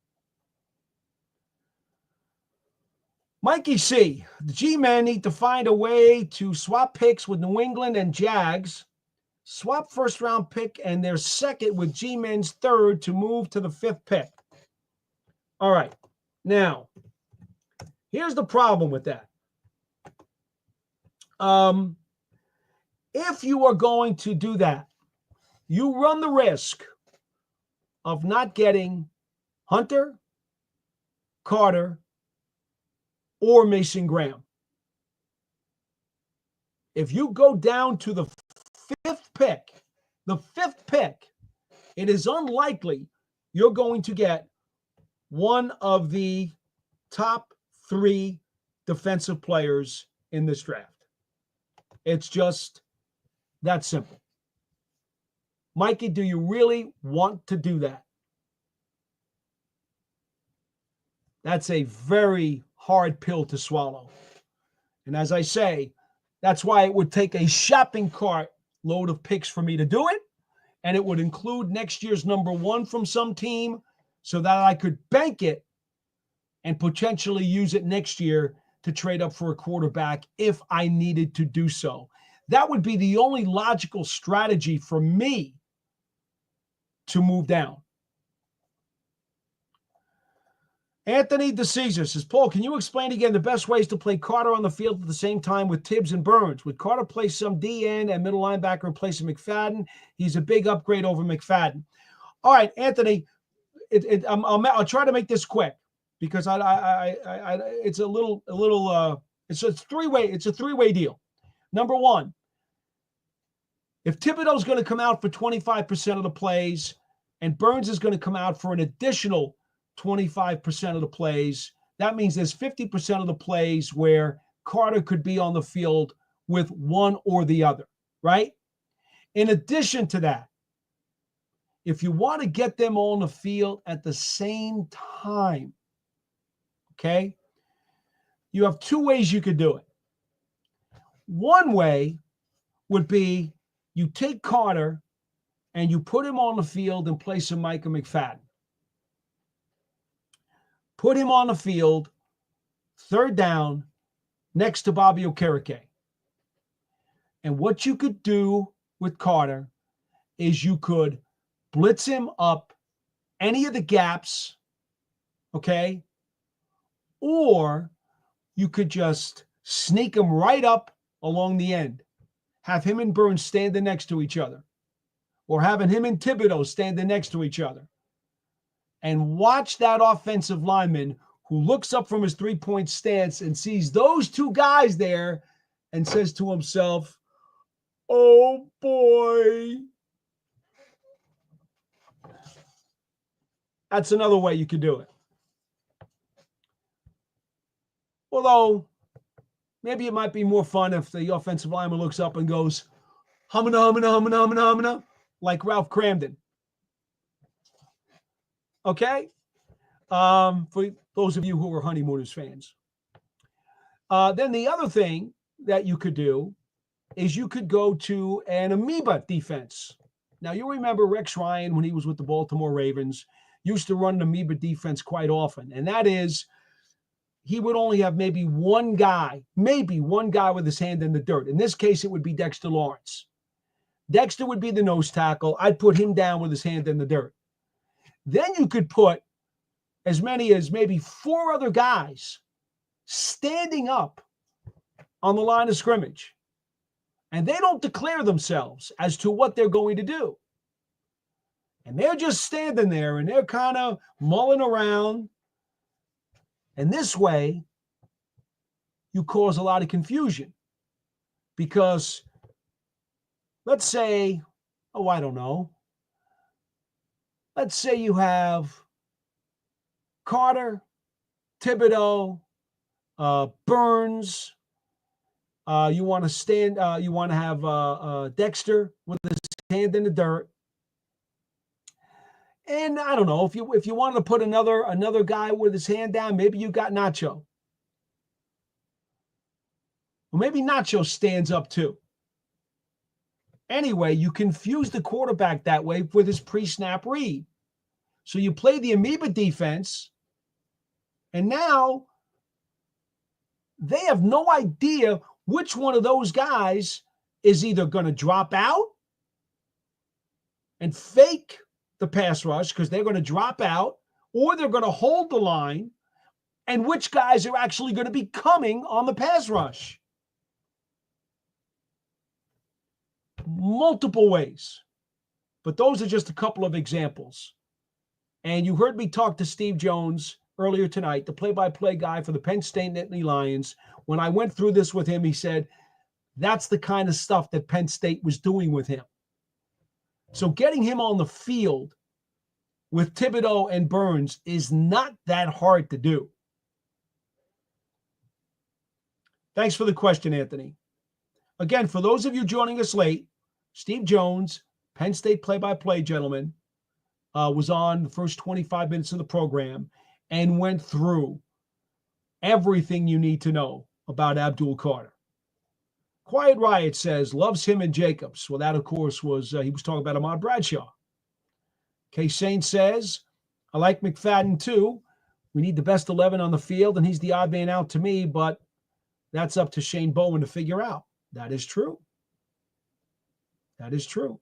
Mikey C, the G-men need to find a way to swap picks with New England and Jags, swap first-round pick and their second with G-men's third to move to the fifth pick. All right. Now, here's the problem with that. If you are going to do that, you run the risk of not getting Hunter, Carter, or Mason Graham. If you go down to the fifth pick, it is unlikely you're going to get one of the top 3 defensive players in this draft. It's just that simple. Mikey, do you really want to do that? That's a very hard pill to swallow. And as I say, that's why it would take a shopping cart load of picks for me to do it. And it would include next year's number 1 from some team so that I could bank it and potentially use it next year to trade up for a quarterback if I needed to do so. That would be the only logical strategy for me to move down. Anthony DeCesar says, Paul, can you explain again the best ways to play Carter on the field at the same time with Tibbs and Burns? Would Carter play some DN and middle linebacker in place of McFadden? He's a big upgrade over McFadden. All right, Anthony, I'll try to make this quick because it's it's a three-way deal. Number one, if Thibodeau's going to come out for 25% of the plays and Burns is going to come out for an additional 25% of the plays, that means there's 50% of the plays where Carter could be on the field with one or the other, right? In addition to that, if you want to get them on the field at the same time, okay, you have 2 ways you could do it. One way would be you take Carter and you put him on the field in place of Micah McFadden. Put him on the field, 3rd down, next to Bobby Okereke. And what you could do with Carter is you could blitz him up any of the gaps, okay? Or you could just sneak him right up along the end. Have him and Burns standing next to each other. Or having him and Thibodeau standing next to each other. And watch that offensive lineman who looks up from his 3-point stance and sees those 2 guys there and says to himself, oh boy. That's another way you could do it. Although, maybe it might be more fun if the offensive lineman looks up and goes, humana, humana, humana, humana, humana, like Ralph Cramden. Okay? For those of you who are Honeymooners fans. Then the other thing that you could do is you could go to an amoeba defense. Now, you remember Rex Ryan, when he was with the Baltimore Ravens, used to run an amoeba defense quite often. And that is, he would only have maybe one guy with his hand in the dirt. In this case, it would be Dexter Lawrence. Dexter would be the nose tackle. I'd put him down with his hand in the dirt. Then you could put as many as maybe 4 other guys standing up on the line of scrimmage. And they don't declare themselves as to what they're going to do. And they're just standing there and they're kind of mulling around. And this way, you cause a lot of confusion because let's say, oh, I don't know. Let's say you have Carter, Thibodeau, Burns. You want to stand. You want to have Dexter with his hand in the dirt. And I don't know if you wanted to put another guy with his hand down. Maybe you got Nacho. Well, maybe Nacho stands up too. Anyway, you confuse the quarterback that way with his pre-snap read. So you play the amoeba defense, and now they have no idea which one of those guys is either going to drop out and fake the pass rush because they're going to drop out, or they're going to hold the line, and which guys are actually going to be coming on the pass rush. Multiple ways. But those are just a couple of examples. And you heard me talk to Steve Jones earlier tonight, the play-by-play guy for the Penn State Nittany Lions. When I went through this with him, he said, that's the kind of stuff that Penn State was doing with him. So getting him on the field with Thibodeau and Burns is not that hard to do. Thanks for the question, Anthony. Again, for those of you joining us late, Steve Jones, Penn State play-by-play gentleman, was on the first 25 minutes of the program and went through everything you need to know about Abdul Carter. Quiet Riot says, loves him and Jacobs. Well, that, of course, was he was talking about Ahmad Bradshaw. K. Saint says, I like McFadden, too. We need the best 11 on the field, and he's the odd man out to me, but that's up to Shane Bowen to figure out. That is true. That is true.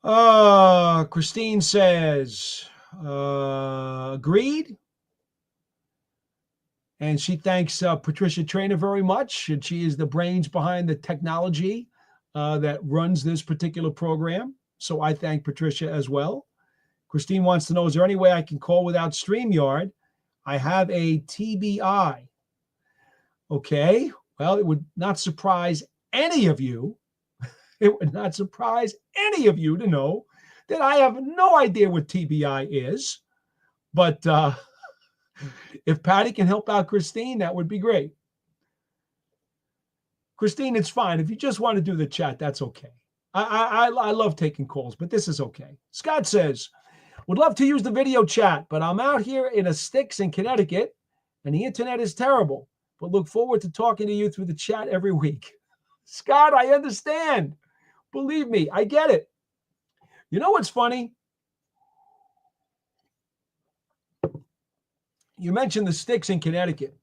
Christine says, agreed. And she thanks Patricia Traynor very much. And she is the brains behind the technology that runs this particular program. So I thank Patricia as well. Christine wants to know, is there any way I can call without StreamYard? I have a TBI. Okay. Well, it would not surprise any of you. It would not surprise any of you to know that I have no idea what TBI is. But if Patty can help out Christine, that would be great. Christine, it's fine. If you just want to do the chat, that's okay. I love taking calls, but this is okay. Scott says, would love to use the video chat, but I'm out here in a sticks in Connecticut, and the internet is terrible. But look forward to talking to you through the chat every week. Scott, I understand. Believe me, I get it. You know what's funny? You mentioned the sticks in Connecticut.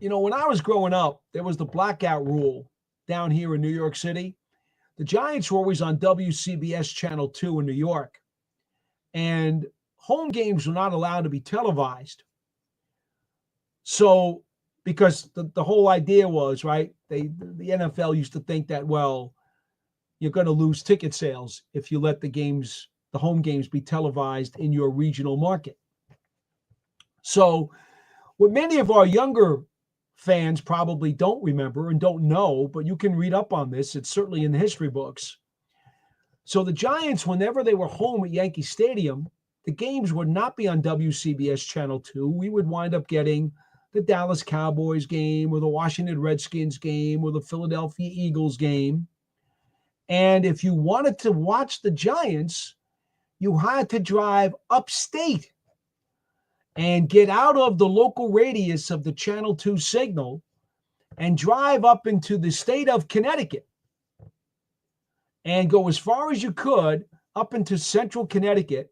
You know, when I was growing up, there was the blackout rule down here in New York City. The Giants were always on WCBS Channel 2 in New York. And home games were not allowed to be televised. So, because the whole idea was, right, the NFL used to think that, well, you're going to lose ticket sales if you let the home games be televised in your regional market. So what many of our younger fans probably don't remember and don't know, but you can read up on this, it's certainly in the history books. So the Giants, whenever they were home at Yankee Stadium, the games would not be on WCBS Channel 2. We would wind up getting the Dallas Cowboys game or the Washington Redskins game or the Philadelphia Eagles game. And if you wanted to watch the Giants, you had to drive upstate and get out of the local radius of the Channel 2 signal and drive up into the state of Connecticut and go as far as you could up into central Connecticut.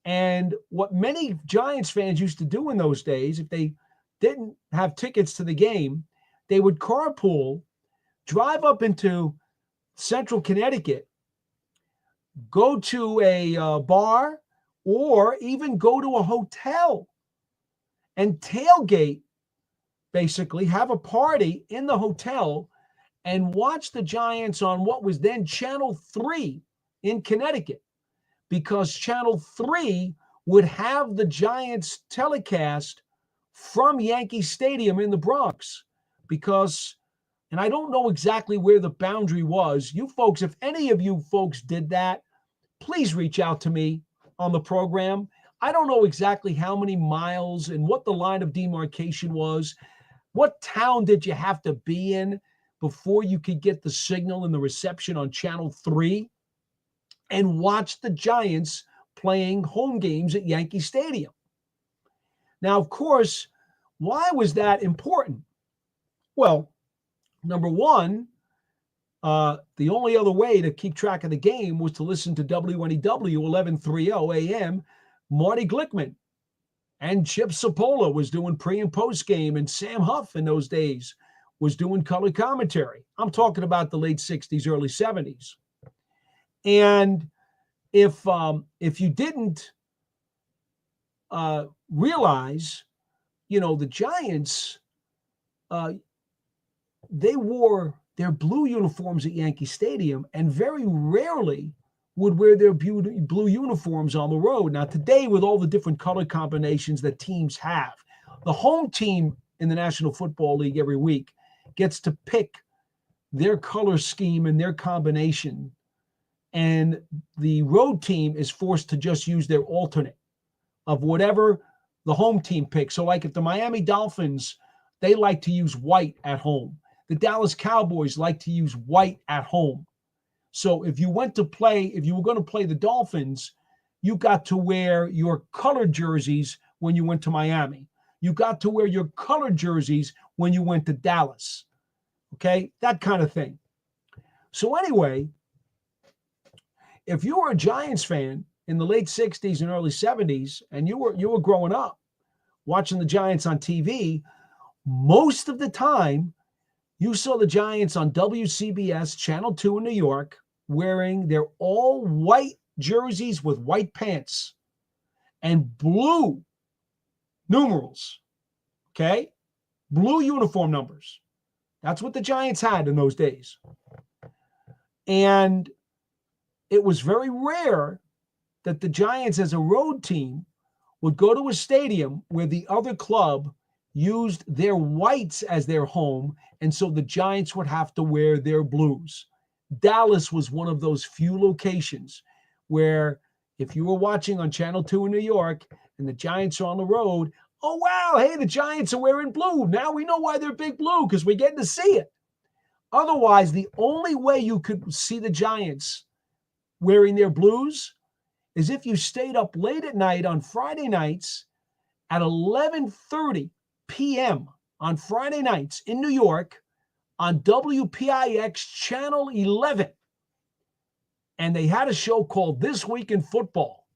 And what many Giants fans used to do in those days, if they didn't have tickets to the game, they would carpool, drive up into central Connecticut, go to a bar, or even go to a hotel and tailgate, basically have a party in the hotel and watch the Giants on what was then Channel 3 in Connecticut, because Channel 3 would have the Giants telecast from Yankee Stadium in the Bronx, because And I don't know exactly where the boundary was. You folks, if any of you folks did that, please reach out to me on the program. I don't know exactly how many miles and what the line of demarcation was. What town did you have to be in before you could get the signal and the reception on Channel 3 and watch the Giants playing home games at Yankee Stadium? Now, of course, why was that important? Well, number one, the only other way to keep track of the game was to listen to WNEW 1130 AM. Marty Glickman and Chip Sapola was doing pre and post game, and Sam Huff in those days was doing color commentary. I'm talking about the late 60s, early 70s. And if you didn't realize, the Giants, they wore their blue uniforms at Yankee Stadium and very rarely would wear their blue uniforms on the road. Now, today, with all the different color combinations that teams have, the home team in the National Football League every week gets to pick their color scheme and their combination, and the road team is forced to just use their alternate of whatever the home team picks. So like if the Miami Dolphins, they like to use white at home. The Dallas Cowboys like to use white at home. So if you were going to play the Dolphins, you got to wear your colored jerseys when you went to Miami. You got to wear your colored jerseys when you went to Dallas. Okay, that kind of thing. So anyway, if you were a Giants fan in the late 60s and early 70s, and you were growing up watching the Giants on TV, most of the time you saw the Giants on WCBS Channel 2 in New York wearing their all white jerseys with white pants and blue numerals. Okay? Blue uniform numbers. That's what the Giants had in those days. And it was very rare that the Giants as a road team would go to a stadium where the other club used their whites as their home, and so the Giants would have to wear their blues. Dallas was one of those few locations where if you were watching on Channel 2 in New York and the Giants are on the road, oh, wow, hey, the Giants are wearing blue. Now we know why they're big blue, because we're getting to see it. Otherwise, the only way you could see the Giants wearing their blues is if you stayed up late at night on Friday nights at 11:30 p.m. on Friday nights in New York on WPIX Channel 11. And they had a show called This Week in Football,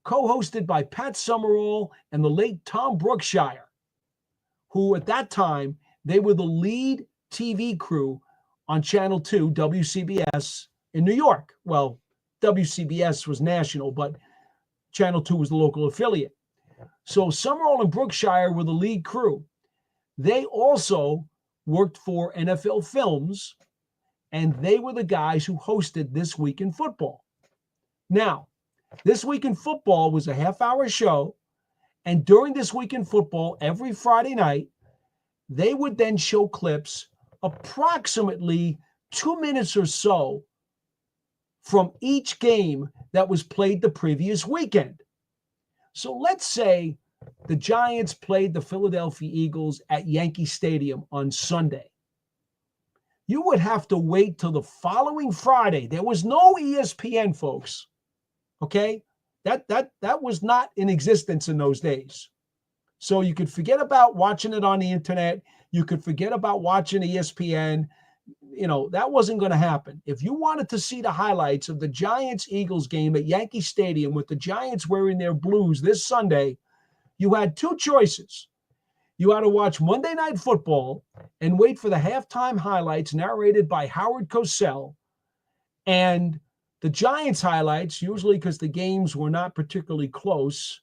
co-hosted by Pat Summerall and the late Tom Brookshire, who at that time, they were the lead TV crew on Channel 2, WCBS in New York. Well, WCBS was national, but Channel 2 was the local affiliate. So Summerall and Brookshire were the lead crew. They also worked for NFL Films, and they were the guys who hosted This Week in Football. Now, This Week in Football was a half-hour show, and during This Week in Football, every Friday night, they would then show clips approximately 2 minutes or so from each game that was played the previous weekend. So let's say the Giants played the Philadelphia Eagles at Yankee Stadium on Sunday. You would have to wait till the following Friday. There was no ESPN, folks. Okay? That was not in existence in those days. So you could forget about watching it on the internet. You could forget about watching ESPN. That wasn't going to happen. If you wanted to see the highlights of the Giants-Eagles game at Yankee Stadium with the Giants wearing their blues this Sunday, you had two choices. You had to watch Monday Night Football and wait for the halftime highlights narrated by Howard Cosell, and the Giants highlights, usually because the games were not particularly close,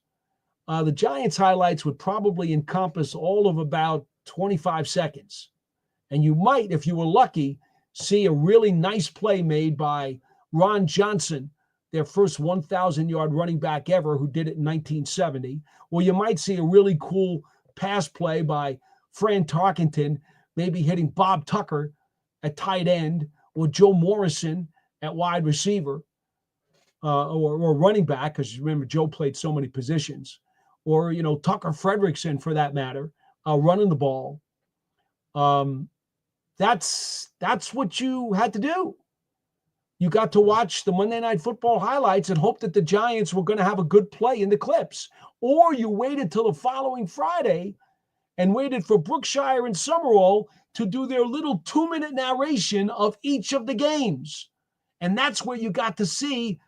the Giants highlights would probably encompass all of about 25 seconds. And you might, if you were lucky, see a really nice play made by Ron Johnson, their first 1,000-yard running back ever, who did it in 1970. Or you might see a really cool pass play by Fran Tarkenton, maybe hitting Bob Tucker at tight end or Joe Morrison at wide receiver or running back, because remember, Joe played so many positions, or, Tucker Frederickson for that matter, running the ball. That's what you had to do. You got to watch the Monday Night Football highlights and hope that the Giants were going to have a good play in the clips. Or you waited till the following Friday and waited for Brookshire and Summerall to do their little 2-minute narration of each of the games. And that's where you got to see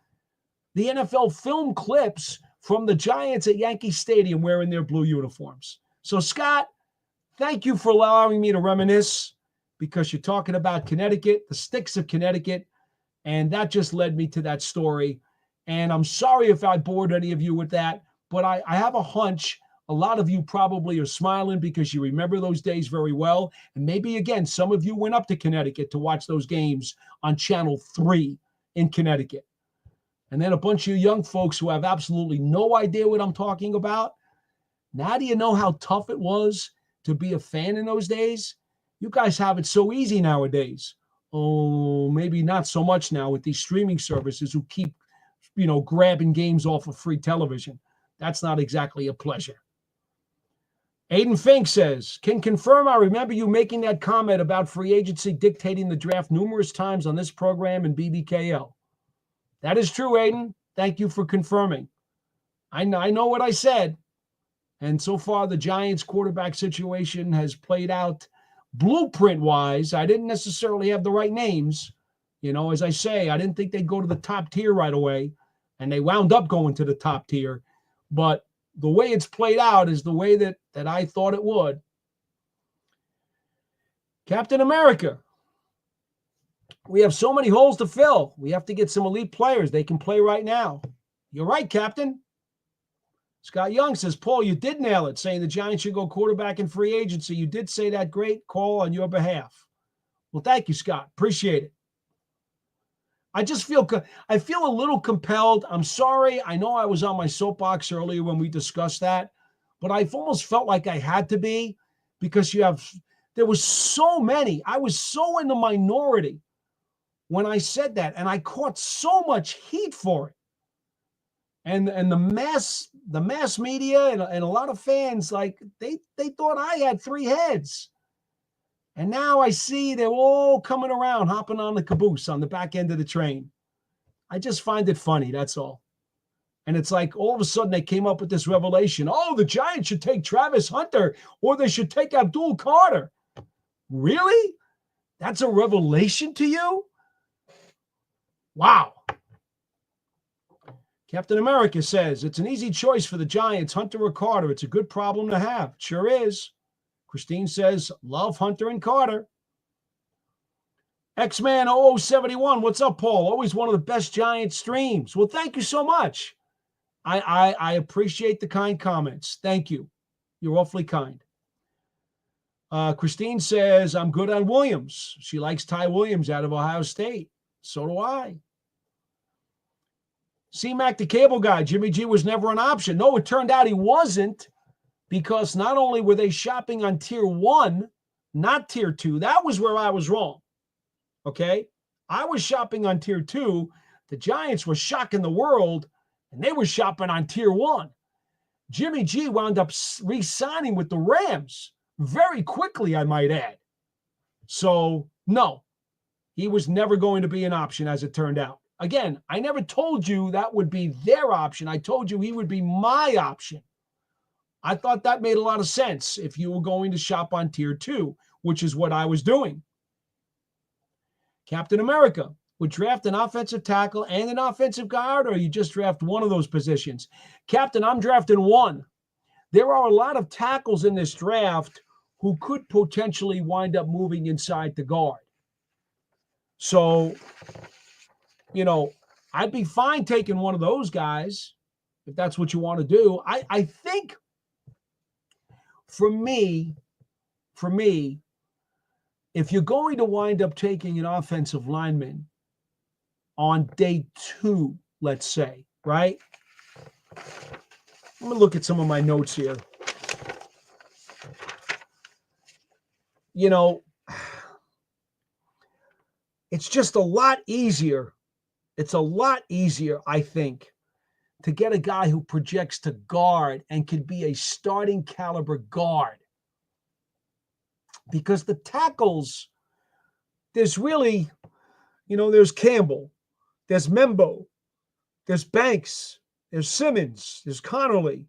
the NFL film clips from the Giants at Yankee Stadium wearing their blue uniforms. So, Scott, thank you for allowing me to reminisce, because you're talking about Connecticut, the sticks of Connecticut, and that just led me to that story. And I'm sorry if I bored any of you with that, but I have a hunch a lot of you probably are smiling because you remember those days very well. And maybe, again, some of you went up to Connecticut to watch those games on Channel 3 in Connecticut. And then a bunch of young folks who have absolutely no idea what I'm talking about. Now do you know how tough it was to be a fan in those days? You guys have it so easy nowadays. Oh, maybe not so much now with these streaming services who keep, grabbing games off of free television. That's not exactly a pleasure. Aiden Fink says, can confirm I remember you making that comment about free agency dictating the draft numerous times on this program and BBKL. That is true, Aiden. Thank you for confirming. I know what I said. And so far, the Giants quarterback situation has played out blueprint-wise. I didn't necessarily have the right names. As I say, I didn't think they'd go to the top tier right away, and they wound up going to the top tier. But the way it's played out is the way that I thought it would. Captain America. We have so many holes to fill. We have to get some elite players. They can play right now. You're right, Captain. Scott Young says, Paul, you did nail it, saying the Giants should go quarterback in free agency. You did say that. Great call on your behalf. Well, thank you, Scott. Appreciate it. I feel a little compelled. I'm sorry. I know I was on my soapbox earlier when we discussed that, but I've almost felt like I had to be, because there was so many. I was so in the minority when I said that, and I caught so much heat for it. And the mass media and a lot of fans, like they thought I had three heads. And now I see they're all coming around, hopping on the caboose on the back end of the train. I just find it funny, that's all. And it's like all of a sudden they came up with this revelation. Oh, the Giants should take Travis Hunter, or they should take Abdul Carter. Really? That's a revelation to you? Wow. Captain America says, it's an easy choice for the Giants, Hunter or Carter. It's a good problem to have. Sure is. Christine says, love Hunter and Carter. X-Man 0071, what's up, Paul? Always one of the best Giants streams. Well, thank you so much. I appreciate the kind comments. Thank you. You're awfully kind. Christine says, I'm good on Williams. She likes Ty Williams out of Ohio State. So do I. C-Mac, the cable guy, Jimmy G was never an option. No, it turned out he wasn't, because not only were they shopping on tier 1, not tier 2. That was where I was wrong. Okay? I was shopping on tier 2. The Giants were shocking the world, and they were shopping on tier 1. Jimmy G wound up re-signing with the Rams very quickly, I might add. So, no, he was never going to be an option, as it turned out. Again, I never told you that would be their option. I told you he would be my option. I thought that made a lot of sense if you were going to shop on tier 2, which is what I was doing. Captain America would draft an offensive tackle and an offensive guard, or you just draft one of those positions? Captain, I'm drafting one. There are a lot of tackles in this draft who could potentially wind up moving inside the guard. So, I'd be fine taking one of those guys if that's what you want to do. I think for me, if you're going to wind up taking an offensive lineman on day 2, let's say, right? Let me look at some of my notes here. you know, it's just a lot easier. It's a lot easier, I think, to get a guy who projects to guard and can be a starting caliber guard. Because the tackles, there's really, there's Campbell, there's Membo, there's Banks, there's Simmons, there's Connerly.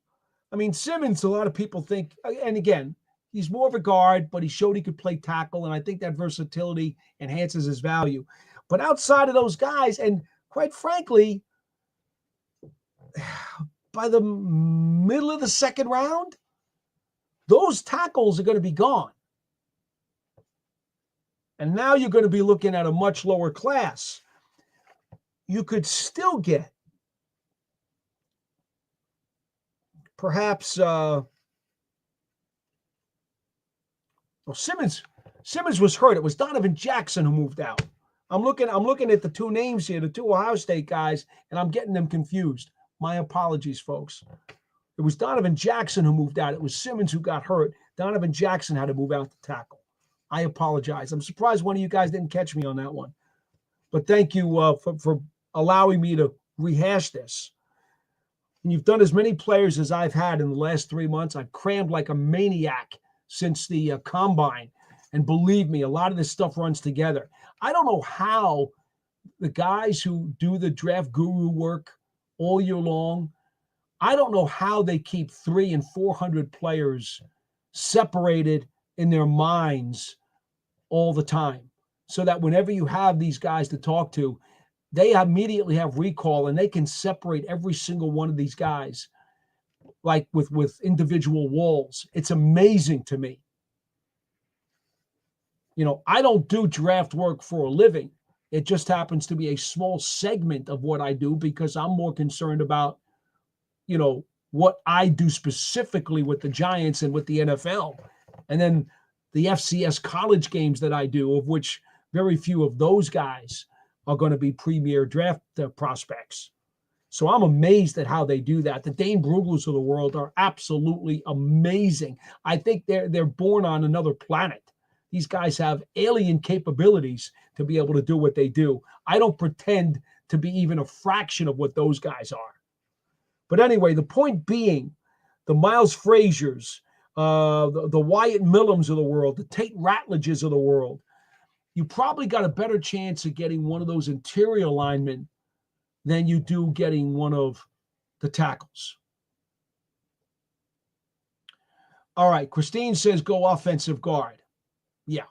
I mean, Simmons, a lot of people think, and again, he's more of a guard, but he showed he could play tackle, and I think that versatility enhances his value. But outside of those guys, and quite frankly, by the middle of the second round, those tackles are going to be gone. And now you're going to be looking at a much lower class. You could still get perhaps Simmons was hurt. It was Donovan Jackson who moved out. I'm looking at the two names here, the two Ohio State guys, and I'm getting them confused. My apologies, folks. It was Donovan Jackson who moved out. It was Simmons who got hurt. Donovan Jackson had to move out to tackle. I apologize. I'm surprised one of you guys didn't catch me on that one. But thank you for allowing me to rehash this. And you've done as many players as I've had in the last 3 months. I've crammed like a maniac since the combine. And believe me, a lot of this stuff runs together. I don't know how the guys who do the draft guru work all year long, I don't know how they keep 300 and 400 players separated in their minds all the time, so that whenever you have these guys to talk to, they immediately have recall and they can separate every single one of these guys like with individual walls. It's amazing to me. I don't do draft work for a living. It just happens to be a small segment of what I do because I'm more concerned about, what I do specifically with the Giants and with the NFL. And then the FCS college games that I do, of which very few of those guys are going to be premier draft prospects. So I'm amazed at how they do that. The Dane Bruglers of the world are absolutely amazing. I think they're born on another planet. These guys have alien capabilities to be able to do what they do. I don't pretend to be even a fraction of what those guys are. But anyway, the point being, the Miles Fraziers, the Wyatt Millums of the world, the Tate Ratledges of the world, you probably got a better chance of getting one of those interior linemen than you do getting one of the tackles. All right, Christine says go offensive guard. Yeah.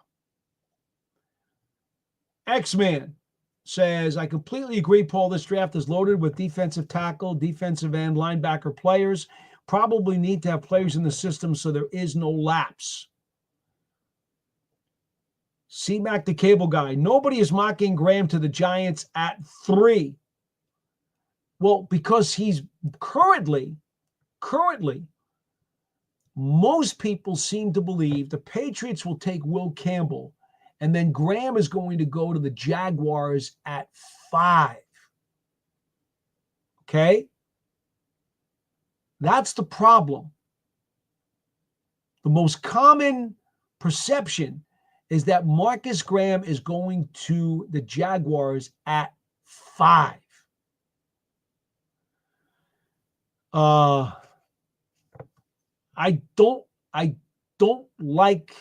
X-Man says, I completely agree, Paul. This draft is loaded with defensive tackle, defensive end, linebacker players. Probably need to have players in the system so there is no lapse. C-Mac the cable guy. Nobody is mocking Graham to the Giants at 3. Well, because he's currently, most people seem to believe the Patriots will take Will Campbell, and then Graham is going to go to the Jaguars at 5. Okay? That's the problem. The most common perception is that Marcus Graham is going to the Jaguars at 5. I don't like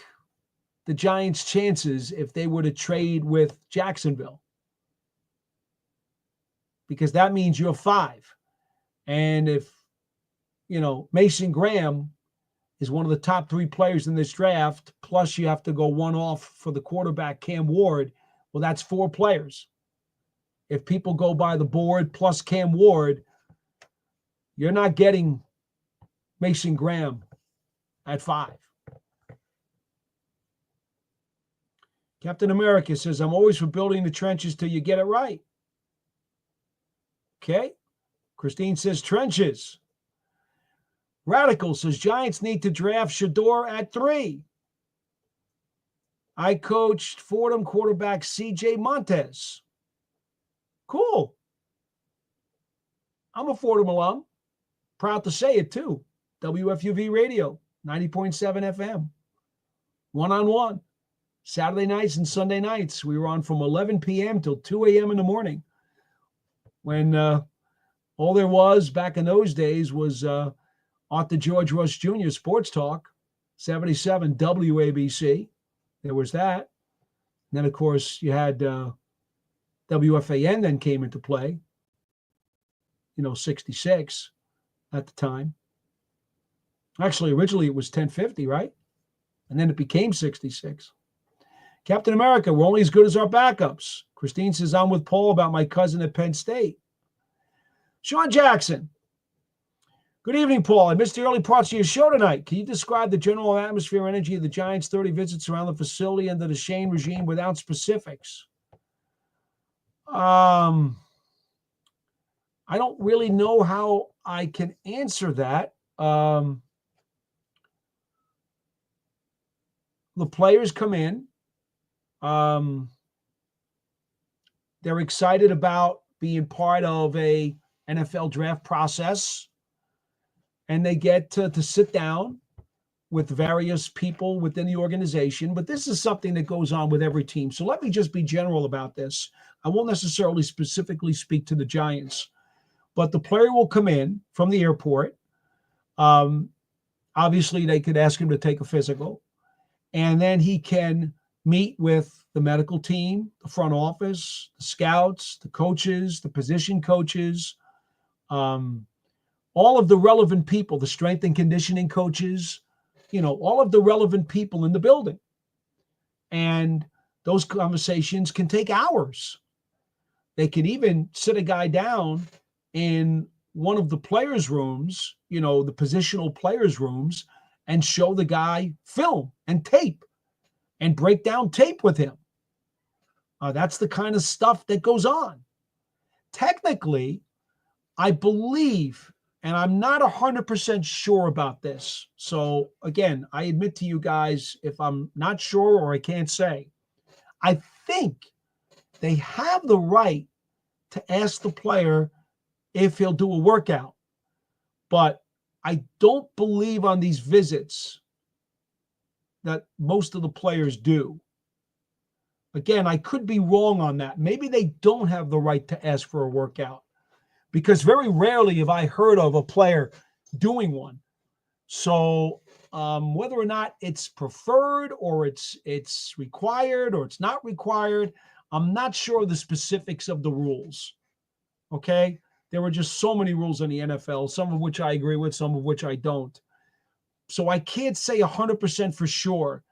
the Giants' chances if they were to trade with Jacksonville, because that means you're 5. And if, Mason Graham is one of the top 3 players in this draft, plus you have to go one off for the quarterback, Cam Ward, well, that's 4 players. If people go by the board plus Cam Ward, you're not getting Mason Graham at 5. Captain America says, I'm always for building the trenches till you get it right. Okay. Christine says, trenches. Radical says, Giants need to draft Shador at 3. I coached Fordham quarterback C.J. Montez. Cool. I'm a Fordham alum. Proud to say it, too. WFUV Radio, 90.7 FM. One-on-one. Saturday nights and Sunday nights. We were on from 11 p.m. till 2 a.m. in the morning, when all there was back in those days was Arthur George Rush Jr. Sports Talk, 77 WABC. There was that. And then, of course, you had WFAN then came into play, 66 at the time. Actually, originally it was 1050, right? And then it became 66. Captain America, we're only as good as our backups. Christine says, I'm with Paul about my cousin at Penn State. Sean Jackson. Good evening, Paul. I missed the early parts of your show tonight. Can you describe the general atmosphere and energy of the Giants' 30 visits around the facility under the Shane regime without specifics? I don't really know how I can answer that. The players come in. They're excited about being part of a NFL draft process, and they get to sit down with various people within the organization. But this is something that goes on with every team. So let me just be general about this. I won't necessarily specifically speak to the Giants, but the player will come in from the airport. Obviously, they could ask him to take a physical, and then he can meet with the medical team, the front office, the scouts, the coaches, the position coaches, all of the relevant people, the strength and conditioning coaches, all of the relevant people in the building. And those conversations can take hours. They can even sit a guy down in one of the players' rooms, the positional players' rooms, and show the guy film and tape and break down tape with him. That's the kind of stuff that goes on. Technically, I believe, and I'm not 100% sure about this. So again, I admit to you guys, if I'm not sure or I can't say, I think they have the right to ask the player if he'll do a workout. But I don't believe on these visits that most of the players do. Again, I could be wrong on that. Maybe they don't have the right to ask for a workout, because very rarely have I heard of a player doing one. So whether or not it's preferred or it's required or it's not required, I'm not sure of the specifics of the rules. Okay? There were just so many rules in the NFL, some of which I agree with, some of which I don't. So I can't say 100% for sure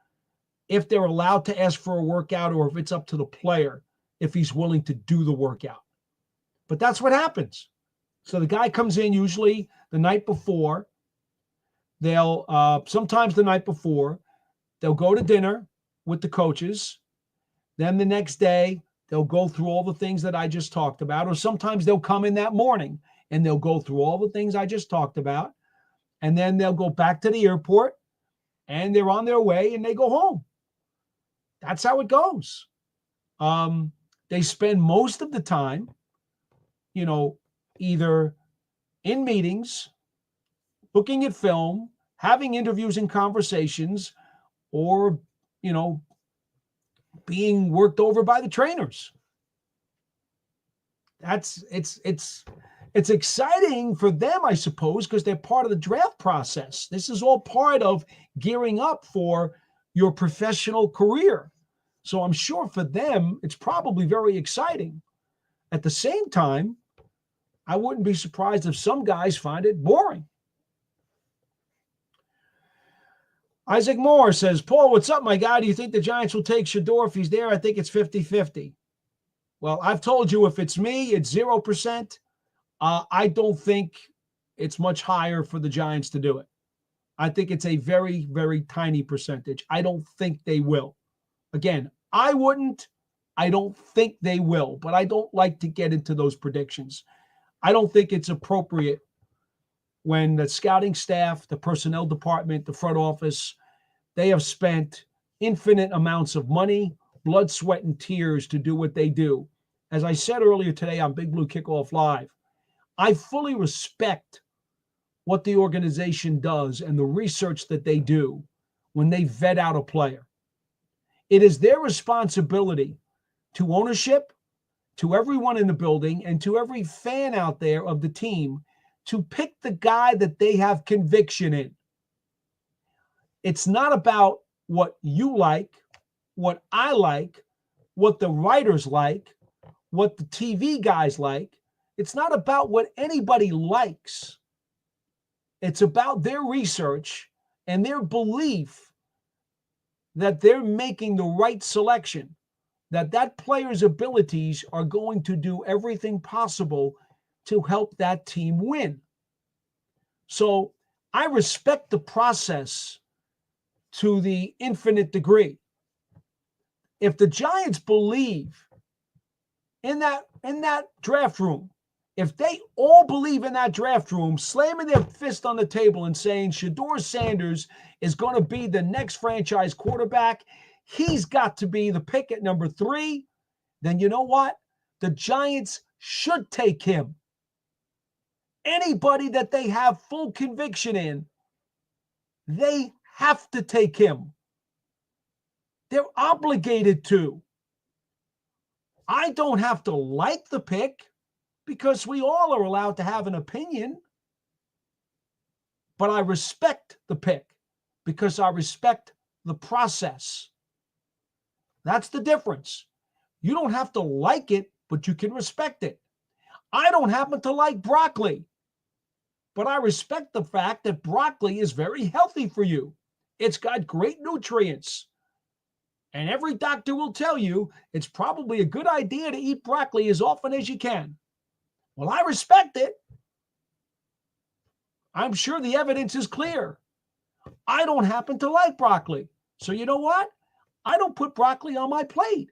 if they're allowed to ask for a workout or if it's up to the player if he's willing to do the workout. But that's what happens. So the guy comes in usually the night before. They'll sometimes the night before, they'll go to dinner with the coaches. Then the next day, they'll go through all the things that I just talked about. Or sometimes they'll come in that morning and they'll go through all the things I just talked about. And then they'll go back to the airport and they're on their way and they go home. That's how it goes. They spend most of the time, either in meetings, looking at film, having interviews and conversations, or, being worked over by the trainers. It's exciting for them, I suppose, because they're part of the draft process. This is all part of gearing up for your professional career. So I'm sure for them, it's probably very exciting. At the same time, I wouldn't be surprised if some guys find it boring. Isaac Moore says, Paul, what's up, my guy? Do you think the Giants will take Shador if he's there? I think it's 50-50. Well, I've told you, if it's me, it's 0%. I don't think it's much higher for the Giants to do it. I think it's a very, very tiny percentage. I don't think they will. Again, I wouldn't. I don't think they will, but I don't like to get into those predictions. I don't think it's appropriate when the scouting staff, the personnel department, the front office, they have spent infinite amounts of money, blood, sweat, and tears to do what they do. As I said earlier today on Big Blue Kickoff Live, I fully respect what the organization does and the research that they do when they vet out a player. It is their responsibility to ownership, to everyone in the building, and to every fan out there of the team to pick the guy that they have conviction in. It's not about what you like, what I like, what the writers like, what the TV guys like. It's not about what anybody likes. It's about their research and their belief that they're making the right selection, that that player's abilities are going to do everything possible to help that team win. So I respect the process to the infinite degree. If the Giants believe in that draft room, if they all believe in that draft room, slamming their fist on the table and saying Shedeur Sanders is going to be the next franchise quarterback, he's got to be the pick at number 3, then you know what? The Giants should take him. Anybody that they have full conviction in, they have to take him. They're obligated to. I don't have to like the pick because we all are allowed to have an opinion. But I respect the pick because I respect the process. That's the difference. You don't have to like it, but you can respect it. I don't happen to like broccoli, but I respect the fact that broccoli is very healthy for you. It's got great nutrients. And every doctor will tell you it's probably a good idea to eat broccoli as often as you can. Well, I respect it. I'm sure the evidence is clear. I don't happen to like broccoli. So you know what? I don't put broccoli on my plate.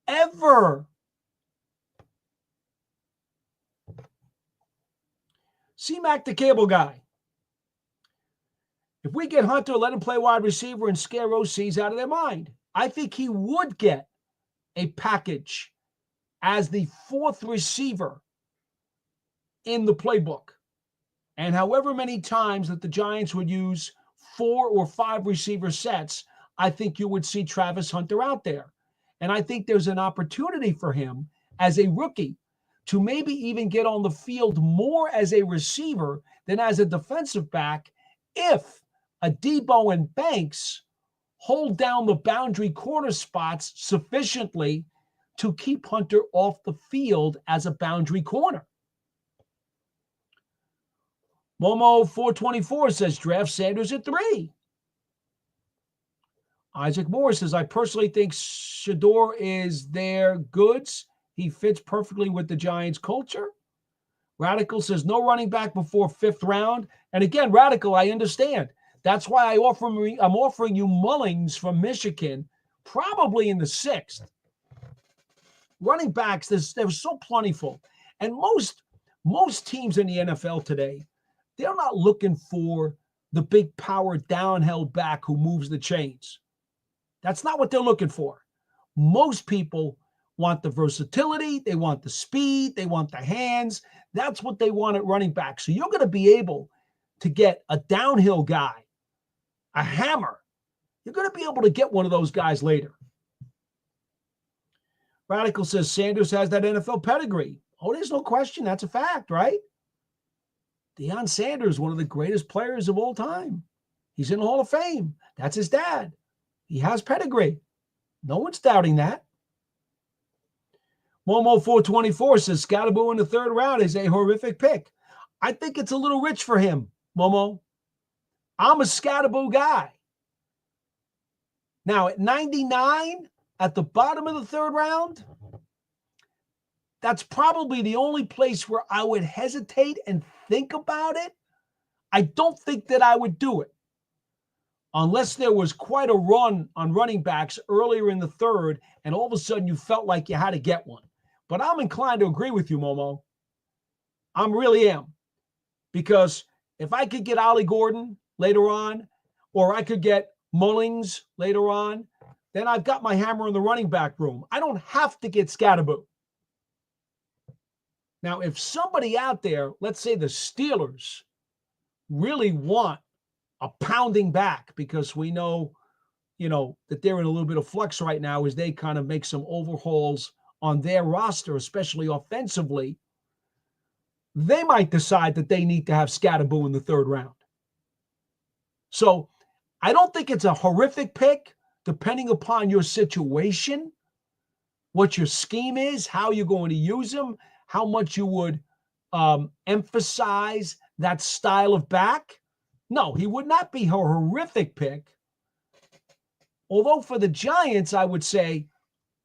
Ever. C-Mac the cable guy. If we get Hunter, let him play wide receiver and scare OCs out of their mind. I think he would get a package as the 4th receiver in the playbook. And however many times that the Giants would use 4 or 5 receiver sets, I think you would see Travis Hunter out there. And I think there's an opportunity for him as a rookie to maybe even get on the field more as a receiver than as a defensive back if a Debo and Banks hold down the boundary corner spots sufficiently to keep Hunter off the field as a boundary corner. Momo 424 says draft Sanders at 3. Isaac Moore says, I personally think Shedeur is their goods. He fits perfectly with the Giants culture. Radical says no running back before 5th round. And again, Radical, I understand. That's why I'm offering you Mullings from Michigan, probably in the 6th. Running backs, they're so plentiful. And most teams in the NFL today, they're not looking for the big power downhill back who moves the chains. That's not what they're looking for. Most people want the versatility, they want the speed, they want the hands. That's what they want at running back. So you're going to be able to get a downhill guy, a hammer. You're going to be able to get one of those guys later. Radical says Sanders has that NFL pedigree. Oh, there's no question. That's a fact, right? Deion Sanders, one of the greatest players of all time. He's in the Hall of Fame. That's his dad. He has pedigree. No one's doubting that. Momo 424 says Scatterboo in the 3rd round is a horrific pick. I think it's a little rich for him, Momo. I'm a Scatterboo guy. Now, at 99, at the bottom of the 3rd round, that's probably the only place where I would hesitate and think about it. I don't think that I would do it unless there was quite a run on running backs earlier in the 3rd and all of a sudden you felt like you had to get one. But I'm inclined to agree with you, Momo. I really am. Because if I could get Ollie Gordon later on, or I could get Mullings later on, then I've got my hammer in the running back room. I don't have to get Scatterboo. Now, if somebody out there, let's say the Steelers, really want a pounding back because we know that they're in a little bit of flux right now as they kind of make some overhauls on their roster, especially offensively. They might decide that they need to have Scatterboo in the third round. So I don't think it's a horrific pick, depending upon your situation, what your scheme is, how you're going to use him, how much you would emphasize that style of back. No, he would not be a horrific pick. Although for the Giants, I would say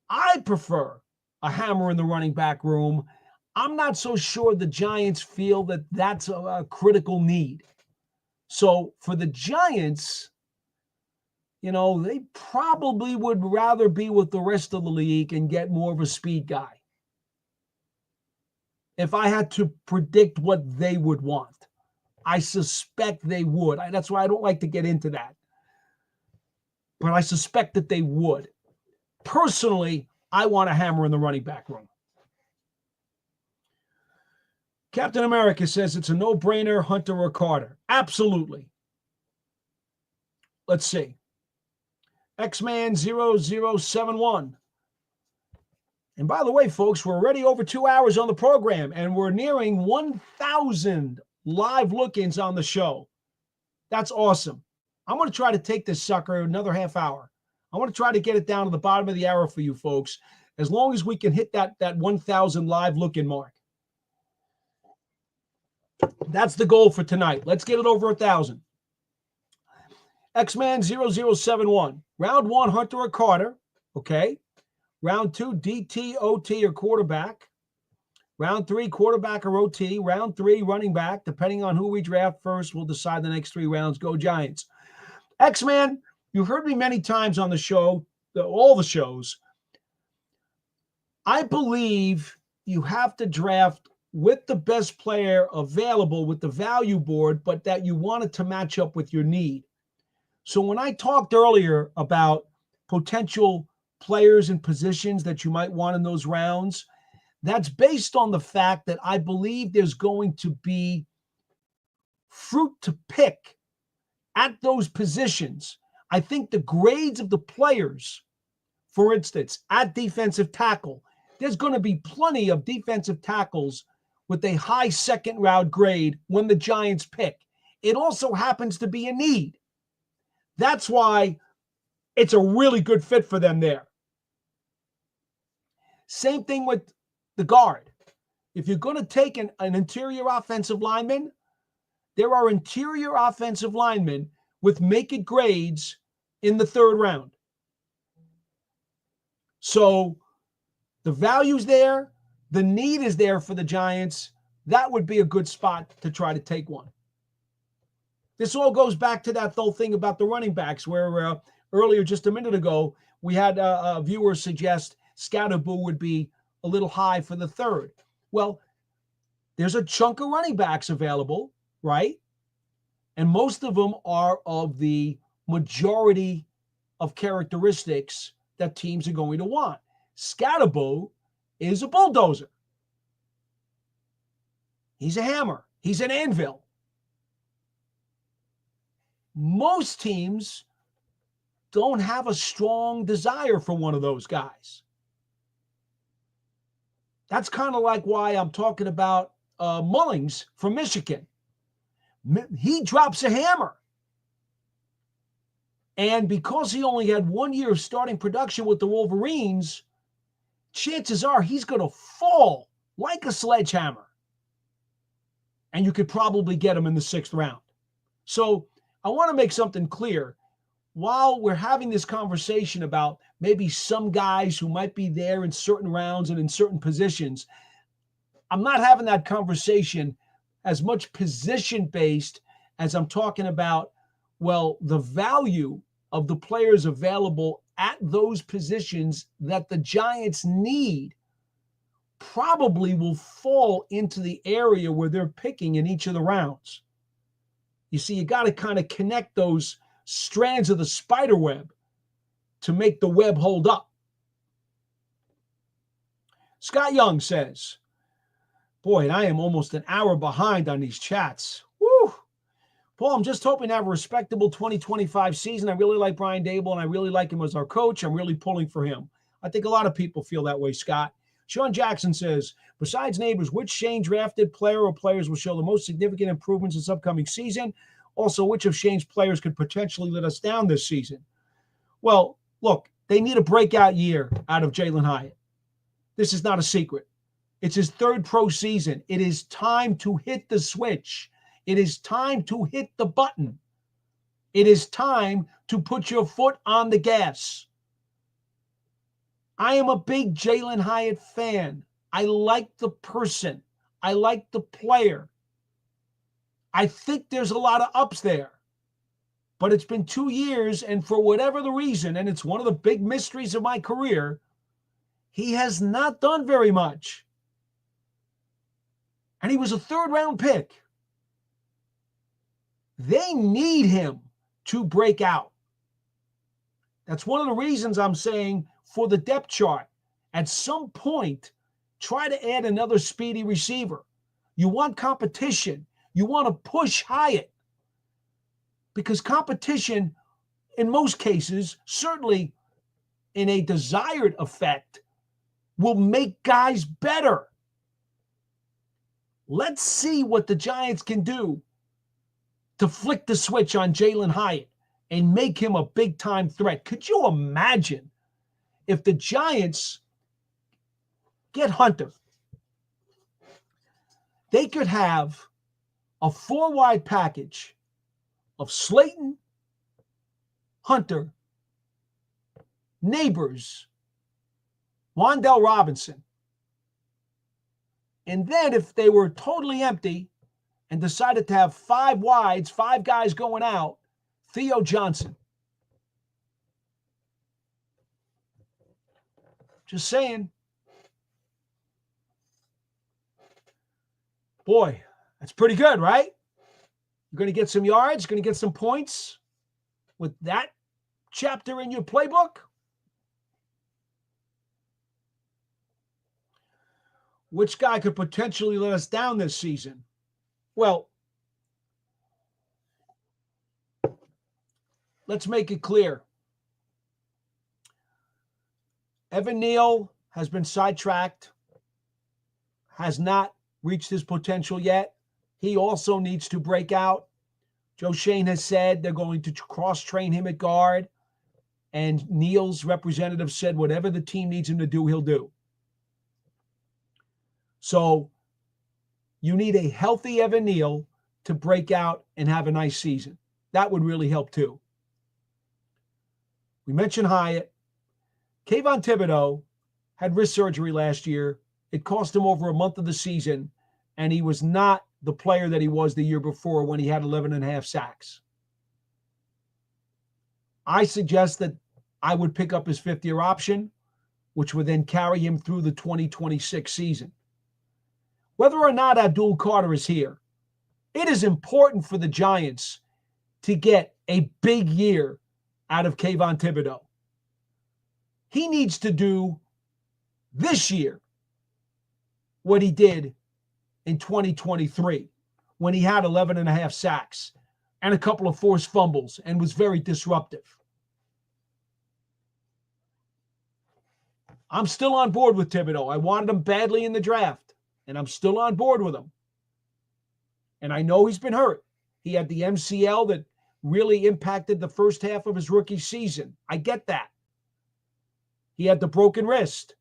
I prefer a hammer in the running back room. I'm not so sure the Giants feel that that's a critical need. So for the Giants, they probably would rather be with the rest of the league and get more of a speed guy. If I had to predict what they would want, I suspect they would. That's why I don't like to get into that. But I suspect that they would. Personally, I want a hammer in the running back room. Captain America says it's a no-brainer, Hunter or Carter. Absolutely. Let's see. X-Man 0071. And by the way, folks, we're already over 2 hours on the program, and we're nearing 1,000 live look-ins on the show. That's awesome. I'm going to try to take this sucker another half hour. I want to try to get it down to the bottom of the hour for you folks, as long as we can hit that 1,000 live look-in mark. That's the goal for tonight. Let's get it over 1,000. X-Man 0071. Round 1, Hunter or Carter. Okay. Round 2, DT, OT, or quarterback. Round 3, quarterback or OT. Round 3, running back. Depending on who we draft first, we'll decide the next 3 rounds. Go Giants. X-Man, you've heard me many times on the show, all the shows. I believe you have to draft with the best player available with the value board, but that you want it to match up with your need. So when I talked earlier about potential players and positions that you might want in those rounds, that's based on the fact that I believe there's going to be fruit to pick at those positions. I think the grades of the players, for instance, at defensive tackle, there's going to be plenty of defensive tackles with a high second round grade when the Giants pick. It also happens to be a need. That's why it's a really good fit for them there. Same thing with the guard. If you're going to take an interior offensive lineman, there are interior offensive linemen with make it grades in the third round. So the value's there. The need is there for the Giants. That would be a good spot to try to take one. This all goes back to that whole thing about the running backs where earlier, just a minute ago, we had a viewer suggest Scatterboo would be a little high for the third. Well, there's a chunk of running backs available, right? And most of them are of the majority of characteristics that teams are going to want. Scatterboo is a bulldozer. He's a hammer. He's an anvil. Most teams don't have a strong desire for one of those guys. That's kind of like why I'm talking about Mullings from Michigan. He drops a hammer. And because he only had 1 year of starting production with the Wolverines, chances are he's going to fall like a sledgehammer. And you could probably get him in the 6th round. So I want to make something clear. While we're having this conversation about maybe some guys who might be there in certain rounds and in certain positions, I'm not having that conversation as much position-based as I'm talking about, well, the value of the players available at those positions that the Giants need probably will fall into the area where they're picking in each of the rounds. You see, you got to kind of connect those strands of the spider web to make the web hold up. Scott Young says, boy, and I am almost an hour behind on these chats. Woo! Paul, I'm just hoping to have a respectable 2025 season. I really like Brian Dable, and I really like him as our coach. I'm really pulling for him. I think a lot of people feel that way, Scott. Sean Jackson says, besides Neighbors, which Shane drafted player or players will show the most significant improvements this upcoming season? Also, which of Shane's players could potentially let us down this season? Well, look, they need a breakout year out of Jalen Hyatt. This is not a secret. It's his third pro season. It is time to hit the switch. It is time to hit the button. It is time to put your foot on the gas. I am a big Jalen Hyatt fan. I like the person. I like the player. I think there's a lot of ups there. But it's been 2 years, and for whatever the reason, and it's one of the big mysteries of my career, he has not done very much. And he was a third-round pick. They need him to break out. That's one of the reasons I'm saying for the depth chart, at some point, try to add another speedy receiver. You want competition. You want to push Hyatt. Because competition, in most cases, certainly in a desired effect, will make guys better. Let's see what the Giants can do to flick the switch on Jalen Hyatt and make him a big-time threat. Could you imagine if the Giants get Hunter? They could have a 4-wide package of Slayton, Hunter, Neighbors, Wan'Dale Robinson. And then if they were totally empty and decided to have 5 wides, 5 guys going out, Theo Johnson. Just saying. Boy, that's pretty good, right? You're going to get some yards, going to get some points with that chapter in your playbook. Which guy could potentially let us down this season? Well, let's make it clear. Evan Neal has been sidetracked, has not reached his potential yet. He also needs to break out. Joe Shane has said they're going to cross-train him at guard, and Neal's representative said whatever the team needs him to do, he'll do. So you need a healthy Evan Neal to break out and have a nice season. That would really help too. We mentioned Hyatt. Kayvon Thibodeau had wrist surgery last year. It cost him over a month of the season, and he was not the player that he was the year before when he had 11.5 sacks. I suggest that I would pick up his 5th-year option, which would then carry him through the 2026 season. Whether or not Abdul Carter is here, it is important for the Giants to get a big year out of Kayvon Thibodeau. He needs to do this year what he did in 2023 when he had 11.5 sacks and a couple of forced fumbles and was very disruptive. I'm still on board with Thibodeau. I wanted him badly in the draft, and I'm still on board with him. And I know he's been hurt. He had the MCL that really impacted the first half of his rookie season. I get that. He had the broken wrist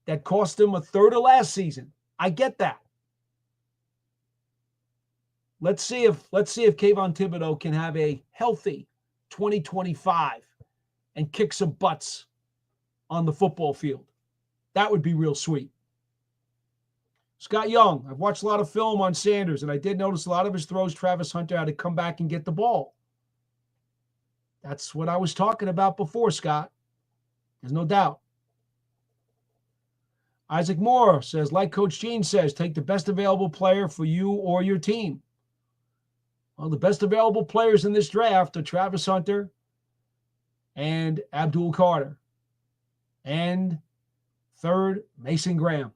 that cost him a third of last season. I get that. Let's see if Kayvon Thibodeau can have a healthy 2025 and kick some butts on the football field. That would be real sweet. Scott Young, I've watched a lot of film on Sanders, and I did notice a lot of his throws, Travis Hunter had to come back and get the ball. That's what I was talking about before, Scott. There's no doubt. Isaac Moore says, like Coach Gene says, take the best available player for you or your team. Well, the best available players in this draft are Travis Hunter and Abdul Carter. And third, Mason Graham.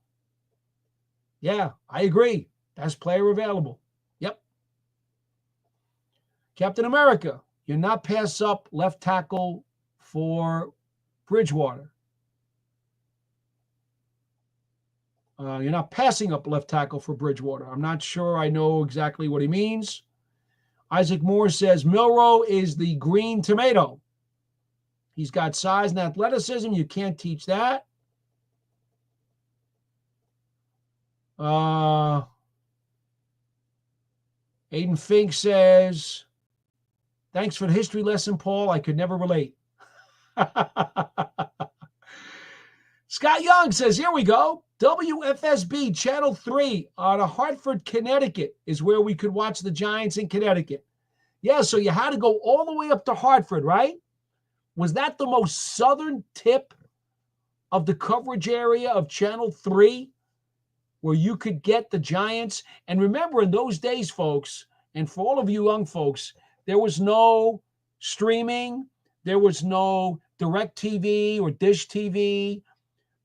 Yeah, I agree. Best player available. Yep. Captain America, you're not pass up left tackle for Bridgewater. You're not passing up left tackle for Bridgewater. I'm not sure I know exactly what he means. Isaac Moore says Milroe is the green tomato. He's got size and athleticism. You can't teach that. Aiden Fink says, thanks for the history lesson, Paul. I could never relate. Scott Young says, here we go. WFSB Channel 3 out of Hartford, Connecticut is where we could watch the Giants in Connecticut. Yeah, so you had to go all the way up to Hartford, right? Was that the most southern tip of the coverage area of Channel 3 where you could get the Giants? And remember, in those days, folks, and for all of you young folks, there was no streaming. There was no DirecTV or Dish TV.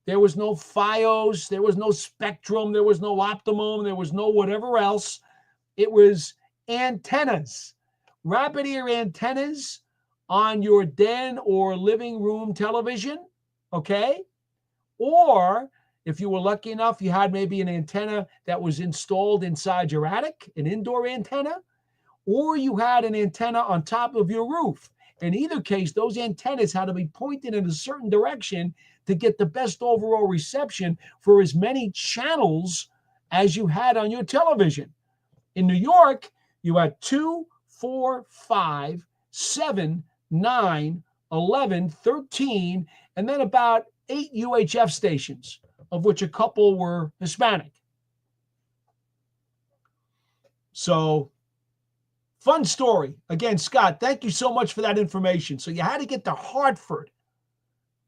There was no Fios. There was no Spectrum. There was no Optimum. There was no whatever else. It was antennas, rapid ear antennas on your den or living room television, okay? Or if you were lucky enough, you had maybe an antenna that was installed inside your attic, an indoor antenna, or you had an antenna on top of your roof. In either case, those antennas had to be pointed in a certain direction to get the best overall reception for as many channels as you had on your television. In New York, you had 2, 4, 5, 7, 9, 11, 13, and then about 8 UHF stations, of which a couple were Hispanic. So, fun story. Again, Scott, thank you so much for that information. So you had to get to Hartford.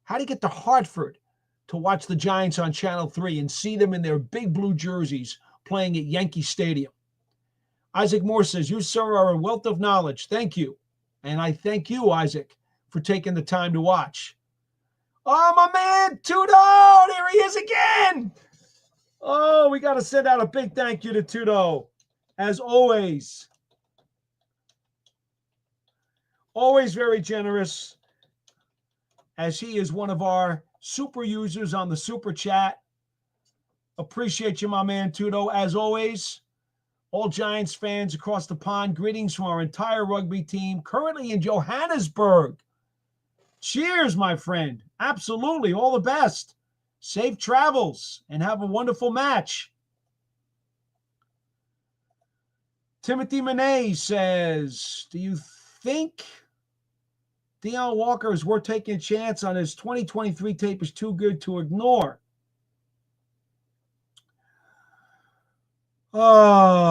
How to get to Hartford to watch the Giants on Channel 3 and see them in their big blue jerseys playing at Yankee Stadium. Isaac Moore says, you, sir, are a wealth of knowledge. Thank you. And I thank you, Isaac, for taking the time to watch. Oh, my man, Tudo, there he is again. Oh, we got to send out a big thank you to Tudo. As always very generous, as he is one of our super users on the super chat. Appreciate you, my man, Tudo. As always, all Giants fans across the pond, greetings from our entire rugby team, currently in Johannesburg. Cheers, my friend. Absolutely. All the best. Safe travels and have a wonderful match. Timothy Monet says, do you think Deion Walker is worth taking a chance on? His 2023 tape is too good to ignore? Well,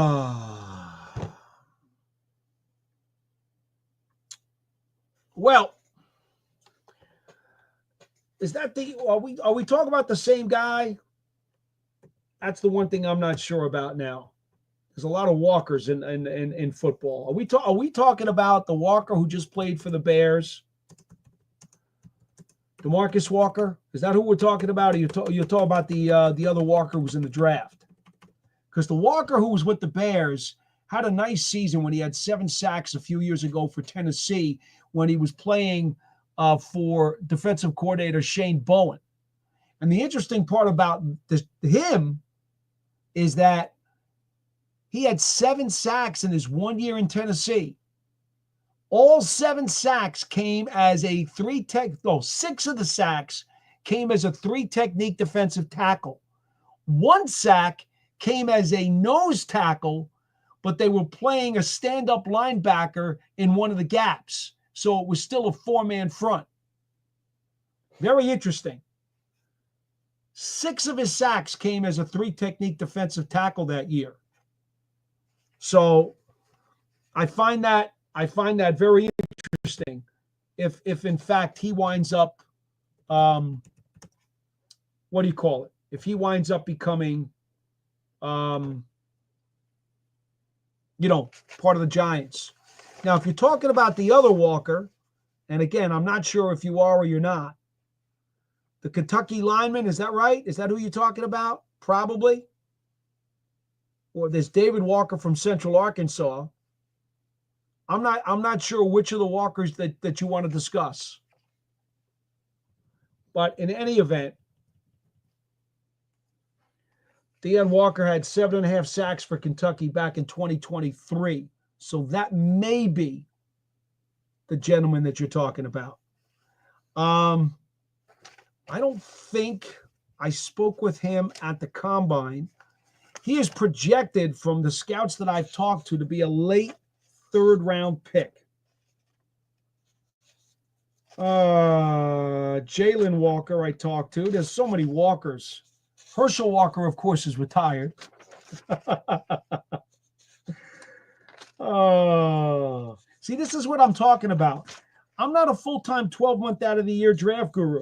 is that are we talking about the same guy? That's the one thing I'm not sure about now. There's a lot of Walkers in football. Are we talking about the Walker who just played for the Bears? DeMarcus Walker? Is that who we're talking about? Or you're talking about the other Walker who was in the draft? Because the Walker who was with the Bears had a nice season when he had 7 sacks a few years ago for Tennessee when he was playing for defensive coordinator Shane Bowen. And the interesting part about him is that he had 7 sacks in his 1 year in Tennessee. All 7 sacks came as a 6 of the sacks came as a 3-technique defensive tackle. 1 sack came as a nose tackle, but they were playing a stand-up linebacker in one of the gaps. So it was still a 4-man front. Very interesting. 6 of his sacks came as a 3-technique defensive tackle that year. So I find that very interesting. If in fact he winds up, what do you call it? If he winds up becoming, part of the Giants. Now, if you're talking about the other Walker, and again, I'm not sure if you are or you're not, the Kentucky lineman, is that right? Is that who you're talking about? Probably. Or there's David Walker from Central Arkansas. I'm not sure which of the Walkers that you want to discuss. But in any event, Deion Walker had 7.5 sacks for Kentucky back in 2023. So that may be the gentleman that you're talking about. I don't think I spoke with him at the combine. He is projected from the scouts that I've talked to be a late third-round pick. Jalen Walker I talked to. There's so many Walkers. Herschel Walker, of course, is retired. See, this is what I'm talking about. I'm not a full-time 12-month out of the year draft guru.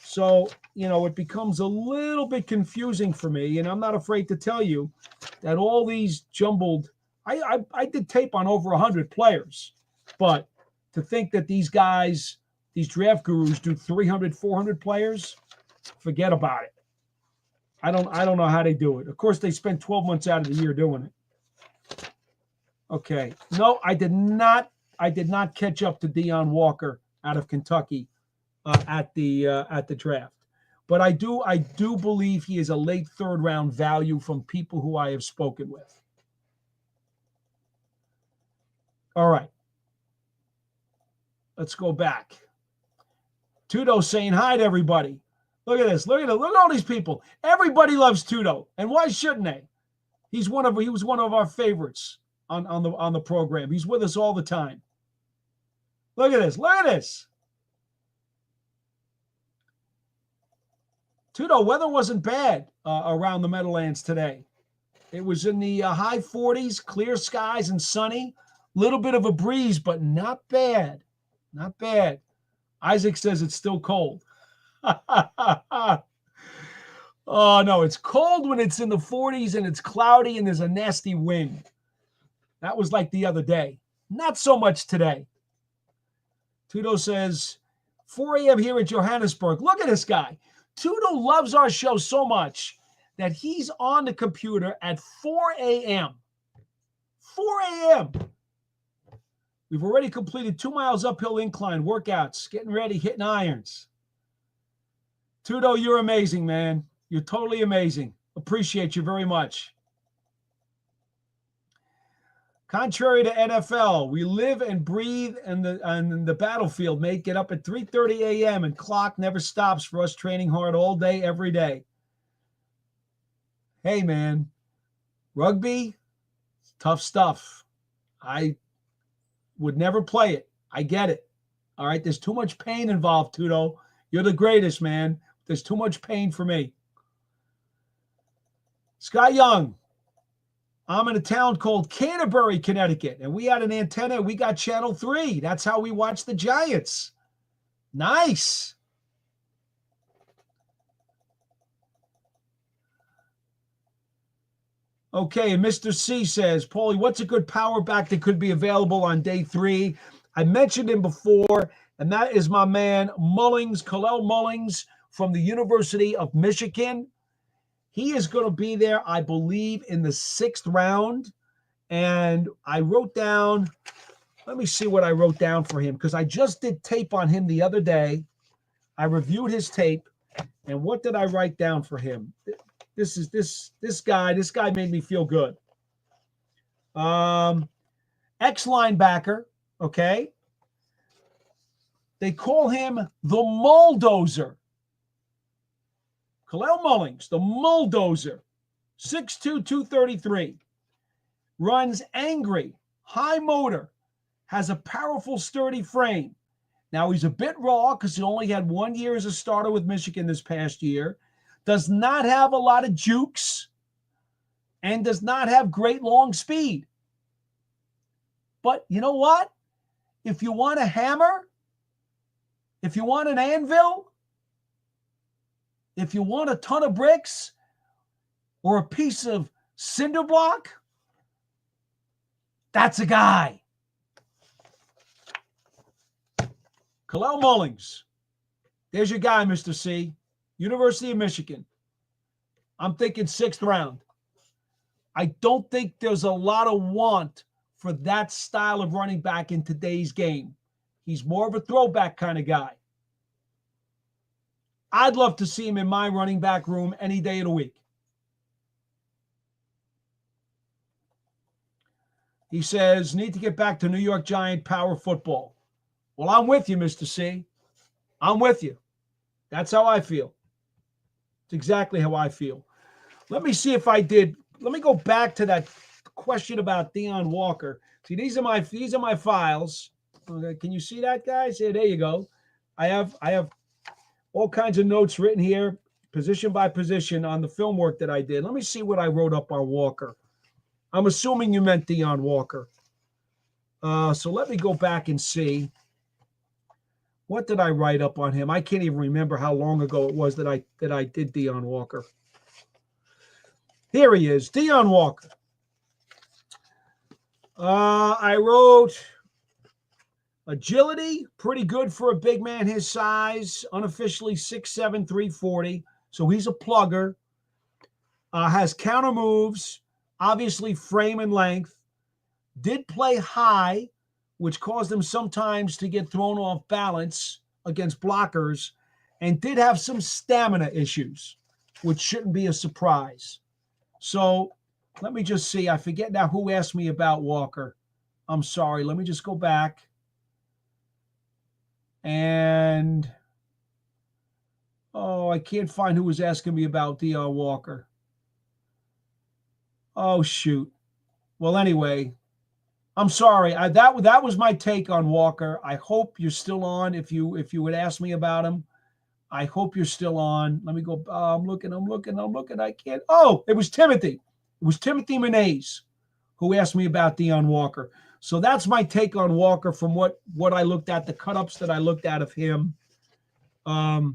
So, it becomes a little bit confusing for me, and I'm not afraid to tell you that all these jumbled, I did tape on over 100 players, but to think that these guys, these draft gurus do 300, 400 players, forget about it. I don't know how they do it. Of course, they spend 12 months out of the year doing it. Okay. No, I did not catch up to Deion Walker out of Kentucky at the draft. But I do believe he is a late third round value from people who I have spoken with. All right. Let's go back. Tudo saying hi to everybody. Look at this. Look at all these people. Everybody loves Tudo. And why shouldn't they? He was one of our favorites on the program. He's with us all the time. Look at this. Look at this. Tudo, weather wasn't bad around the Meadowlands today. It was in the high 40s, clear skies and sunny. Little bit of a breeze, but not bad. Not bad. Isaac says it's still cold. Oh, no, it's cold when it's in the 40s and it's cloudy and there's a nasty wind. That was like the other day. Not so much today. Tudo says, 4 a.m. here in Johannesburg. Look at this guy. Tudo loves our show so much that he's on the computer at 4 a.m. 4 a.m. We've already completed 2 miles uphill incline workouts, getting ready, hitting irons. Tudo, you're amazing, man. You're totally amazing. Appreciate you very much. Contrary to NFL, we live and breathe on the battlefield, mate. Get up at 3:30 a.m. and clock never stops for us training hard all day, every day. Hey, man, rugby, tough stuff. I would never play it. I get it. All right, there's too much pain involved, Tudo. You're the greatest, man. There's too much pain for me. Scott Young. I'm in a town called Canterbury, Connecticut, and we had an antenna. We got Channel 3. That's how we watch the Giants. Nice. Okay, and Mr. C says, Paulie, what's a good power back that could be available on day 3? I mentioned him before, and that is my man Mullings, Kalel Mullings from the University of Michigan. He is going to be there, I believe, in the 6th round. And I wrote down, let me see what I wrote down for him, because I just did tape on him the other day. I reviewed his tape. And what did I write down for him? This guy made me feel good. Ex-linebacker, okay? They call him the Mulldozer. Kalel Mullings, the Mulldozer, 6'2", 233, runs angry, high motor, has a powerful, sturdy frame. Now, he's a bit raw because he only had 1 year as a starter with Michigan this past year, does not have a lot of jukes, and does not have great long speed. But you know what? If you want a hammer, if you want an anvil, if you want a ton of bricks or a piece of cinder block, that's a guy. Kalel Mullings. There's your guy, Mr. C. University of Michigan. I'm thinking 6th round. I don't think there's a lot of want for that style of running back in today's game. He's more of a throwback kind of guy. I'd love to see him in my running back room any day of the week. He says, need to get back to New York Giant power football. Well, I'm with you, Mr. C. I'm with you. That's how I feel. It's exactly how I feel. Let me see if I did. Let me go back to that question about Deion Walker. See, these are my files. Okay, can you see that, guys? Yeah, there you go. I have all kinds of notes written here, position by position, on the film work that I did. Let me see what I wrote up on Walker. I'm assuming you meant Deion Walker. So let me go back and see. What did I write up on him? I can't even remember how long ago it was that I did Deion Walker. Here he is, Deion Walker. I wrote agility, pretty good for a big man his size, unofficially 6'7", 340. So he's a plugger. Has counter moves, obviously frame and length. Did play high, which caused him sometimes to get thrown off balance against blockers, and did have some stamina issues, which shouldn't be a surprise. So let me just see. I forget now who asked me about Walker. I'm sorry. Let me just go back. And, I can't find who was asking me about Deion Walker. Oh, shoot. Well, anyway, I'm sorry. That was my take on Walker. I hope you're still on. If you would ask me about him, I hope you're still on. Let me go. I'm looking. I can't. Oh, it was Timothy. It was Timothy Minays who asked me about Deion Walker. So that's my take on Walker from what I looked at, the cut-ups that I looked at of him. All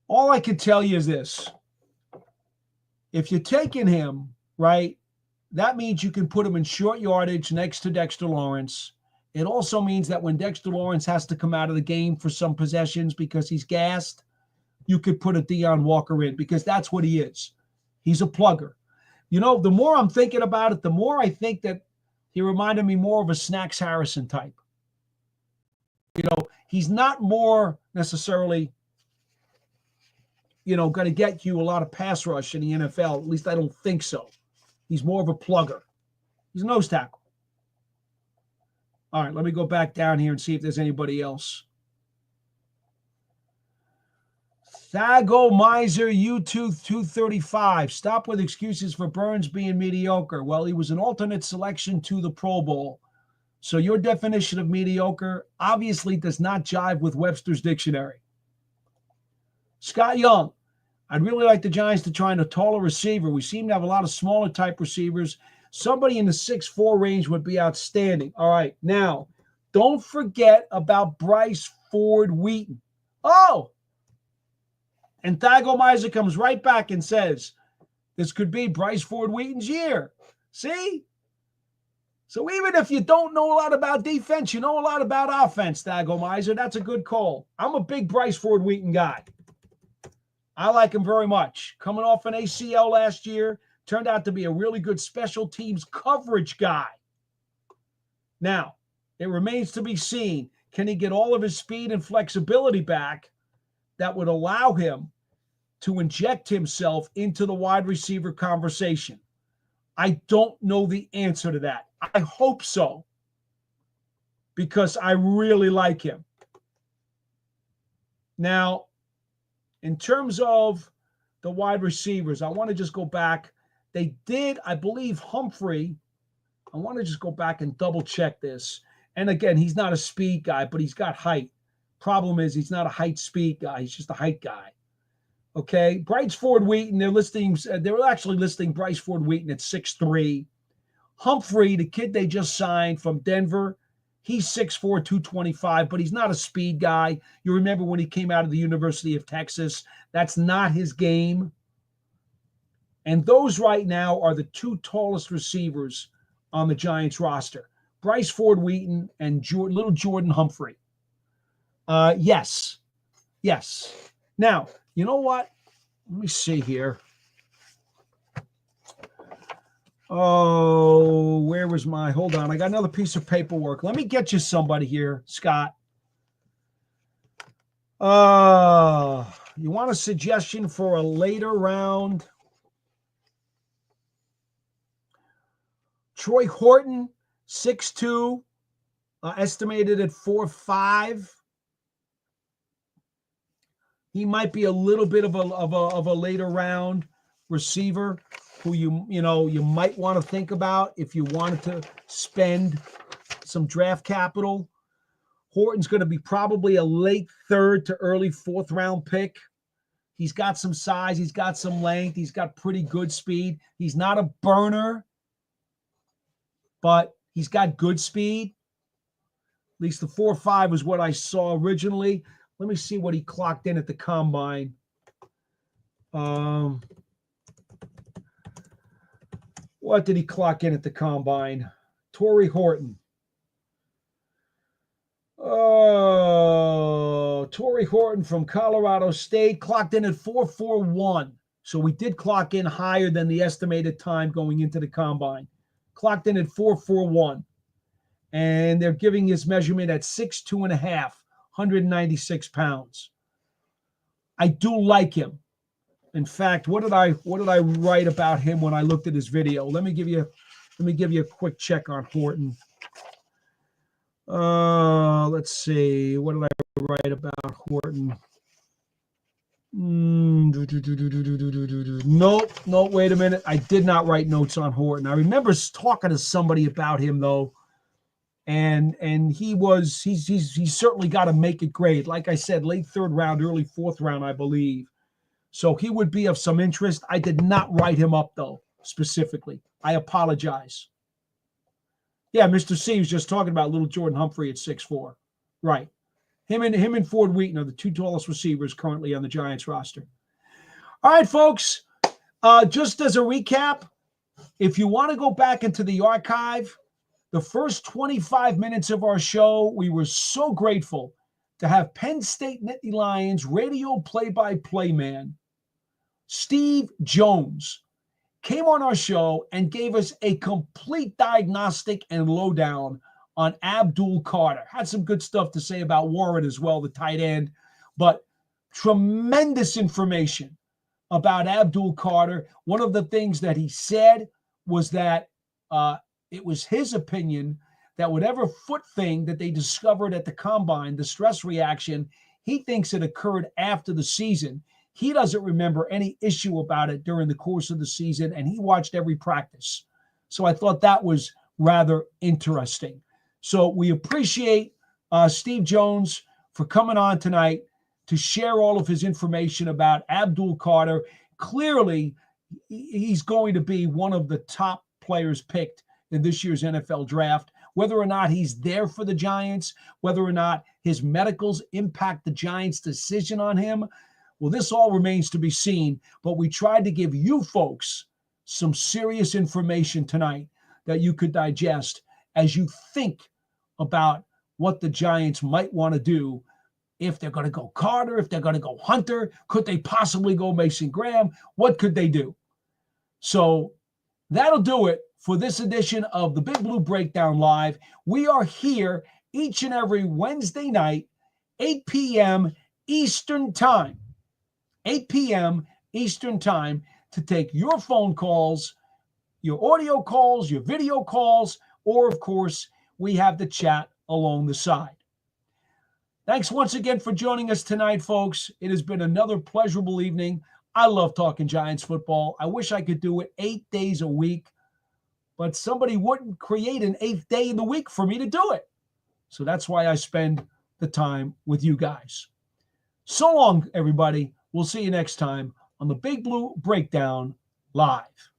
I can tell you is this. If you're taking him, right, that means you can put him in short yardage next to Dexter Lawrence. It also means that when Dexter Lawrence has to come out of the game for some possessions because he's gassed, you could put a Deion Walker in because that's what he is. He's a plugger. You know, the more I'm thinking about it, the more I think that he reminded me more of a Snacks Harrison type. You know, he's not more necessarily, going to get you a lot of pass rush in the NFL. At least I don't think so. He's more of a plugger. He's a nose tackle. All right, let me go back down here and see if there's anybody else. Thago Miser, YouTube 235. Stop with excuses for Burns being mediocre. Well, he was an alternate selection to the Pro Bowl. So your definition of mediocre obviously does not jive with Webster's dictionary. Scott Young. I'd really like the Giants to try a taller receiver. We seem to have a lot of smaller type receivers. Somebody in the 6'4" range would be outstanding. All right, now, don't forget about Bryce Ford Wheaton. Oh! And Thago Miser comes right back and says, this could be Bryce Ford Wheaton's year. See? So even if you don't know a lot about defense, you know a lot about offense, Thago Miser. That's a good call. I'm a big Bryce Ford Wheaton guy. I like him very much. Coming off an ACL last year, turned out to be a really good special teams coverage guy. Now, it remains to be seen, can he get all of his speed and flexibility back that would allow him to inject himself into the wide receiver conversation? I don't know the answer to that. I hope so, because I really like him. Now, in terms of the wide receivers, I want to just go back. They did, I believe, Humphrey. I want to just go back and double check this. And again, he's not a speed guy, but he's got height. Problem is, he's not a height speed guy. He's just a height guy. Okay, Bryce Ford Wheaton, they were actually listing Bryce Ford Wheaton at 6'3". Humphrey, the kid they just signed from Denver, he's 6'4", 225, but he's not a speed guy. You remember when he came out of the University of Texas, that's not his game. And those right now are the two tallest receivers on the Giants roster, Bryce Ford Wheaton and little Jordan Humphrey. Yes. Now, you know what? Let me see here. Oh, where was my, hold on, I got another piece of paperwork. Let me get you somebody here, Scott. You want a suggestion for a later round? Troy Horton, 6'2", estimated at 4'5". He might be a little bit of a later round receiver who you might want to think about if you wanted to spend some draft capital. Horton's going to be probably a late third to early fourth round pick. He's got some size. He's got some length. He's got pretty good speed. He's not a burner, but he's got good speed. At least the 4.5 is what I saw originally. Let me see what he clocked in at the combine. What did he clock in at the combine? Torrey Horton. Torrey Horton from Colorado State clocked in at 4.41. So we did clock in higher than the estimated time going into the combine. Clocked in at 4.41. And they're giving his measurement at 6'2.5", 196 pounds. I do like him. In fact, what did I write about him when I looked at his video? Let me give you a quick check on Horton. Let's see. What did I write about Horton? Nope. Wait a minute. I did not write notes on Horton. I remember talking to somebody about him though, and he's certainly got to make it grade. Like I said, late third round, early fourth round, I believe. So he would be of some interest. I did not write him up though specifically. I apologize. Yeah, Mr. C was just talking about little Jordan Humphrey at 6'4". Right. Him and Ford Wheaton are the two tallest receivers currently on the Giants roster. All right, folks. Just as a recap, if you want to go back into the archive, the first 25 minutes of our show, we were so grateful to have Penn State Nittany Lions radio play-by-play man, Steve Jones, came on our show and gave us a complete diagnostic and lowdown on Abdul Carter. Had some good stuff to say about Warren as well, the tight end, but tremendous information about Abdul Carter. One of the things that he said was that it was his opinion that whatever foot thing that they discovered at the combine, the stress reaction, he thinks it occurred after the season. He doesn't remember any issue about it during the course of the season, and he watched every practice. So I thought that was rather interesting. So we appreciate Steve Jones for coming on tonight to share all of his information about Abdul Carter. Clearly, he's going to be one of the top players picked in this year's NFL draft. Whether or not he's there for the Giants, whether or not his medicals impact the Giants' decision on him, well, this all remains to be seen, but we tried to give you folks some serious information tonight that you could digest as you think about what the Giants might want to do. If they're going to go Carter, if they're going to go Hunter, could they possibly go Mason Graham? What could they do? So that'll do it for this edition of the Big Blue Breakdown Live. We are here each and every Wednesday night, 8 p.m. Eastern Time. 8 p.m. Eastern Time to take your phone calls, your audio calls, your video calls, or, of course, we have the chat along the side. Thanks once again for joining us tonight, folks. It has been another pleasurable evening. I love talking Giants football. I wish I could do it 8 days a week, but somebody wouldn't create an 8th day in the week for me to do it. So that's why I spend the time with you guys. So long, everybody. We'll see you next time on the Big Blue Breakdown Live.